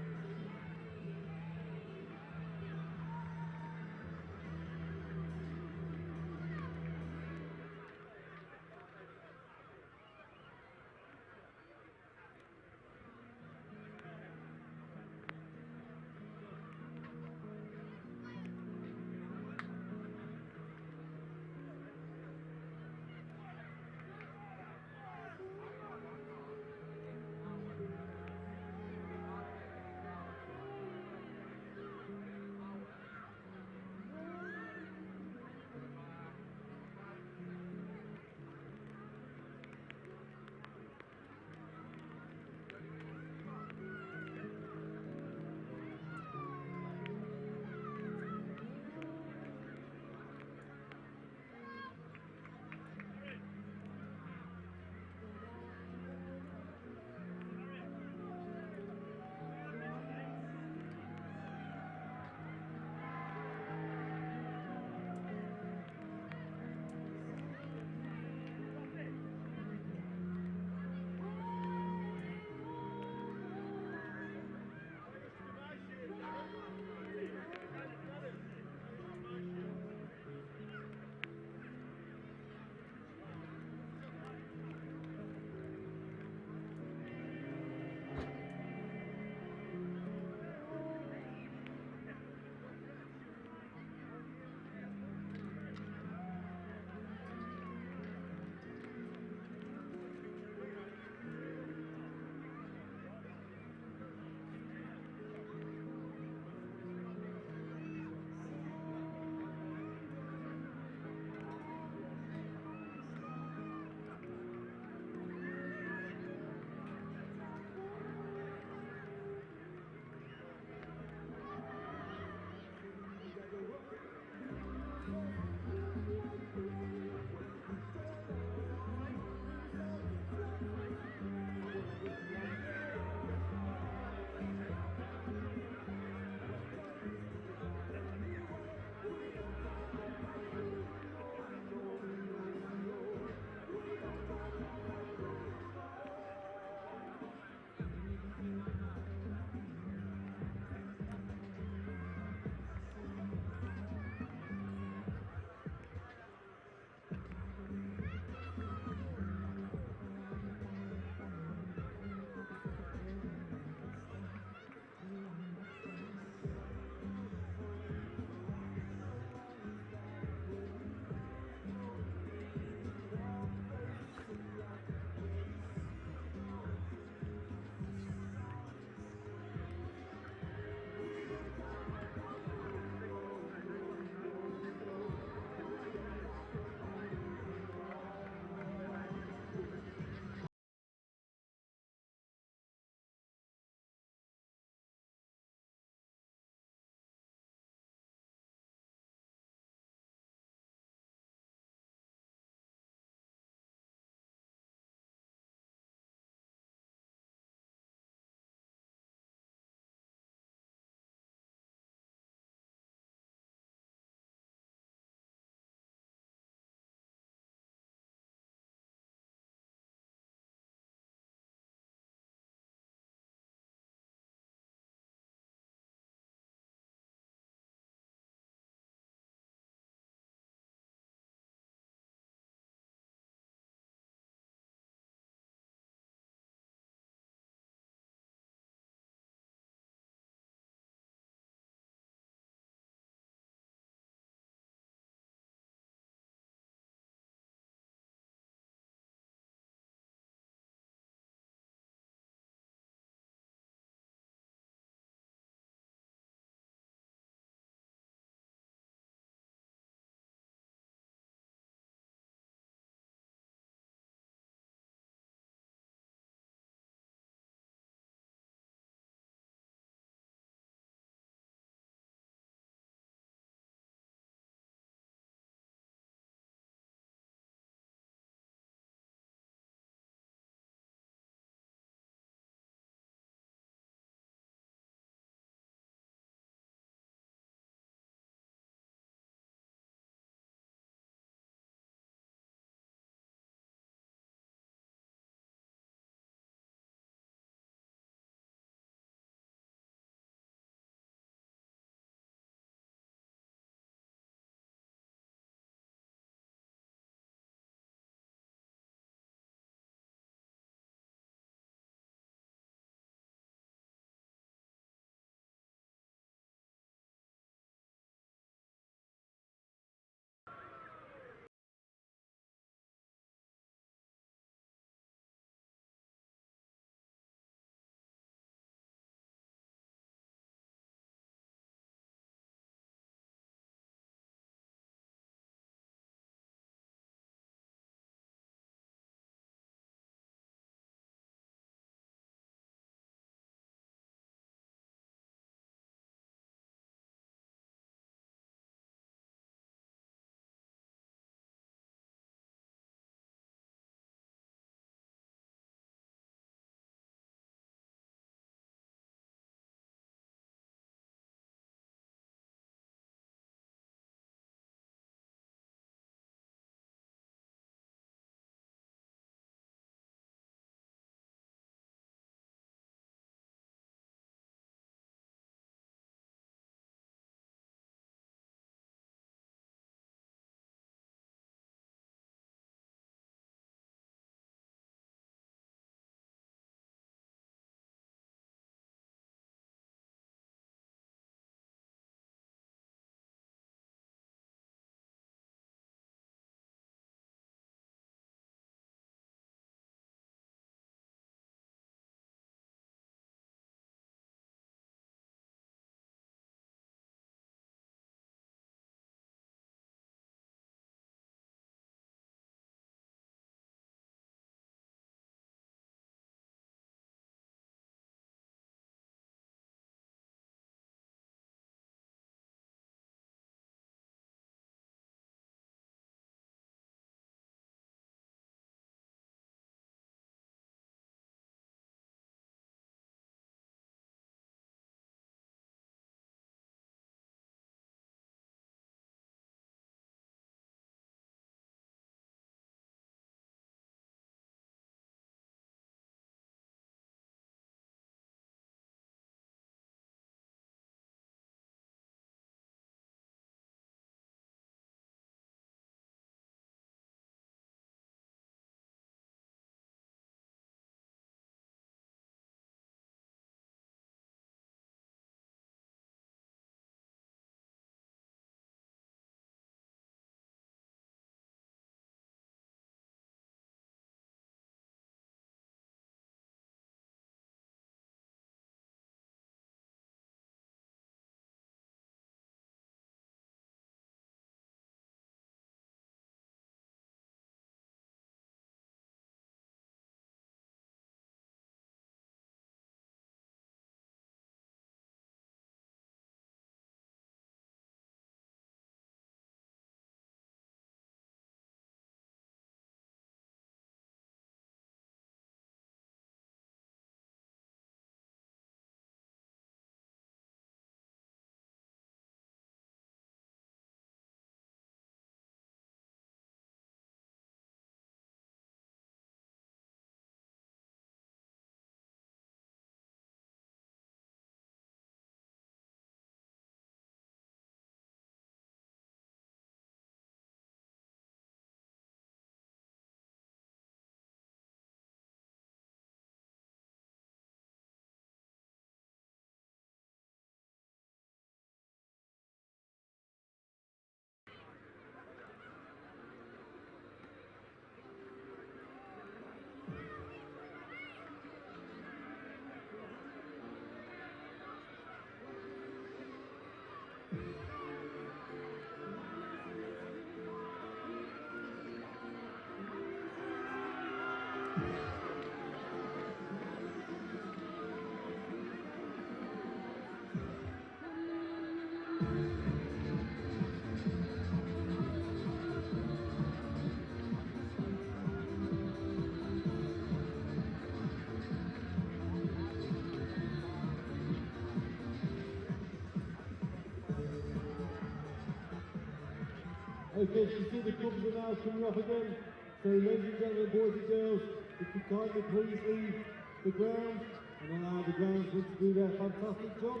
Okay, so you see the clubs are now coming off again. So ladies and gentlemen, boys and girls, if you kindly please leave the ground and allow the groundsmen to do their fantastic job.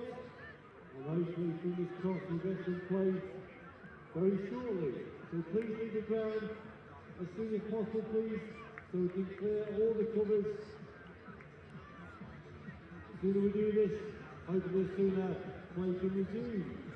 And hopefully, fingers crossed, we'll get some play very shortly. So please leave the ground as soon as possible, please, so we can clear all the covers. The sooner we do this, hopefully the sooner play can resume.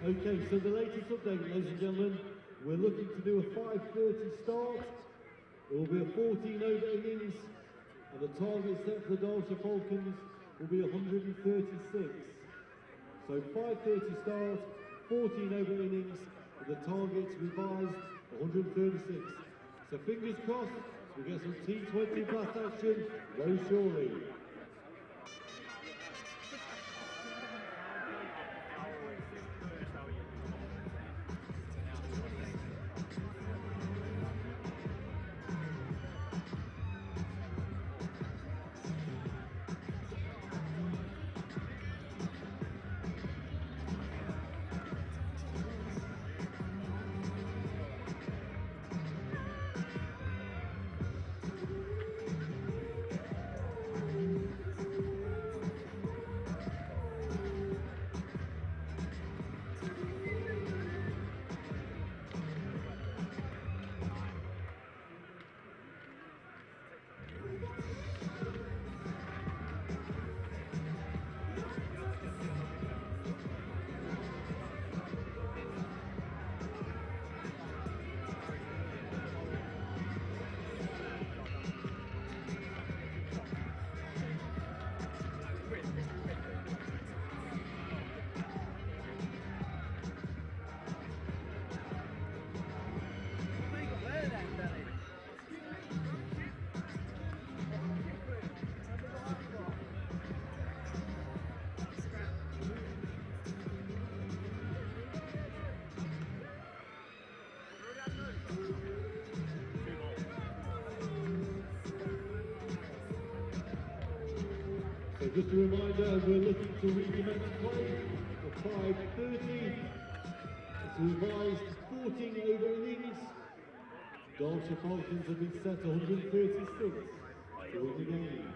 Okay, so the latest update, ladies and gentlemen, we're looking to do a 5:30 start. It will be a 14 over innings, and the target set for the Derbyshire Falcons will be 136. So 5:30 start, 14 over innings, with the target revised 136. So fingers crossed, we get some T20 Blast action very shortly. So just a reminder, we're looking to recommence play for 5:30. It's a revised 14 over innings. Derbyshire Falcons have been set 136 to win the game.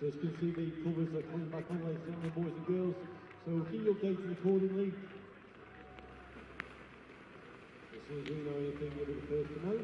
So as you can see, the covers are coming back on, ladies and gentlemen, boys and girls. So keep you updated accordingly. As soon as we know anything, you'll be the first to know.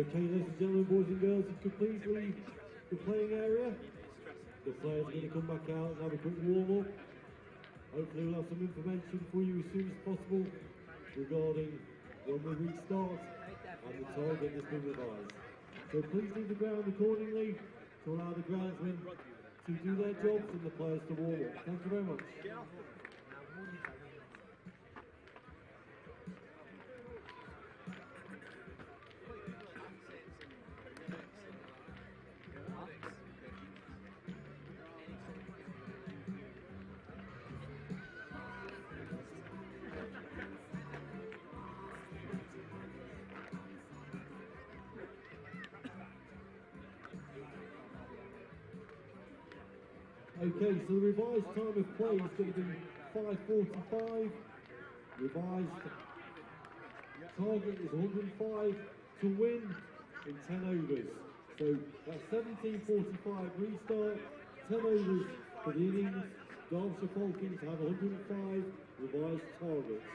Okay, ladies and gentlemen, boys and girls, if you could please leave the playing area. The players are going to come back out and have a quick warm-up. Hopefully we'll have some information for you as soon as possible regarding when we restart and the target that's been revised. So please leave the ground accordingly to allow the groundsmen to do their jobs and the players to warm up. Thank you very much. Okay, so the revised time of play is going to be 5:45. Revised target is 105 to win in 10 overs. So that's 17:45 restart, 10 overs for the innings. Derbyshire Falcons have 105 revised targets.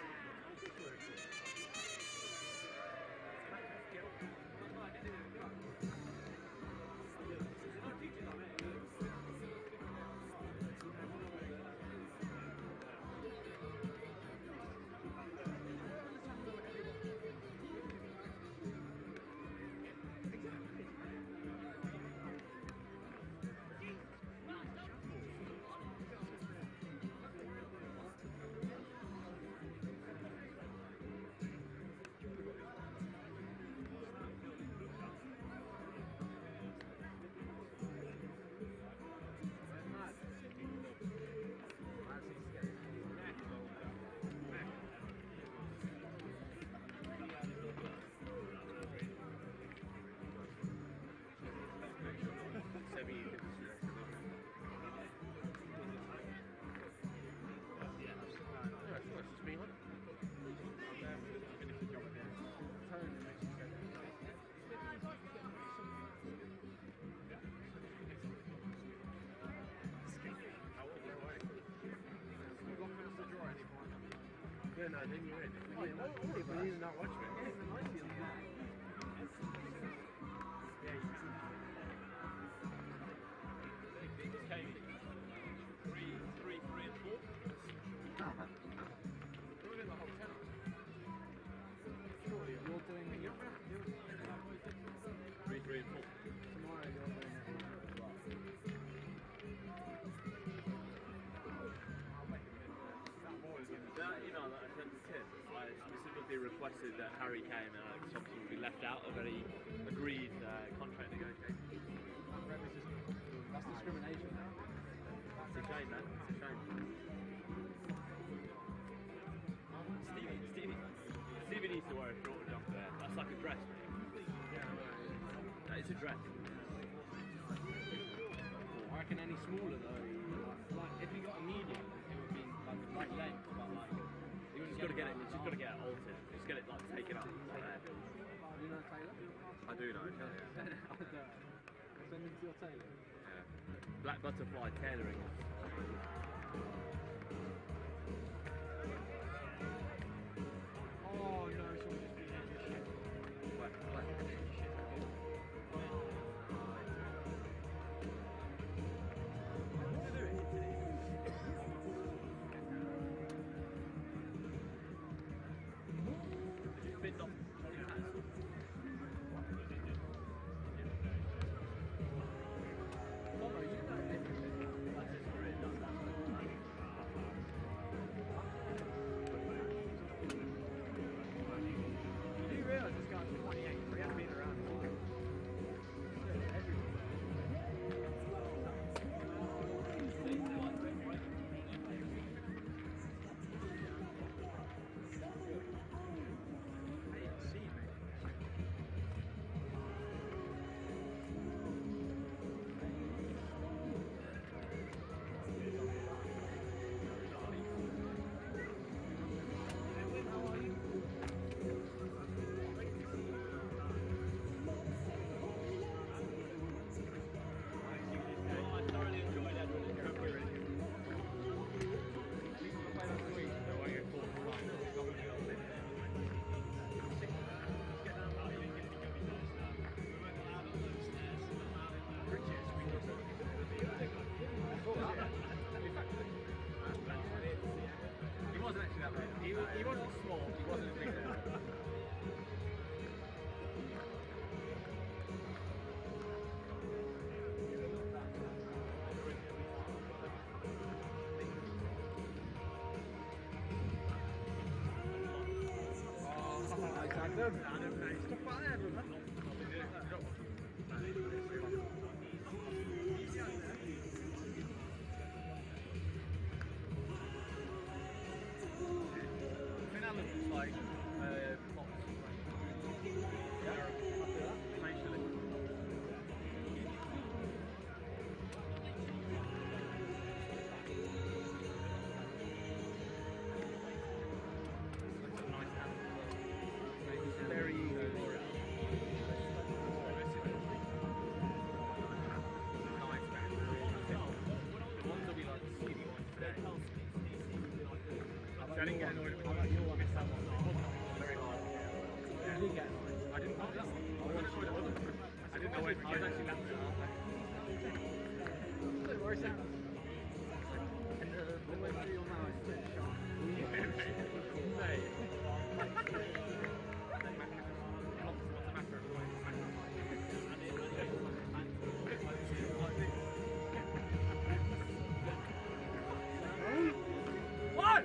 Yeah, no, then you're in. But even not watching it. Yeah, you can see. 3, and 4. You're in the hotel. Surely you're doing the 3, and 4. Tomorrow you're doing it. That email that I sent to Tim, I specifically requested that Harry Kane and Alex Thompson would be left out of any agreed contract negotiations. That's discrimination. It's a shame, man. It's a shame. Stevie needs to wear a shorter jumper there. That's like a dress, mate. Yeah, it's a dress. I reckon any smaller though, like if you got a medium, it would be like the right length, but like you just got to get it. You just got to get it altered. Just get it like taken up. Do you know Taylor? I do know Taylor. Yeah. I don't. Send him to your tailor. Yeah. Black butterfly tailoring. Oh no! Someone just been here. Shit. Shit. He wasn't small, he wasn't big. I didn't get annoyed with it. You missed that one. It wasn't very hard. Yeah. I did get annoyed. I didn't know that one. I was annoyed at others. I didn't know where I was actually laughing at. Where's that? And the way to your mouth is What?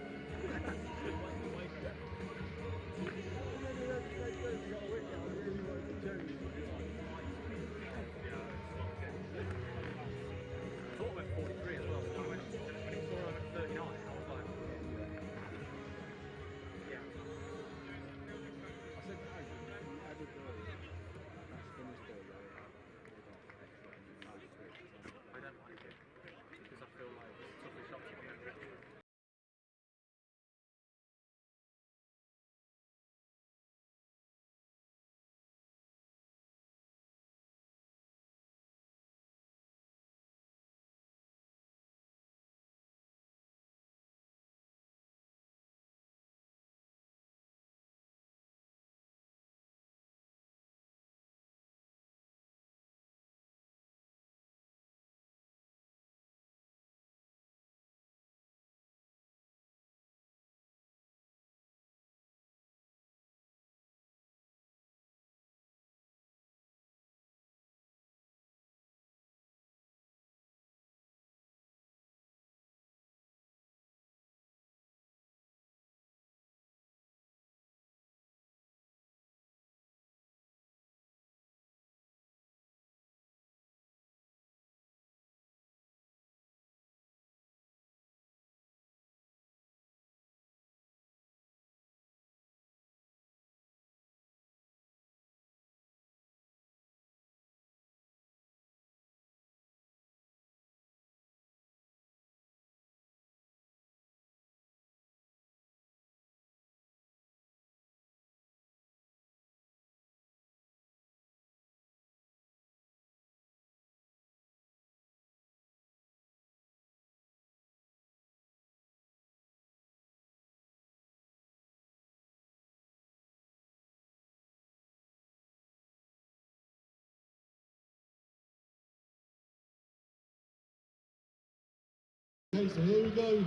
Okay, so here we go.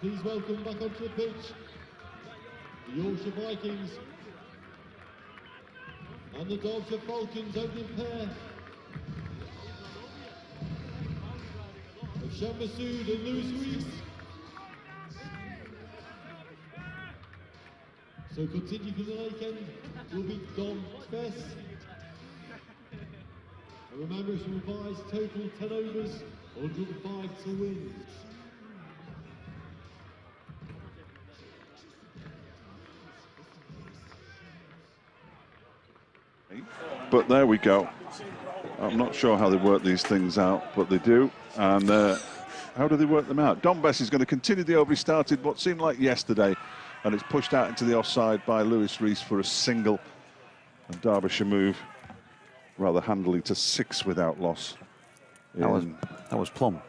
Please welcome back onto the pitch the Yorkshire Vikings and the Derbyshire Falcons opening pair of Shan Masood and Lewis Rees. So continue for the weekend will be Dom Bess. And remember, it's revised total 10 overs, 105 to win. But there we go. I'm not sure how they work these things out, but they do. And how do they work them out? Dom Bess is going to continue the over he started what seemed like yesterday, and it's pushed out into the offside by Lewis Rees for a single. And Derbyshire move rather handily to 6 without loss. That was plumb.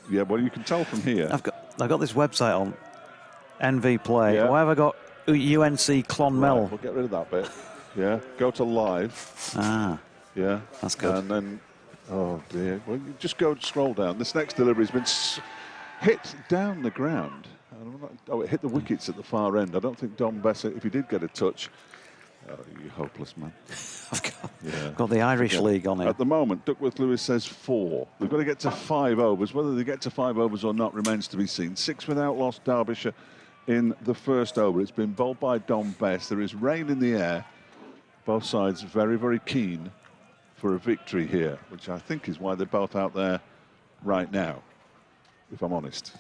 Yeah, well, you can tell from here. I've got this website on NV Play. Yeah. Why have I got UNC Clonmel? Right, we'll get rid of that bit. Yeah, go to live. Ah, yeah, that's good. And then, oh dear, well, you just go scroll down. This next delivery has been hit down the ground. Oh, it hit the wickets at the far end. I don't think Dom Bess, if he did get a touch, you hopeless man. I've got the Irish League on it. At the moment, Duckworth Lewis says 4. They've got to get to 5 overs. Whether they get to 5 overs or not remains to be seen. 6 without loss, Derbyshire in the first over. It's been bowled by Dom Bess. There is rain in the air. Both sides very, very keen for a victory here, which I think is why they're both out there right now, if I'm honest.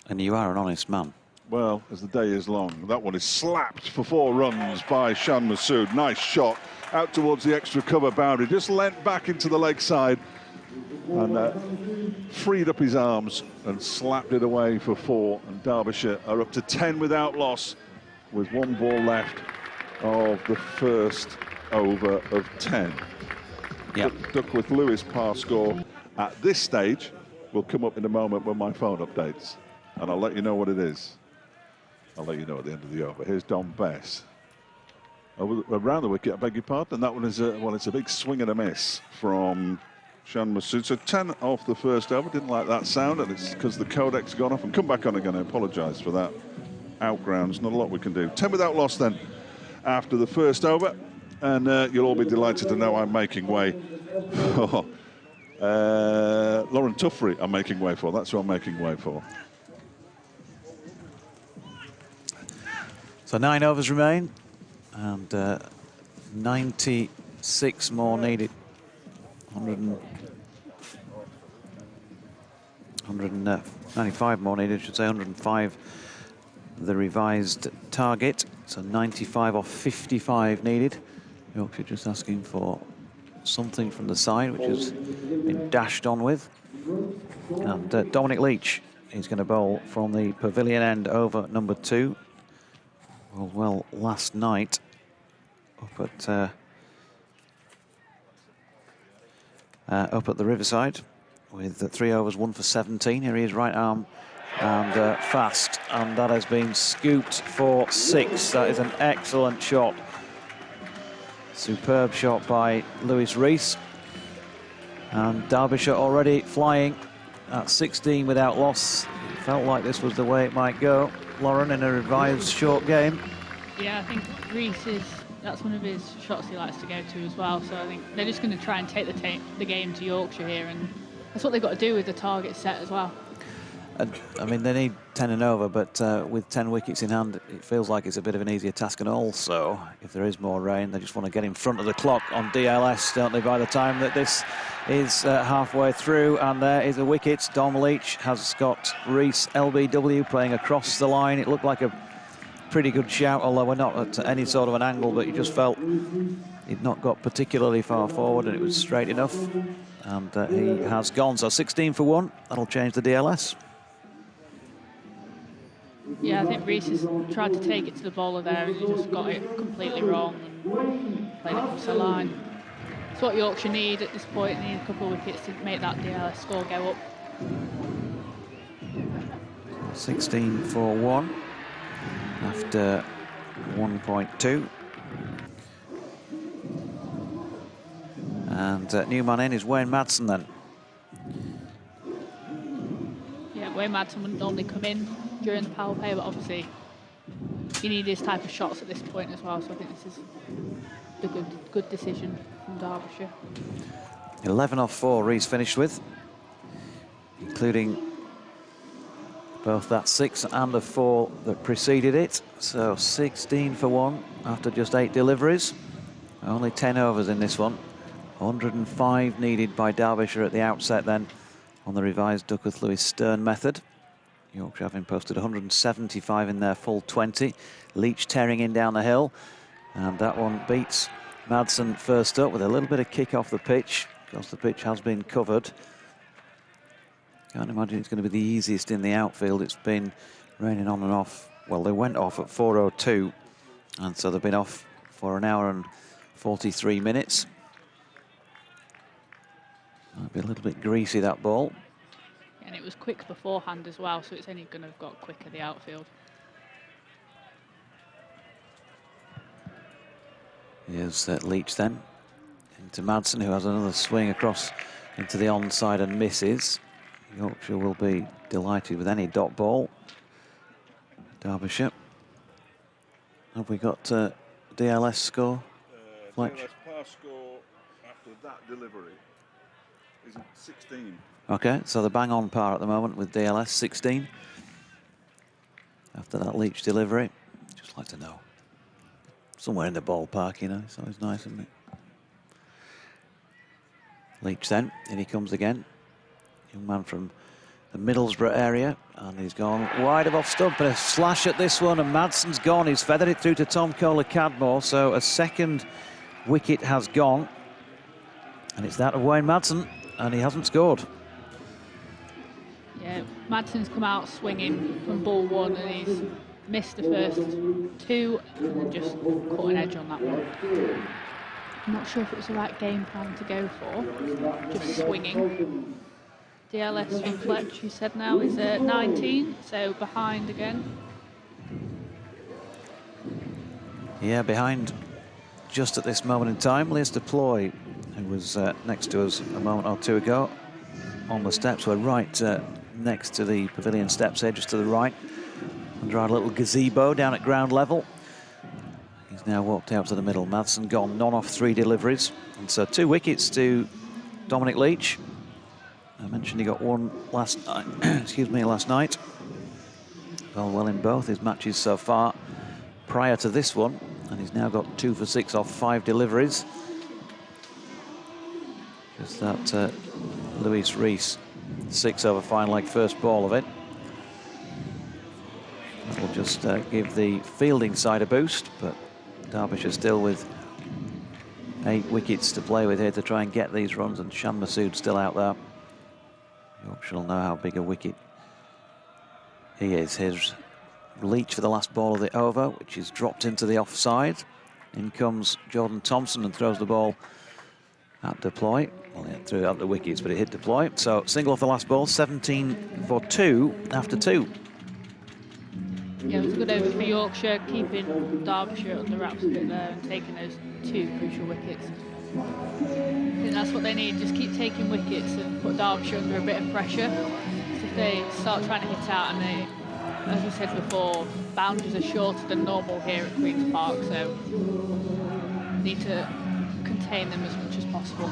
And you are an honest man. Well, as the day is long, that one is slapped for 4 runs by Shan Masood. Nice shot out towards the extra cover boundary. Just leant back into the leg side and freed up his arms and slapped it away for 4. And Derbyshire are up to 10 without loss with 1 ball left of the first over of 10. Yep. Duckworth Lewis par score at this stage will come up in a moment when my phone updates. And I'll let you know what it is. I'll let you know at the end of the over. Here's Dom Bess. Around the wicket, I beg your pardon. That one is it's a big swing and a miss from Shan Masood. So 10 off the first over. Didn't like that sound, and it's because the codec's gone off. And come back on again. I apologise for that. Outgrounds, not a lot we can do. 10 without loss then after the first over. And you'll all be delighted to know I'm making way. Lauren Tuffrey I'm making way for. That's who I'm making way for. So 9 overs remain, and 96 more needed. 195 more needed, I should say. 105 the revised target. So 95 off 55 needed. Yorkshire just asking for something from the side, which has been dashed on with. And Dominic Leitch is going to bowl from the pavilion end over number 2. Well, last night up at the Riverside with 3 overs, 1 for 17. Here he is, right arm and fast, and that has been scooped for 6. That is an excellent shot. Superb shot by Lewis Rees. And Derbyshire already flying at 16 without loss. It felt like this was the way it might go. Lauren, in a revised short game. Yeah, I think Rees that's one of his shots he likes to go to as well. So I think they're just going to try and take the game to Yorkshire here, and that's what they've got to do with the target set as well. And, I mean, they need 10 and over, but with 10 wickets in hand, it feels like it's a bit of an easier task. And also, if there is more rain, they just want to get in front of the clock on DLS, don't they, by the time that this is halfway through. And there is a wicket. Dom Leitch has got Rees LBW playing across the line. It looked like a pretty good shout, although we're not at any sort of an angle, but you just felt he'd not got particularly far forward and it was straight enough. And he has gone. So 16 for 1. That'll change the DLS. Yeah, I think Rees has tried to take it to the bowler there and he just got it completely wrong and played it across the line. It's what Yorkshire need at this point. They need a couple of wickets to make that DLS score go up. 16 for 1 after 1.2. And new man in is Wayne Madsen then. Yeah, Wayne Madsen wouldn't normally come in during the power play, but obviously you need this type of shots at this point as well, so I think this is a good decision from Derbyshire. 11 off 4 Rees finished with, including both that 6 and the 4 that preceded it. So 16 for 1 after just 8 deliveries. Only 10 overs in this one. 105 needed by Derbyshire at the outset then on the revised Duckworth Lewis Stern method. Yorkshire having posted 175 in their full 20. Leitch tearing in down the hill. And that one beats Madsen first up with a little bit of kick off the pitch, because the pitch has been covered. Can't imagine it's going to be the easiest in the outfield. It's been raining on and off. Well, they went off at 4:02, and so they've been off for an hour and 43 minutes. Might be a little bit greasy, that ball. And it was quick beforehand as well, so it's only going to have got quicker, the outfield. Here's Leitch then, into Madsen, who has another swing across into the onside and misses. Yorkshire will be delighted with any dot ball. Derbyshire. Have we got DLS score? Fletch? DLS pass score after that delivery is 16. Okay, so they're bang on par at the moment with DLS, 16. After that Leitch delivery. Just like to know. Somewhere in the ballpark, you know, it's always nice, isn't it? Leitch then, in he comes again. Young man from the Middlesbrough area, and he's gone wide of off stump, but a slash at this one, and Madsen's gone. He's feathered it through to Tom Kohler-Cadmore, so a second wicket has gone, and it's that of Wayne Madsen, and he hasn't scored. Yeah, Madsen's come out swinging from ball one, and he's missed the first two, and just caught an edge on that one. I'm not sure if it was the right game plan to go for, just swinging. DLS from Fletch, who said now is 19, so behind again. Yeah, behind just at this moment in time. Liz Deploy, who was next to us a moment or two ago on the steps, we're right next to the pavilion steps here, just to the right, under our little gazebo down at ground level. He's now walked out to the middle. Madsen gone, none off 3 deliveries. And so 2 wickets to Dominic Leitch. I mentioned he got one last night. Excuse me, last night. Well in both his matches so far prior to this one, and he's now got 2 for 6 off 5 deliveries. Just that Lewis Rees 6 over fine leg first ball of it. That'll just give the fielding side a boost, but Derbyshire still with 8 wickets to play with here to try and get these runs, and Shan Masood still out there. Yorkshire will know how big a wicket he is. Here's Leitch for the last ball of the over, which is dropped into the offside. In comes Jordan Thompson and throws the ball at Deploy. Well, he threw it at the wickets, but it hit Deploy. So single off the last ball, 17 for 2 after 2. Yeah, it was a good over for Yorkshire, keeping Derbyshire under wraps a bit there and taking those 2 crucial wickets. I think that's what they need, just keep taking wickets and put Derbyshire under a bit of pressure. So if they start trying to hit out, and they, as we said before, boundaries are shorter than normal here at Queen's Park, so need to contain them as much as possible.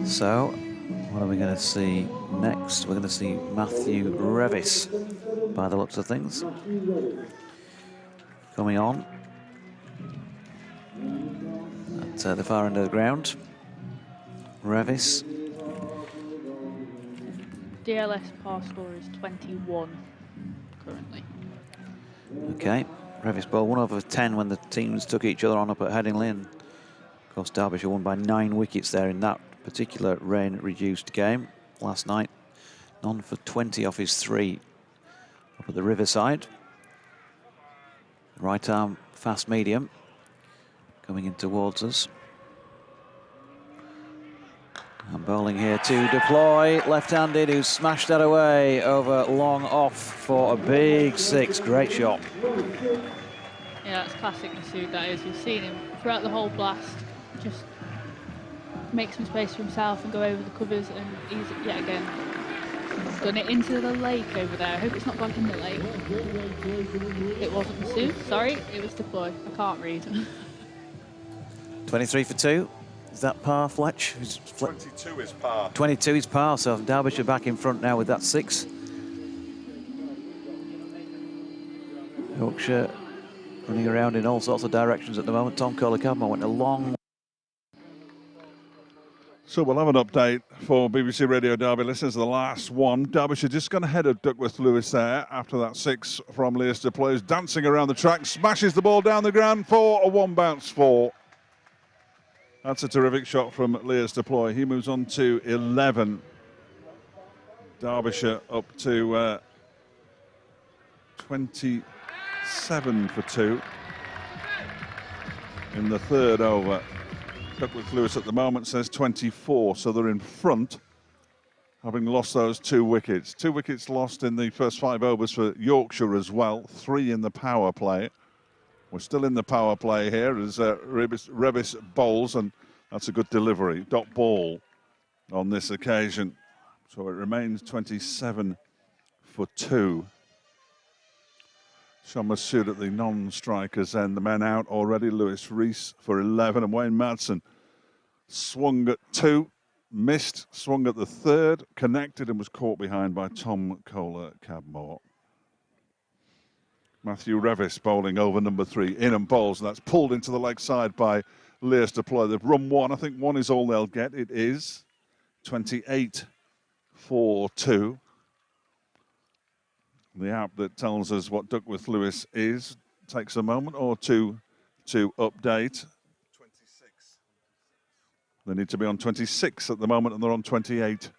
So, what are we going to see next? We're going to see Matthew Revis, by the looks of things, coming on at the far end of the ground. Revis. DLS par score is 21 currently. Okay, Revis ball 1 over 10 when the teams took each other on up at Headingley, and of course Derbyshire won by 9 wickets there in that particular rain-reduced game last night. None for 20 off his 3 up at the Riverside. Right arm fast medium coming in towards us. And bowling here to Deploy, left-handed, who smashed that away over long off for a big 6. Great shot. Yeah, that's classic Masood, that is. We've seen him throughout the whole blast just make some space for himself and go over the covers, and he's yet again done it into the lake over there. I hope it's not gone in the lake. It wasn't Masood, sorry, it was Deploy. I can't read. 23 for 2. Is that par, Fletch? 22 is par. 22 is par, so Derbyshire back in front now with that 6. Yorkshire running around in all sorts of directions at the moment. Tom Kohler-Cadmore went a long. So we'll have an update for BBC Radio Derby listeners. The last one. Derbyshire just gone ahead of Duckworth Lewis there after that 6 from Lewis Deploy. Dancing around the track, smashes the ball down the ground for a 1 bounce 4. That's a terrific shot from Lewis Deploy. He moves on to 11. Derbyshire up to 27 for 2 in the 3rd over. Duckworth Lewis at the moment says 24, so they're in front, having lost those 2 wickets. 2 wickets lost in the first 5 overs for Yorkshire as well, 3 in the power play. We're still in the power play here as Revis bowls, and that's a good delivery. Dot ball on this occasion. So it remains 27 for 2. Sean Masood at the non-strikers end. The men out already. Lewis Rees for 11 and Wayne Madsen swung at 2, missed, swung at the 3rd, connected and was caught behind by Tom Kohler-Cadmore. Matthew Revis bowling over number 3, in and bowls, and that's pulled into the leg side by Lears to play. They've run 1. I think 1 is all they'll get. It is 28 for 2. The app that tells us what Duckworth Lewis is takes a moment or two to update. 26. They need to be on 26 at the moment, and they're on 28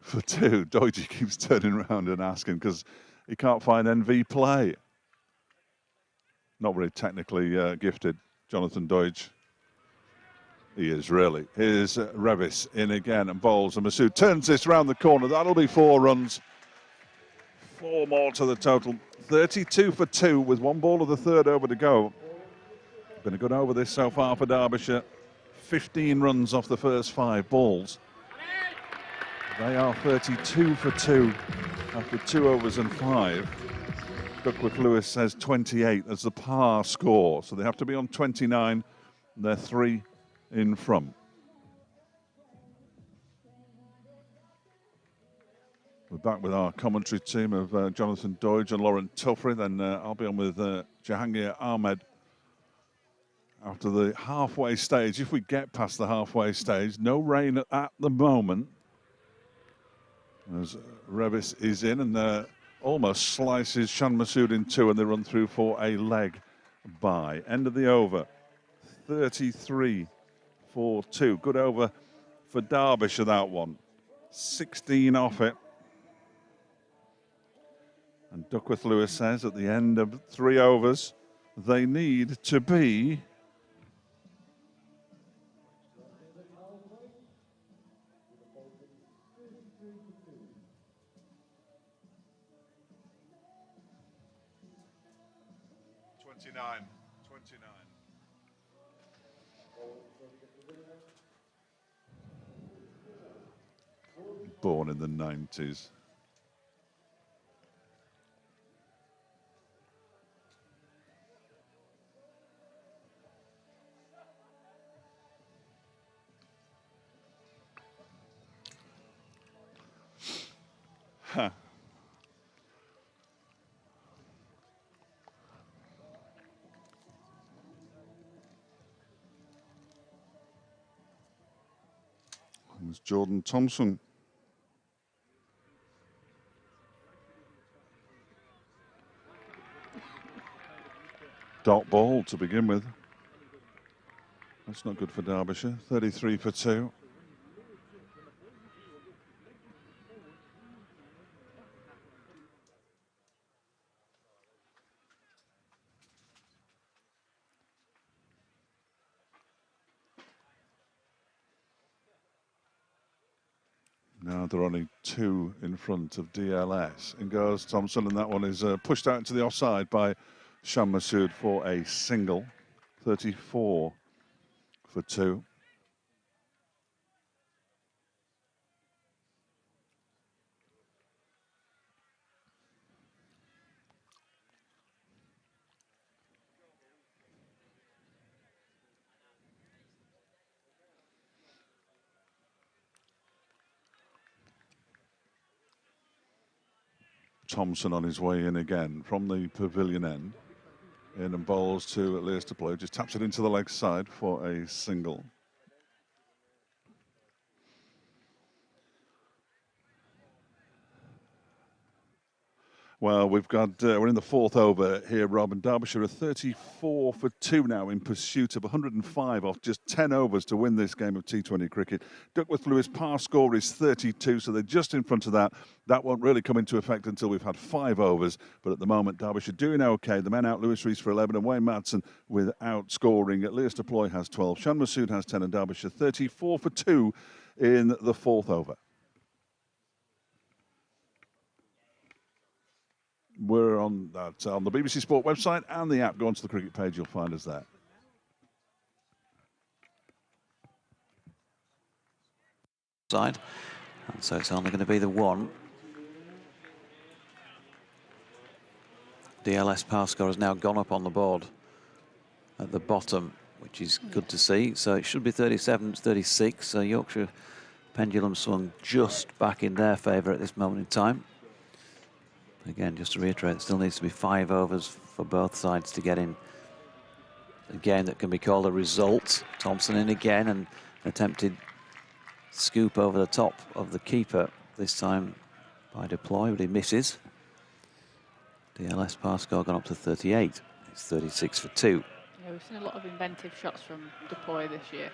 for 2. Doidge keeps turning around and asking because he can't find NV play. Not very technically gifted, Jonathan Doidge. He is really. Here's Revis in again and bowls, and Masood turns this round the corner. That'll be 4 runs. 4 more to the total. 32 for 2 with 1 ball of the 3rd over to go. Been a good over this so far for Derbyshire. 15 runs off the first 5 balls. They are 32 for 2 after 2 overs and 5. Duckworth Lewis says 28 as the par score. So they have to be on 29. They're 3 in front. We're back with our commentary team of Jonathan Doidge and Lauren Tuffrey. Then I'll be on with Jahangir Ahmed after the halfway stage. If we get past the halfway stage, no rain at the moment. As Revis is in and almost slices Shan Masood in 2, and they run through for a leg bye. End of the over, 33 for 2. Good over for Derbyshire, that one. 16 off it. And Duckworth Lewis says at the end of 3 overs, they need to be Twenty-nine. Born in the 90s. Huh. It's Jordan Thompson. Dot ball to begin with. That's not good for Derbyshire. 33 for 2. Now they're only 2 in front of DLS. In goes Thompson, and that one is pushed out into the offside by Shan Masood for a single. 34 for 2. Thompson on his way in again from the pavilion end. In and bowls to Lears to play. Just taps it into the leg side for a single. Well, we've got, we're in the 4th over here, Rob, and Derbyshire are 34 for 2 now in pursuit of 105 off just 10 overs to win this game of T20 cricket. Duckworth Lewis par score is 32, so they're just in front of that. That won't really come into effect until we've had 5 overs, but at the moment, Derbyshire doing okay. The men out, Lewis Rees for 11 and Wayne Madsen without scoring. Lears Deploy has 12, Shan Masood has 10, and Derbyshire 34 for 2 in the 4th over. We're on that on the BBC Sport website and the app. Go onto the cricket page, you'll find us there. Side. And so it's only going to be the one. DLS pass score has now gone up on the board at the bottom, which is good to see. So it should be 37, it's 36. So Yorkshire pendulum swung just back in their favour at this moment in time. Again, just to reiterate, it still needs to be 5 overs for both sides to get in a game that can be called a result. Thompson in again, and attempted scoop over the top of the keeper, this time by Deploy, but he misses. DLS pass score gone up to 38. It's 36 for 2. Yeah, we've seen a lot of inventive shots from Deploy this year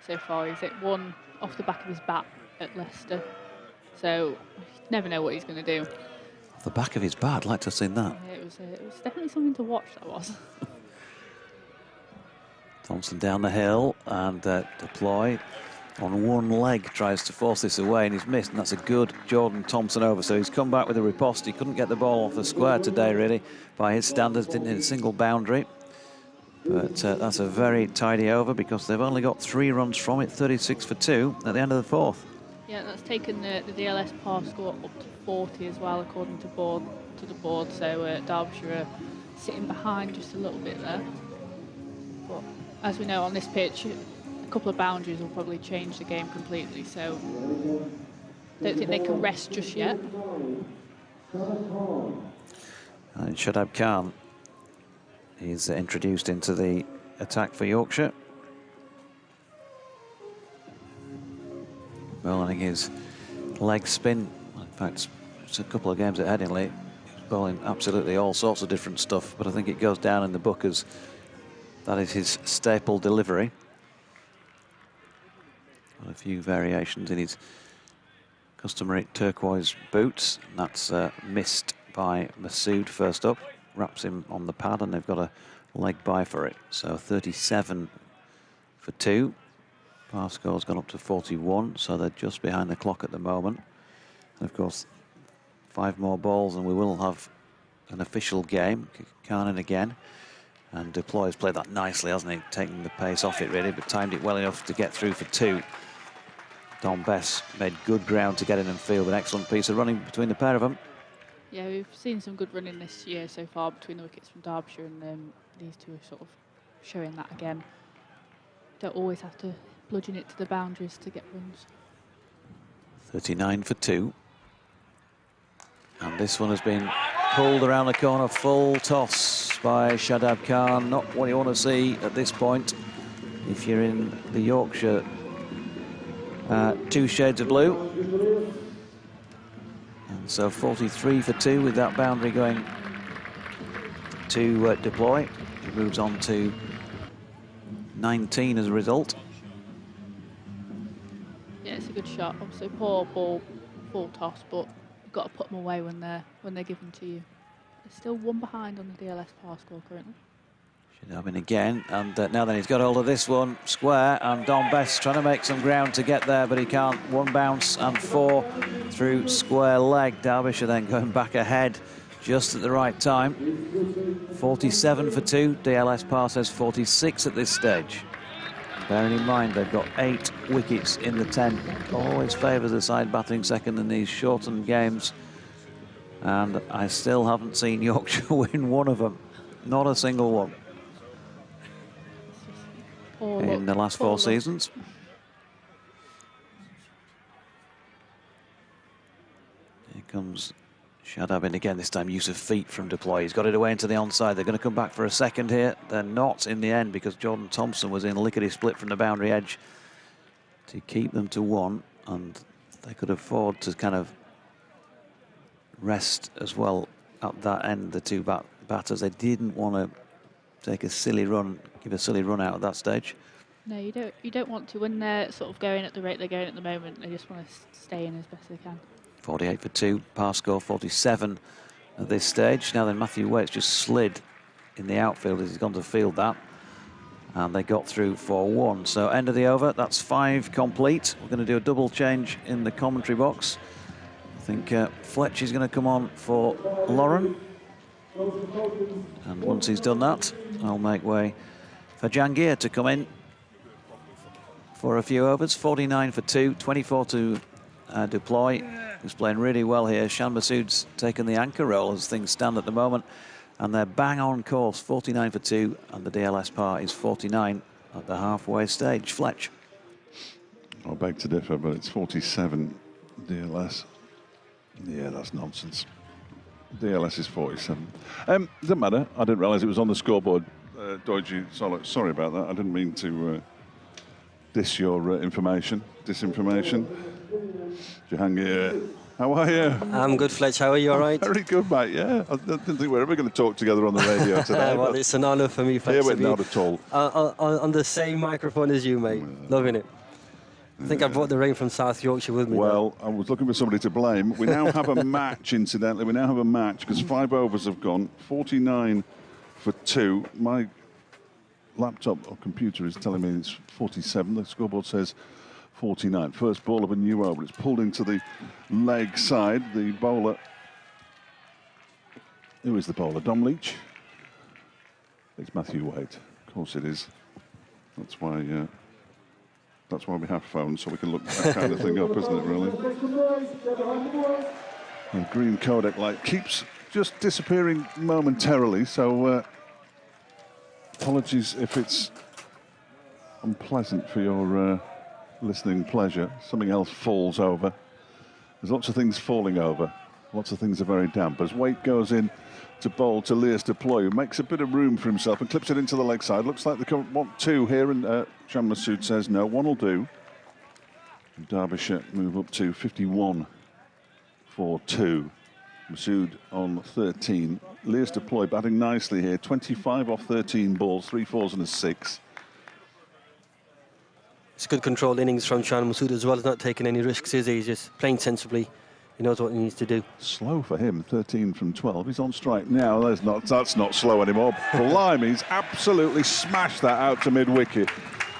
so far. He's hit one off the back of his bat at Leicester, so you never know what he's going to do. Off the back of his bat, I'd like to have seen that. Yeah, it was definitely something to watch, that was. Thompson down the hill, and Deploy on one leg tries to force this away, and he's missed, and that's a good Jordan Thompson over. So he's come back with a riposte. He couldn't get the ball off the square today, really, by his standards. Didn't hit a single boundary. But that's a very tidy over, because they've only got 3 runs from it, 36 for 2 at the end of the 4th. Yeah, that's taken the DLS par score up to 40 as well, according to the board. So Derbyshire are sitting behind just a little bit there. But as we know, on this pitch, a couple of boundaries will probably change the game completely. So I don't think they can rest just yet. And Shadab Khan is introduced into the attack for Yorkshire. Bowling his leg spin. In fact, it's a couple of games at Headingley. He's bowling absolutely all sorts of different stuff, but I think it goes down in the book as that is his staple delivery. Got a few variations in his customary turquoise boots, and that's missed by Masood first up. Wraps him on the pad, and they've got a leg bye for it. So 37 for 2. Par score's gone up to 41, so they're just behind the clock at the moment. And of course, 5 more balls and we will have an official game. Khan in again. And Deploy's played that nicely, hasn't he? Taking the pace off it, really, but timed it well enough to get through for 2. Dom Bess made good ground to get in and field. An excellent piece of running between the pair of them. Yeah, we've seen some good running this year so far between the wickets from Derbyshire, and these two are sort of showing that again. Don't always have to bludgeon it to the boundaries to get runs. 39 for 2. And this one has been pulled around the corner. Full toss by Shadab Khan. Not what you want to see at this point if you're in the Yorkshire 2 shades of blue. And so 43 for 2 with that boundary going to Deploy. He moves on to 19 as a result. Yeah, it's a good shot. Obviously, poor ball, full toss, but you've got to put them away when they're given to you. There's still 1 behind on the DLS par score currently. Should have been again, and now then he's got hold of this one square, and Dom Bess trying to make some ground to get there, but he can't. 1 bounce and 4 through square leg. Derbyshire then going back ahead just at the right time. 47 for 2. DLS par says 46 at this stage. Bearing in mind they've got 8 wickets in the 10. Always favours the side batting second in these shortened games. And I still haven't seen Yorkshire win one of them. Not a single one. In the last 4 seasons. Here comes Shadab in again, this time use of feet from Deploy. He's got it away into the onside. They're going to come back for a second here. They're not in the end, because Jordan Thompson was in lickety-split from the boundary edge to keep them to 1, and they could afford to kind of rest as well at that end, the 2 batters. They didn't want to take a silly run, give a silly run out at that stage. No, you don't want to. When they're sort of going at the rate they're going at the moment, they just want to stay in as best they can. 48 for 2, par score 47 at this stage. Now then, Matthew Waite's just slid in the outfield as he's gone to field that, and they got through for 1. So end of the over, that's 5 complete. We're going to do a double change in the commentary box. I think Fletch is going to come on for Lauren, and once he's done that, I'll make way for Jangir to come in for a few overs. 49 for 2, 24 to Duploy, who's playing really well here. Shan Masood's taken the anchor role as things stand at the moment. And they're bang on course, 49 for 2, and the DLS par is 49 at the halfway stage. Fletch. I beg to differ, but it's 47 DLS. Yeah, that's nonsense. DLS is 47. Doesn't matter. I didn't realise it was on the scoreboard. Doiji, sorry about that. I didn't mean to diss your disinformation. Jahangir, how are you? I'm good, Fletch. How are you? All right? Very good, mate. Yeah, I didn't think we were ever going to talk together on the radio today. Well, it's an honour for me, Fletch, yeah, to be not at all. on the same microphone as you, mate. Loving it. I think I brought the rain from South Yorkshire with me. Well, I was looking for somebody to blame. We now have a match, incidentally. We now have a match because 5 overs have gone. 49 for 2. My laptop or computer is telling me it's 47. The scoreboard says 49. First ball of a new over. It's pulled into the leg side. The bowler. Who is the bowler? Dom Leitch? It's Matthew Wade. Of course it is. That's why we have phones, so we can look that kind of thing up, isn't it, really? The green codec light keeps just disappearing momentarily, so apologies if it's unpleasant for your listening pleasure. Something else falls over. There's lots of things falling over. Lots of things are very damp. As Waite goes in to bowl to Leas Duploy, who makes a bit of room for himself and clips it into the leg side. Looks like they want 2 here, and Shan Masood says no, 1 will do. And Derbyshire move up to 51 for 2. Masood on 13. Leas Duploy batting nicely here, 25 off 13 balls, 3 fours and a 6. It's good controlled innings from Shan Masood as well. He's not taking any risks, is he? He's just playing sensibly. He knows what he needs to do. Slow for him, 13 from 12. He's on strike now. That's not slow anymore. Blimey's absolutely smashed that out to mid-wicket.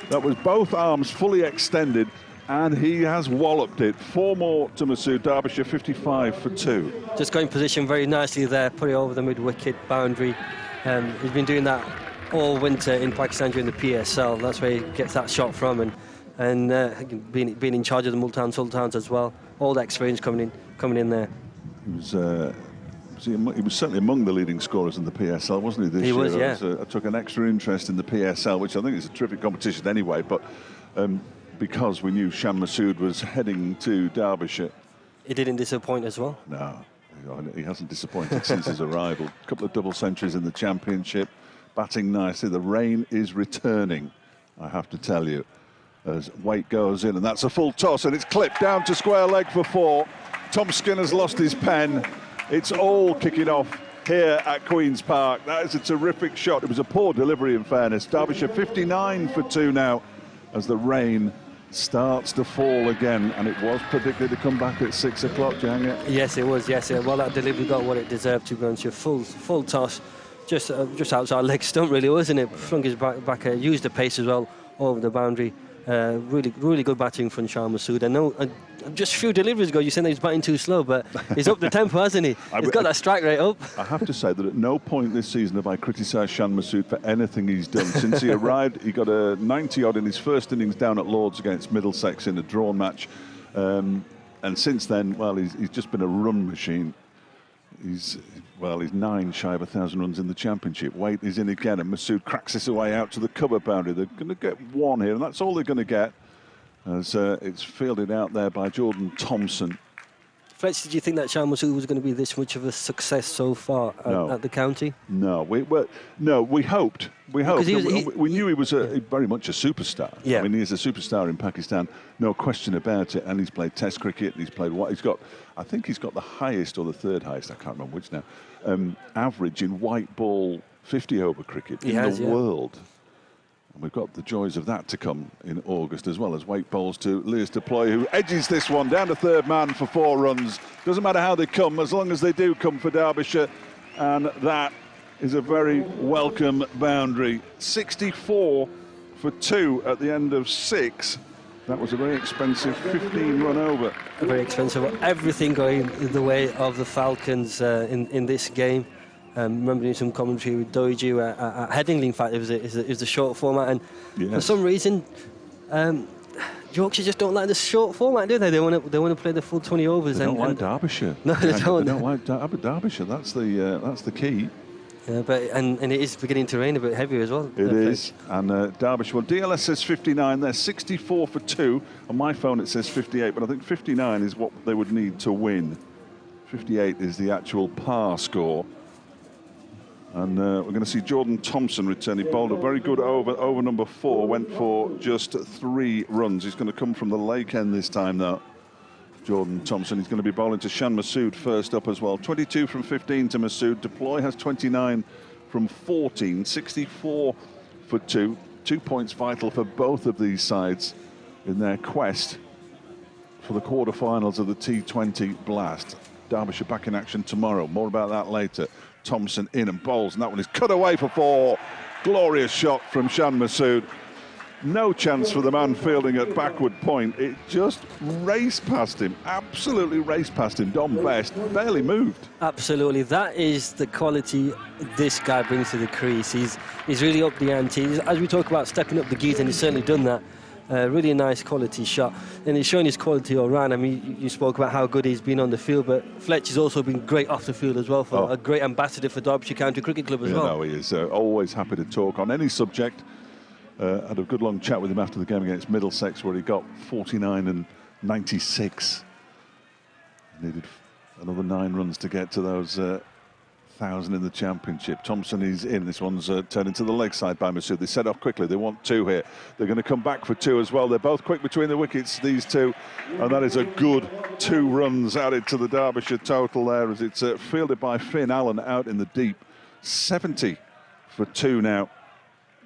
That was both arms fully extended, and he has walloped it. 4 more to Masood. Derbyshire 55 for 2. Just got in position very nicely there, put it over the mid-wicket boundary. He's been doing that all winter in Pakistan during the PSL. That's where he gets that shot from, and being in charge of the Multan Sultans as well. All the experience coming in there. He was certainly among the leading scorers in the PSL, wasn't he, this year? He was, yeah. I took an extra interest in the PSL, which I think is a terrific competition anyway, but because we knew Shan Masood was heading to Derbyshire. He didn't disappoint as well? No, he hasn't disappointed since his arrival. A couple of double centuries in the championship, batting nicely. The rain is returning, I have to tell you, as Waite goes in, and that's a full toss, and it's clipped down to square leg for 4. Tom Skinner's lost his pen. It's all kicking off here at Queen's Park. That is a terrific shot. It was a poor delivery, in fairness. Derbyshire 59 for 2 now as the rain starts to fall again, and it was predicted to come back at 6 o'clock, Jahangir. Yes, it was. Yes, well, that delivery got what it deserved, to be honest. Full toss, just outside leg stump, really, wasn't it? Flung his back, used the pace as well over the boundary. Really good batting from Shan Masood. I know just a few deliveries ago you said that he's batting too slow, but he's up the tempo, hasn't he? He's got that strike rate up. I have to say that at no point this season have I criticised Shan Masood for anything he's done. Since he arrived, he got a 90-odd in his first innings down at Lords against Middlesex in a drawn match. And since then, well, he's just been a run machine. He's 9 shy of 1,000 runs in the championship. Waite is in again, and Masood cracks this away out to the cover boundary. They're going to get 1 here, and that's all they're going to get, as it's fielded out there by Jordan Thompson. Fletch, did you think that Shan Masood was going to be this much of a success so far at the county? No, we hoped. We knew he was very much a superstar. Yeah. I mean, he is a superstar in Pakistan, no question about it. And he's played Test cricket, and he's played I think he's got the highest or the 3rd highest, I can't remember which now, average in white ball 50-over cricket in the world. And we've got the joys of that to come in August as well, as Waite bowls to Leas Duploy, who edges this one down to 3rd man for 4 runs. Doesn't matter how they come, as long as they do come for Derbyshire. And that is a very welcome boundary. 64 for 2 at the end of 6. That was a very expensive 15-run over. Very expensive. Everything going the way of the Falcons in this game. Remember doing some commentary with Doiju at Headingley. In fact, it was a short format, and for some reason, Yorkshire just don't like the short format, do they? They want to play the full 20 overs. They don't like Derbyshire. No, they don't. They don't like Derbyshire. That's the key. Yeah, but and it is beginning to rain a bit heavier as well. It is, and Derbyshire. Well, DLS says 59. They're 64 for 2. On my phone, it says 58, but I think 59 is what they would need to win. 58 is the actual par score. And we're going to see Jordan Thompson returning. Bowled a very good over number 4. Went for just 3 runs. He's going to come from the lake end this time, though. Jordan Thompson. He's going to be bowling to Shan Masood first up as well. 22 from 15 to Masood. Deploy has 29 from 14. 64 for 2. 2 points vital for both of these sides in their quest for the quarterfinals of the T20 Blast. Derbyshire back in action tomorrow. More about that later. Thompson in and bowls, and that one is cut away for 4. Glorious shot from Shan Masood. No chance for the man fielding at backward point. It just raced past him, absolutely raced past him. Dom Best barely moved. Absolutely, that is the quality this guy brings to the crease. He's really up the ante. As we talk about stepping up the gears, and he's certainly done that. Really nice quality shot, and he's showing his quality all round. I mean, you spoke about how good he's been on the field, but Fletch has also been great off the field as well, for a great ambassador for Derbyshire County Cricket Club as well. No, he is always happy to talk on any subject. Had a good long chat with him after the game against Middlesex, where he got 49 and 96. Needed another 9 runs to get to those 1,000 in the championship. Thompson is in. This one's turned into the leg side by Masood. They set off quickly. They want 2 here. They're going to come back for 2 as well. They're both quick between the wickets, these 2. And that is a good 2 runs added to the Derbyshire total there, as it's fielded by Finn Allen out in the deep. 70 for 2 now.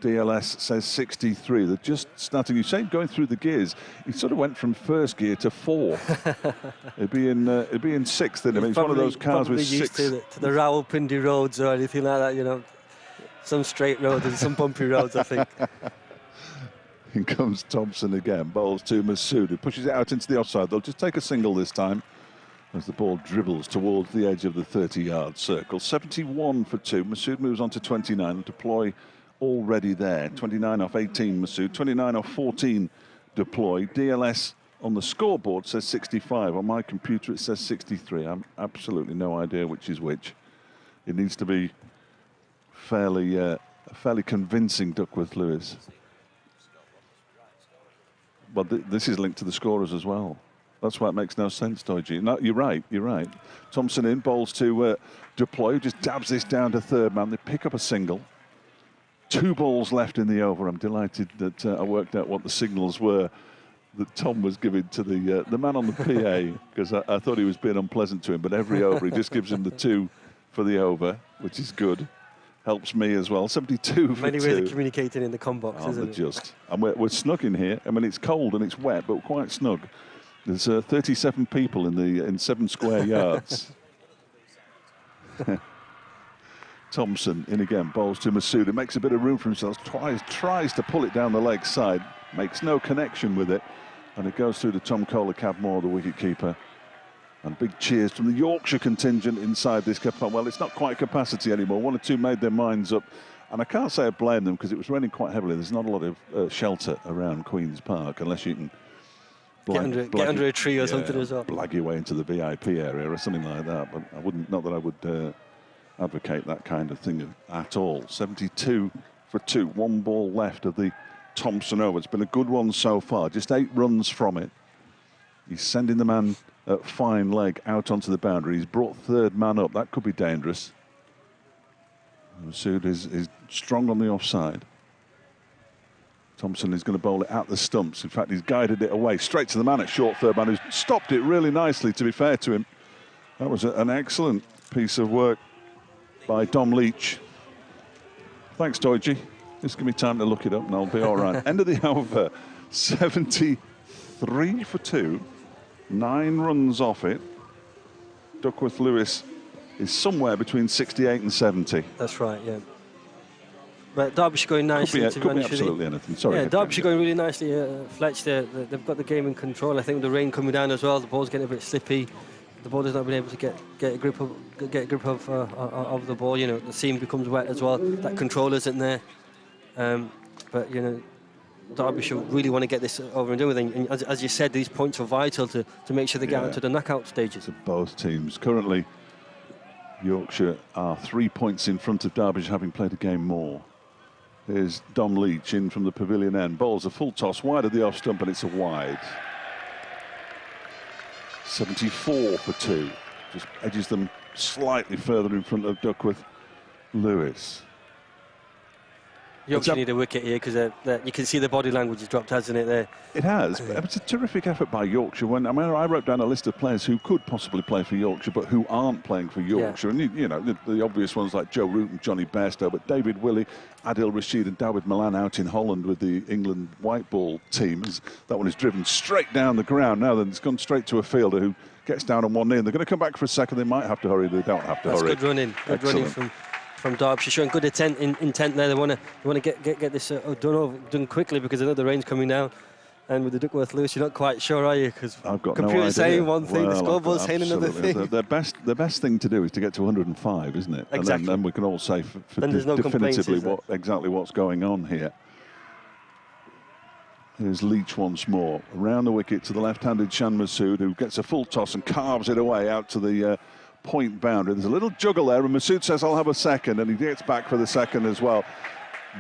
DLS says 63. They're just starting. You say going through the gears. He sort of went from first gear to 4. It'd be in 6th. I mean, it's one of those cars with 6. To the Rawalpindi roads or anything like that. You know, some straight roads and some bumpy roads, I think. In comes Thompson again. Bowls to Masood, who pushes it out into the offside. They'll just take a single this time, as the ball dribbles towards the edge of the 30-yard circle. 71 for 2. Masood moves on to 29. Deploy already there. 29 off 18 Masood, 29 off 14 Deploy. DLS on the scoreboard says 65. On my computer it says 63. I'm absolutely no idea which is which. It needs to be fairly convincing, Duckworth Lewis. But this is linked to the scorers as well. That's why it makes no sense, Doiji. No, you're right. Thompson in, bowls to Deploy, who just dabs this down to third man. They pick up a single. 2 balls left in the over. I'm delighted that I worked out what the signals were that Tom was giving to the man on the PA, because I thought he was being unpleasant to him, but every over he just gives him the 2 for the over, which is good. Helps me as well. 72 for Many 2. ways of communicating in the com box, isn't it? Just. And we're snug in here. I mean, it's cold and it's wet, but quite snug. There's 37 people in 7 square yards. Thompson in again, bowls to Masood. It makes a bit of room for himself, tries to pull it down the leg side, makes no connection with it, and it goes through to Tom Kohler-Cadmore, the wicket-keeper. And big cheers from the Yorkshire contingent inside this cap. Well, it's not quite capacity anymore. 1 or 2 made their minds up, and I can't say I blame them, because it was raining quite heavily. There's not a lot of shelter around Queen's Park, unless you can get under a tree or something as well. Blag your way into the VIP area or something like that. But I wouldn't, not that I would advocate that kind of thing at all. 72 for 2. 1 ball left of the Thompson over. It's been a good one so far. Just 8 runs from it. He's sending the man at fine leg out onto the boundary. He's brought third man up. That could be dangerous. Masood is strong on the offside. Thompson is going to bowl it at the stumps. In fact, he's guided it away straight to the man at short third man, who's stopped it really nicely, to be fair to him. That was an excellent piece of work by Dom Leitch. Thanks, Doiji. Just give me time to look it up and I'll be all right. End of the over. 73 for 2. 9 runs off it. Duckworth Lewis is somewhere between 68 and 70. That's right, yeah. But Derbyshire going nicely. Could be absolutely anything. Sorry. Yeah, Derbyshire going really nicely. Fletch there. They've got the game in control. I think with the rain coming down as well, the ball's getting a bit slippy. The bowler's not been able to get a grip of the ball. You know, the seam becomes wet as well. That control isn't there. But you know, Derbyshire really want to get this over and done with. And as you said, these points are vital to make sure they get onto the knockout stages. To both teams. Currently, Yorkshire are 3 points in front of Derbyshire, having played a game more. Here's Dom Leitch in from the pavilion end. Ball's a full toss wide of the off stump, and it's a wide. 74 for 2. Just edges them slightly further in front of Duckworth Lewis. Yorkshire need a wicket here because you can see the body language has dropped, hasn't it? There. It has. But it's a terrific effort by Yorkshire. I wrote down a list of players who could possibly play for Yorkshire, but who aren't playing for Yorkshire. And you know the obvious ones like Joe Root and Johnny Bairstow, but David Willey, Adil Rashid, and Dawid Malan out in Holland with the England white ball team. That one is driven straight down the ground. Now then, it's gone straight to a fielder who gets down on one knee, and they're going to come back for a second. They might have to hurry. They don't have to hurry. That's good running. Good running from Derbyshire, showing good intent there. They want to get this done quickly because I know the rain's coming down. And with the Duckworth Lewis, you're not quite sure, are you? Because computer's saying one thing, the scoreboard's saying another thing. The best thing to do is to get to 105, isn't it? Exactly. And then we can all say definitively exactly what's going on here. Here's Leitch once more. Around the wicket to the left-handed Shan Masood, who gets a full toss and carves it away out to the point boundary. There's a little juggle there, and Masood says, I'll have a second, and he gets back for the second as well.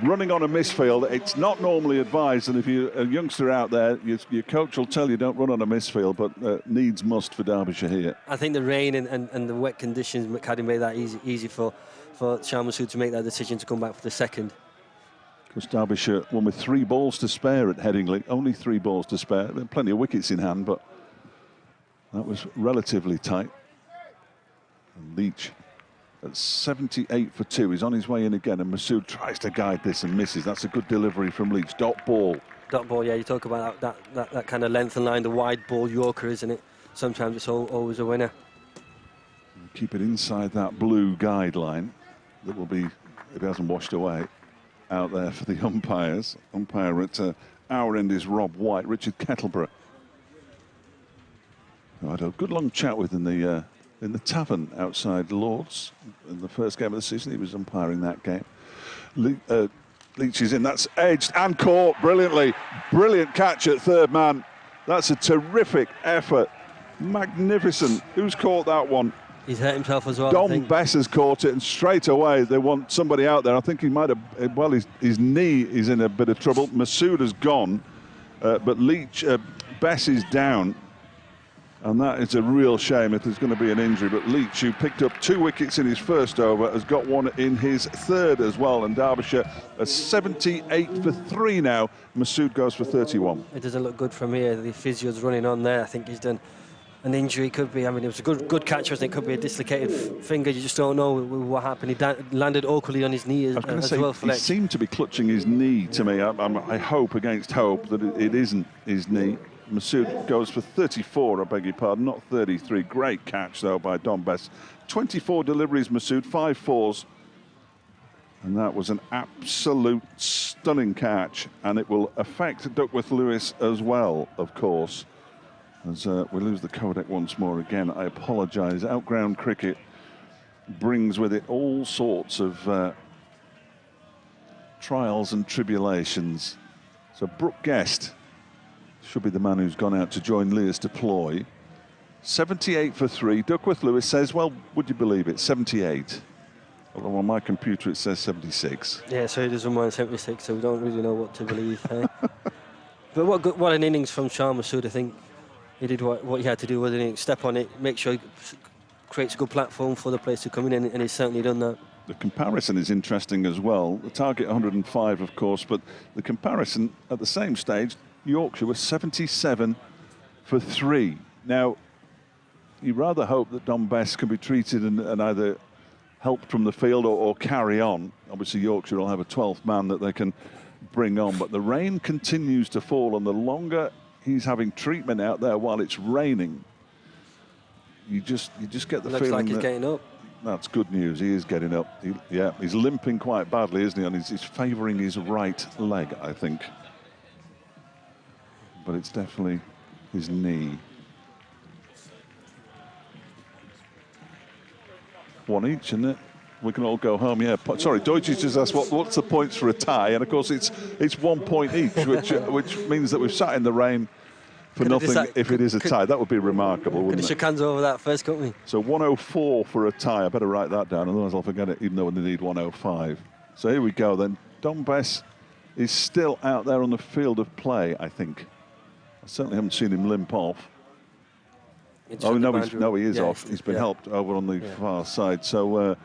Running on a misfield, it's not normally advised, and if you're a youngster out there, your coach will tell you don't run on a misfield, but needs must for Derbyshire here. I think the rain and the wet conditions had made that easy for Shan Masood to make that decision to come back for the second. Because Derbyshire won with 3 balls to spare at Headingley, only 3 balls to spare. There were plenty of wickets in hand, but that was relatively tight. And Leitch at 78 for 2. He's on his way in again, and Masood tries to guide this and misses. That's a good delivery from Leitch. Dot ball. Dot ball, yeah. You talk about that kind of length and line, the wide ball Yorker, isn't it? Sometimes it's always a winner. Keep it inside that blue guideline. That will be, if it hasn't washed away, out there for the umpires. Umpire at our end is Rob White, Richard Kettleborough. I had a good long chat with in the tavern outside Lords in the first game of the season. He was umpiring that game. Leitch is in. That's edged and caught brilliantly. Brilliant catch at third man. That's a terrific effort. Magnificent. Who's caught that one? He's hurt himself as well. Dom Bess has caught it, and straight away they want somebody out there. I think he might have, well, his knee is in a bit of trouble. Masood has gone, but Leitch, Bess is down. And that is a real shame if there's going to be an injury. But Leitch, who picked up 2 wickets in his first over, has got one in his third as well. And Derbyshire are 78 for 3 now. Masood goes for 31. It doesn't look good from here. The physio's running on there. I think he's done an injury. Could be. I mean, it was a good catch. I think it could be a dislocated finger. You just don't know what happened. He landed awkwardly on his knee as well. He seemed to be clutching his knee to me. I hope against hope that it isn't his knee. Masood goes for 34, I beg your pardon, not 33. Great catch, though, by Dom Bess. 24 deliveries, Masood, 5 fours. And that was an absolute stunning catch. And it will affect Duckworth Lewis as well, of course. As we lose the codec once more again, I apologise. Outground cricket brings with it all sorts of trials and tribulations. So Brooke Guest should be the man who's gone out to join Leah's deploy. 78 for 3. Duckworth Lewis says, well, would you believe it, 78. Although on my computer it says 76. Yeah, so it is on mine 76, so we don't really know what to believe. But what an innings from Shan Masood. I think he did what he had to do with it. Step on it, make sure he creates a good platform for the players to come in, and he's certainly done that. The comparison is interesting as well. The target 105, of course, but the comparison at the same stage, Yorkshire was 77 for 3. Now, you rather hope that Dom Bess can be treated and either helped from the field or carry on. Obviously, Yorkshire will have a 12th man that they can bring on, but the rain continues to fall, and the longer he's having treatment out there while it's raining, you just get the feeling like he's getting up. That's good news. He is getting up. He's limping quite badly, isn't he? And he's favouring his right leg, I think. But it's definitely his knee. 1 each, isn't it? We can all go home. Yeah. Sorry, Deutsch just asked what's the points for a tie, and of course it's 1 point each, which means that we've sat in the rain for nothing. If it is a tie, that would be remarkable, Could wouldn't have it? shook hands over that first, couldn't we? So 104 for a tie. I better write that down, otherwise I'll forget it, even though they need 105. So here we go then. Dom Bess is still out there on the field of play, I think. I certainly haven't seen him limp off. Oh, no, he is off. He's been helped over on the far side. So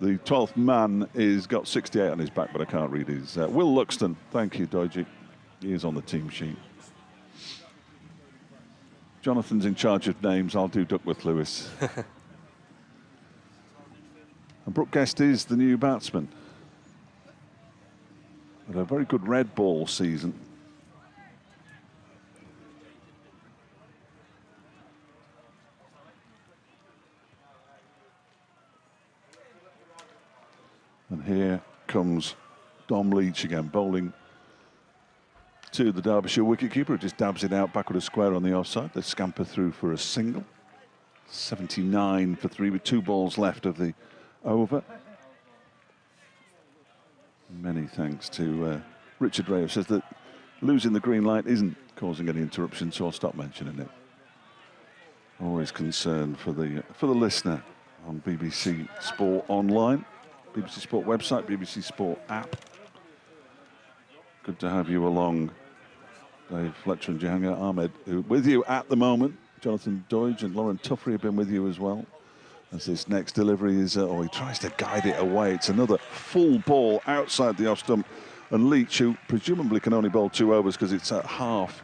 the 12th man is got 68 on his back, but I can't read his. Will Luxton, thank you, Doji. He is on the team sheet. Jonathan's in charge of names. I'll do Duckworth Lewis. And Brooke Guest is the new batsman. Had a very good red ball season. And here comes Dom Leitch again, bowling to the Derbyshire wicketkeeper, who just dabs it out backward a square on the offside. They scamper through for a single. 79 for 3 with 2 balls left of the over. Many thanks to Richard Ray, who says that losing the green light isn't causing any interruption, so I'll stop mentioning it. Always concerned for the listener on BBC Sport Online. BBC Sport website, BBC Sport app. Good to have you along, Dave Fletcher and Jahangir Ahmed, who with you at the moment. Jonathan Doidge and Lauren Tuffrey have been with you as well. As this next delivery is, he tries to guide it away. It's another full ball outside the off stump. And Leitch, who presumably can only bowl 2 overs because it's at half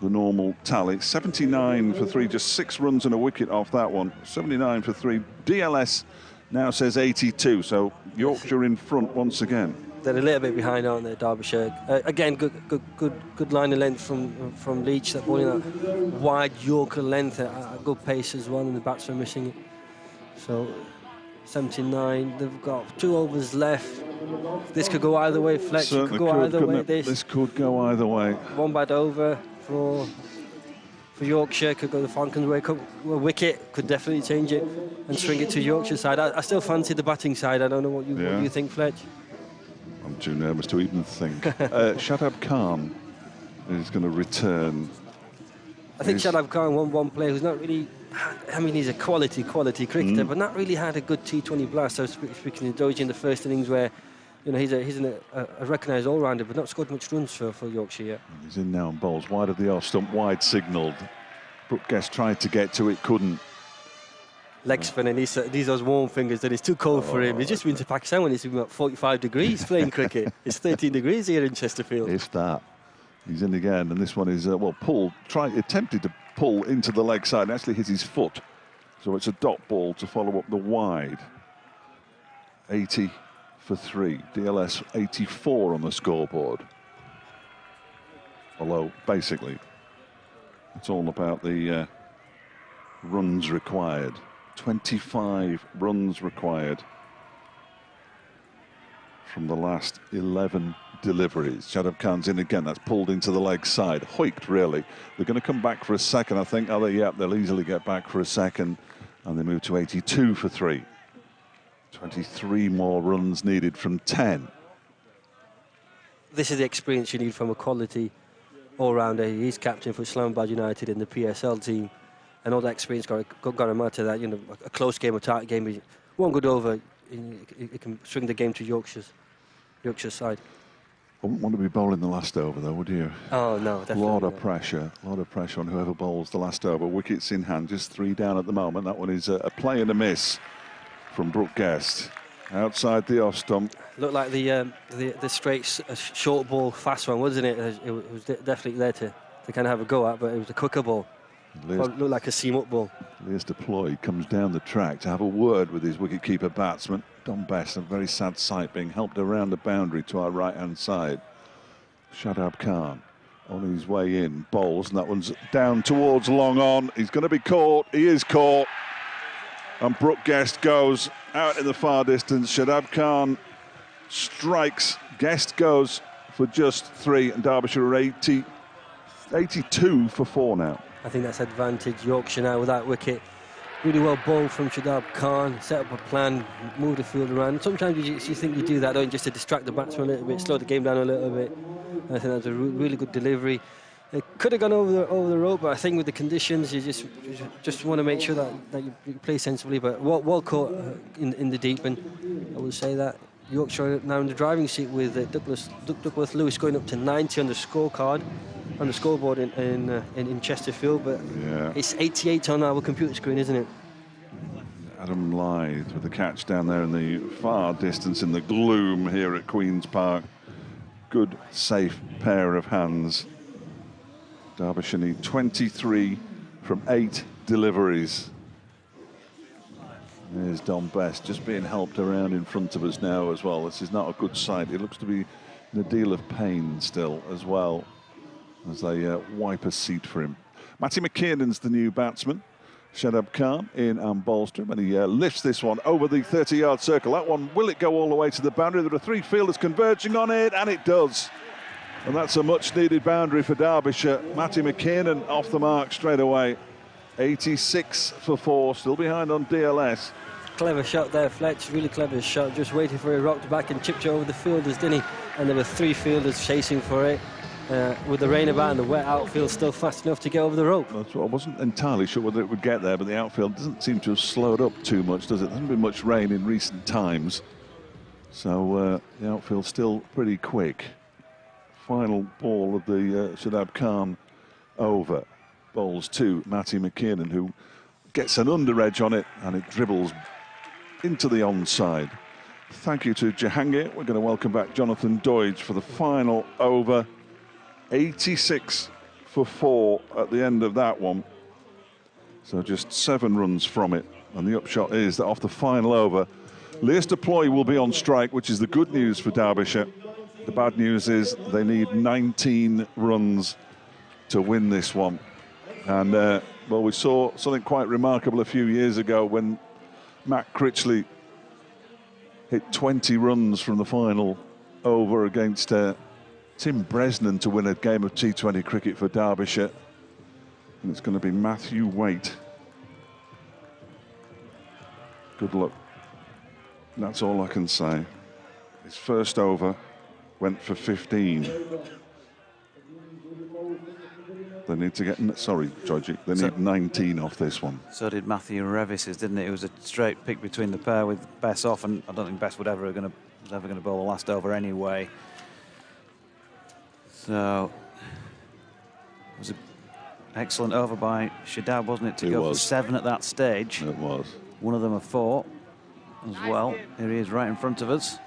the normal tally. 79 for 3, just 6 runs and a wicket off that one. 79 for 3. DLS now says 82, so Yorkshire in front once again. They're a little bit behind, aren't they, Derbyshire? Again, good line of length from Leitch. That bowling that wide Yorker length at good pace as well, and the batsman missing it. So 79. They've got 2 overs left. This could go either way. Fletch could go either way. This could go either way. One bad over for Yorkshire could go the Falcons' way. A wicket could definitely change it and swing it to Yorkshire side. I still fancy the batting side. I don't know what you think, Fletch. I'm too nervous to even think. Shadab Khan is going to return. I think Shadab Khan, one player who's not really. I mean, he's a quality cricketer, but not really had a good T20 blast. I was speaking to Doji in the first innings, where he's a recognised all-rounder, but not scored much runs for Yorkshire yet. He's in now and bowls wide of the off stump, wide signalled. Brooke Guest tried to get to it, couldn't. Leg spin, and these those warm fingers that it's too cold for him. He's just been to Pakistan when it's been about 45 degrees playing cricket. It's 13 degrees here in Chesterfield. If that. He's in again, and this one is, attempted to pull into the leg side and actually hit his foot. So it's a dot ball to follow up the wide. 80 for 3. DLS 84 on the scoreboard. Although, basically, it's all about the runs required. 25 runs required from the last 11 deliveries. Shadab Khan's in again. That's pulled into the leg side. Hoiked, really. They're going to come back for a second, I think. They'll easily get back for a second. And they move to 82 for 3. 23 more runs needed from 10. This is the experience you need from a quality all-rounder. He's captain for Islamabad United in the PSL team. And all that experience got to matter. That a close game, a tight game, one good over, it can swing the game to Yorkshire side. I wouldn't want to be bowling the last over, though, would you? Oh no, definitely. A lot of pressure on whoever bowls the last over. Wickets in hand, just 3 down at the moment. That one is a play and a miss from Brooke Guest outside the off stump. Looked like the straight short ball, fast one, wasn't it? It was definitely there to kind of have a go at, but it was a quicker ball. Looked like a seam up ball. Lears Deploy comes down the track to have a word with his wicketkeeper batsman. Dom Bess, a very sad sight, being helped around the boundary to our right-hand side. Shadab Khan on his way in, bowls, and that one's down towards long on. He's going to be caught. He is caught. And Brooke Guest goes out in the far distance. Shadab Khan strikes. Guest goes for just 3, and Derbyshire are 82 for 4 now. I think that's advantage Yorkshire now with that wicket. really well bowled from Shadab Khan, set up a plan, move the field around. Sometimes you think you do that, don't you, just to distract the batsman a little bit, slow the game down a little bit. I think that was a really good delivery. It could have gone over the rope, but I think with the conditions, you just want to make sure that you play sensibly. But well caught in the deep, and I will say that Yorkshire now in the driving seat with Duckworth Lewis going up to 90 on the scorecard, on the scoreboard in Chesterfield. But Yeah. it's 88 on our computer screen, isn't it? Adam Lythe with the catch down there in the far distance in the gloom here at Queen's Park. Good, safe pair of hands. Derbyshire need 23 from 8 deliveries. There's Don Best just being helped around in front of us now as well. This is not a good sight. It looks to be in a deal of pain still as well as they wipe a seat for him. Matty McKiernan's the new batsman. Shadab Khan in and Bolstrom, and he lifts this one over the 30-yard circle. That one, will it go all the way to the boundary? There are 3 fielders converging on it, and it does. And that's a much-needed boundary for Derbyshire. Matty McKiernan off the mark straight away. 86 for 4, still behind on DLS. Clever shot there, Fletch, really clever shot. Just waiting for it, rocked back and chipped it over the fielders, didn't he? And there were 3 fielders chasing for it. With the rain about and the wet outfield still fast enough to get over the rope. That's what I wasn't entirely sure whether it would get there, but the outfield doesn't seem to have slowed up too much, does it? There hasn't been much rain in recent times. So the outfield still pretty quick. Final ball of the Shadab Khan over. Bowls to Matty McKiernan, who gets an under edge on it, and it dribbles into the onside. Thank you to Jahangir. We're going to welcome back Jonathan Doidge for the final over. 86 for 4 at the end of that one. So just 7 runs from it. And the upshot is that off the final over, Leicester Ploy will be on strike, which is the good news for Derbyshire. The bad news is they need 19 runs to win this one. And, well, we saw something quite remarkable a few years ago when Matt Critchley hit 20 runs from the final over against Tim Bresnan to win a game of T20 cricket for Derbyshire. And it's going to be Matthew Waite. Good luck. That's all I can say. His first over went for 15. They need to get, sorry, Georgie, they need 19 off this one. So did Matthew Revis's, didn't it? It was a straight pick between the pair with Bess off, and I don't think Bess was ever going to bowl the last over anyway. So it was an excellent over by Shadab, wasn't it, to go for 7 at that stage. It was. One of them a 4 as well. Here he is right in front of us.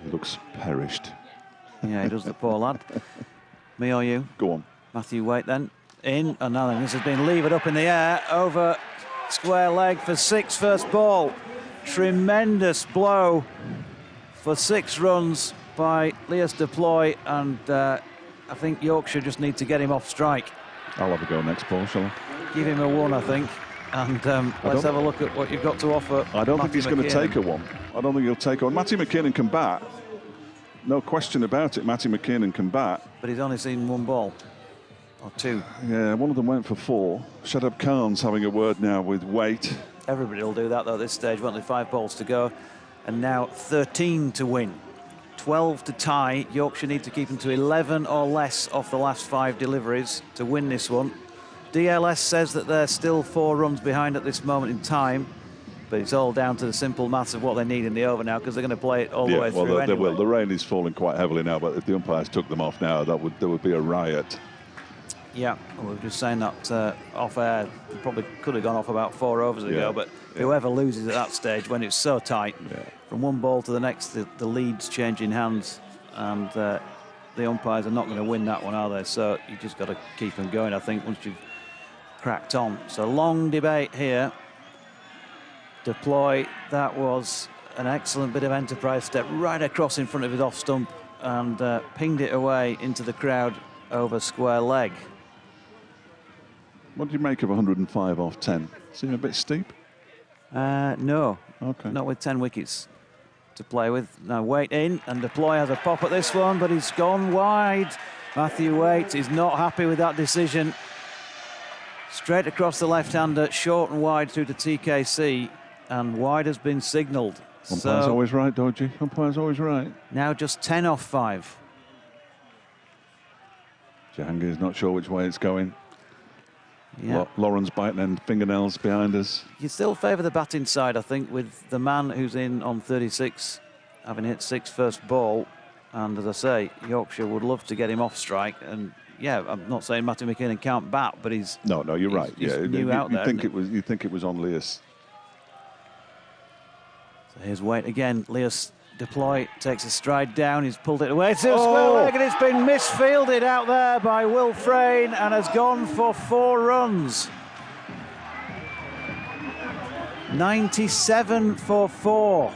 He looks perished. Yeah, he does, the poor lad. Me or you? Go on. Matthew Waite then in, and now this has been levered up in the air over square leg for 6 first ball. Tremendous blow for 6 runs by Leicester Ploy, and I think Yorkshire just need to get him off strike. I'll have a go next ball, shall I? Give him a 1, I think, and let's have a look at what you've got to offer. I don't think he's going to take a 1. I don't think he'll take a 1. Matty McKiernan can bat. No question about it, Matty McKiernan can bat. But he's only seen 1 ball. Or 2. Yeah, one of them went for 4. Shadab Khan's having a word now with Waite. Everybody will do that, though, at this stage. Only 5 balls to go. And now 13 to win. 12 to tie. Yorkshire need to keep them to 11 or less off the last 5 deliveries to win this one. DLS says that they're still 4 runs behind at this moment in time. But it's all down to the simple maths of what they need in the over now, because they're going to play it all the way through anyway. They will. The rain is falling quite heavily now, but if the umpires took them off now, there would be a riot. Yeah, we were just saying that off air, probably could have gone off about 4 overs ago, but whoever loses at that stage, when it's so tight, from one ball to the next, the lead's changing hands, and the umpires are not going to win that one, are they? So you just got to keep them going, I think, once you've cracked on. So long debate here. Deploy, that was an excellent bit of enterprise, step right across in front of his off stump and pinged it away into the crowd over square leg. What do you make of 105 off 10? Seem a bit steep? No. Okay. Not with 10 wickets to play with. Now Waite in, and Deploy has a pop at this one, but he's gone wide. Matthew Waite is not happy with that decision. Straight across the left-hander, short and wide through to TKC, and wide has been signalled. Umpire's always right, Dodgy. Umpire's always right. Now just 10 off 5. Jahangir's not sure which way it's going. Yeah. Lauren's biting and fingernails behind us. You still favour the batting side, I think, with the man who's in on 36, having hit 6 first ball. And as I say, Yorkshire would love to get him off strike. And yeah, I'm not saying Matty McKinnon can't bat, but he's no, you're right. He's yeah, new out there. You think it was on Leas. So here's Waite again. Leas deploy, takes a stride down. He's pulled it away to square leg, and it's been misfielded out there by Will Frayne and has gone for 4 runs. 97 for 4.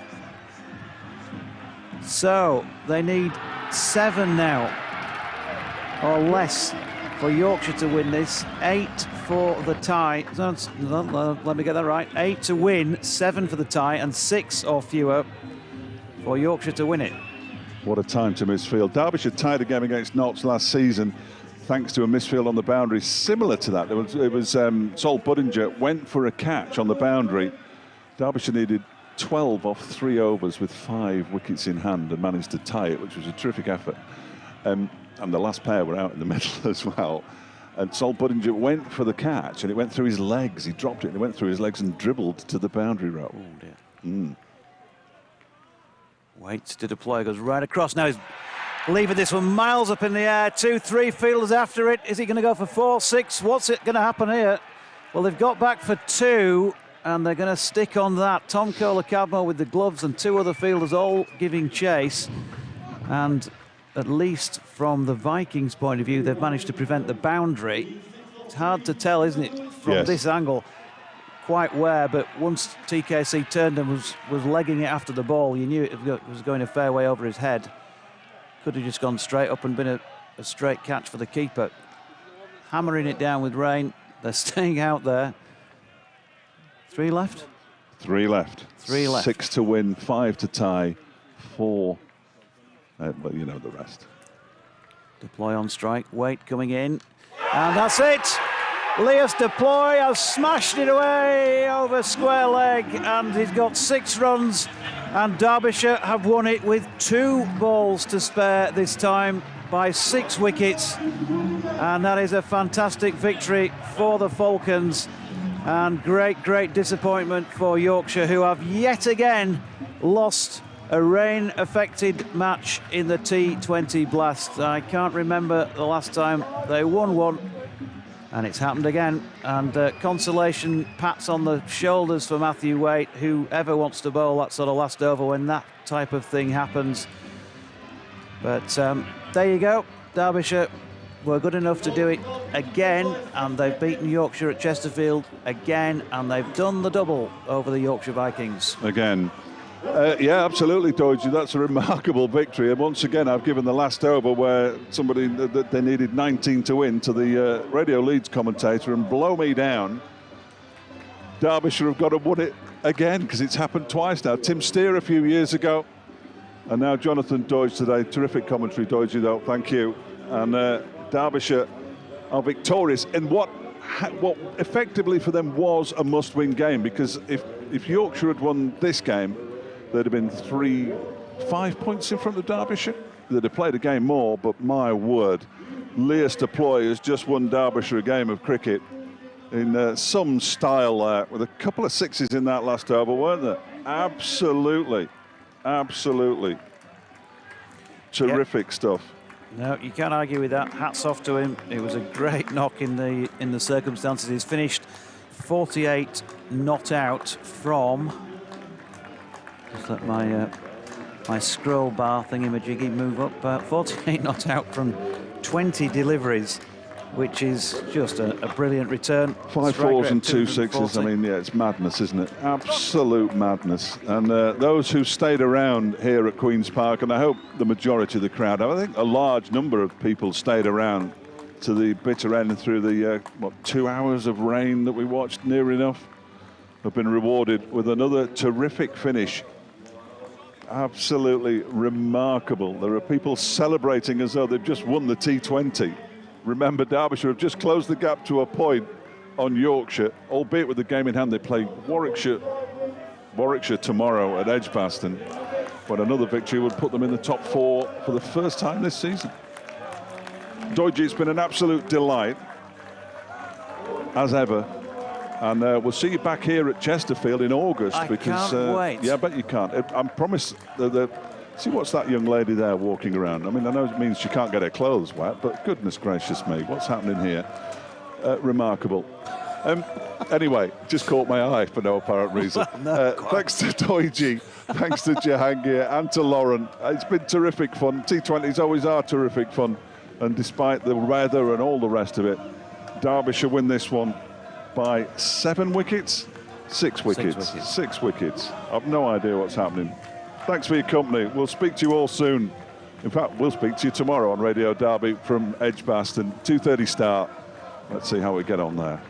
So they need 7 now or less for Yorkshire to win this. 8 for the tie. Let me get that right. 8 to win, 7 for the tie, and 6 or fewer for Yorkshire to win it. What a time to misfield. Derbyshire tied a game against Notts last season thanks to a misfield on the boundary similar to that. It was Sol Budinger went for a catch on the boundary. Derbyshire needed 12 off 3 overs with 5 wickets in hand and managed to tie it, which was a terrific effort. And the last pair were out in the middle as well. And Sol Budinger went for the catch and it went through his legs. He dropped it and it went through his legs and dribbled to the boundary row. Oh dear. Mm. Waits to deploy, goes right across. Now he's leaving this one miles up in the air. 2-3 fielders after it. Is he going to go for 4, 6? What's it going to happen here? Well, they've got back for 2 and they're going to stick on that. Tom Kohler-Cadmo with the gloves and 2 other fielders all giving chase. And at least from the Vikings' point of view, they've managed to prevent the boundary. It's hard to tell, isn't it, from this angle, quite where, but once TKC turned and was legging it after the ball, you knew it was going a fair way over his head. Could have just gone straight up and been a straight catch for the keeper. Hammering it down with rain. They're staying out there. 3 left? 3 left. 3 left. 6 to win, 5 to tie, 4. But you know the rest. Deploy on strike, Waite coming in. And that's it! Leas Deploy has smashed it away over square leg and he's got 6 runs and Derbyshire have won it with 2 balls to spare this time by 6 wickets, and that is a fantastic victory for the Falcons and great disappointment for Yorkshire, who have yet again lost a rain-affected match in the T20 Blast. I can't remember the last time they won one, and it's happened again. And consolation pats on the shoulders for Matthew Waite, whoever wants to bowl that sort of last over when that type of thing happens. But there you go. Derbyshire were good enough to do it again, and they've beaten Yorkshire at Chesterfield again, and they've done the double over the Yorkshire Vikings. Again. Yeah, absolutely, Doji. That's a remarkable victory. And once again, I've given the last over where somebody that they needed 19 to win to the Radio Leeds commentator, and blow me down. Derbyshire have got to win it again because it's happened twice now. Tim Steer a few years ago, and now Jonathan Doige today. Terrific commentary, Doji, though. Thank you. And Derbyshire are victorious in what effectively for them was a must-win game, because if Yorkshire had won this game, they'd have been 5 points in front of Derbyshire. They'd have played a game more, but my word, Leas Deploy has just won Derbyshire a game of cricket in some style there, with a couple of 6s in that last over, weren't there? Absolutely. Terrific stuff. No, you can't argue with that. Hats off to him. It was a great knock in the circumstances. He's finished 48 not out from. Just let my scroll bar thingy-majiggy move up. 48 not out from 20 deliveries, which is just a brilliant return. 5 4s and 2 6s. I mean, yeah, it's madness, isn't it? Absolute madness. And those who stayed around here at Queen's Park, and I hope the majority of the crowd, I think a large number of people stayed around to the bitter end through the 2 hours of rain that we watched, near enough, have been rewarded with another terrific finish. Absolutely remarkable. There are people celebrating as though they've just won the T20. Remember, Derbyshire have just closed the gap to a point on Yorkshire, albeit with the game in hand. They play Warwickshire tomorrow at Edgbaston, but another victory would put them in the top 4 for the first time this season. Doidge, it's been an absolute delight, as ever. And we'll see you back here at Chesterfield in August. I because, can't wait. Yeah, I bet you can't. I promise. See, what's that young lady there walking around? I mean, I know it means she can't get her clothes wet, but goodness gracious me, what's happening here? Remarkable. Anyway, just caught my eye for no apparent reason. Thanks to Doidge, thanks to Jahangir and to Lauren. It's been terrific fun. T20s always are terrific fun. And despite the weather and all the rest of it, Derbyshire win this one by 7 wickets? 6 wickets. 6 wickets. I've no idea what's happening. Thanks for your company. We'll speak to you all soon. In fact, we'll speak to you tomorrow on Radio Derby from Edgbaston, 2:30 start. Let's see how we get on there.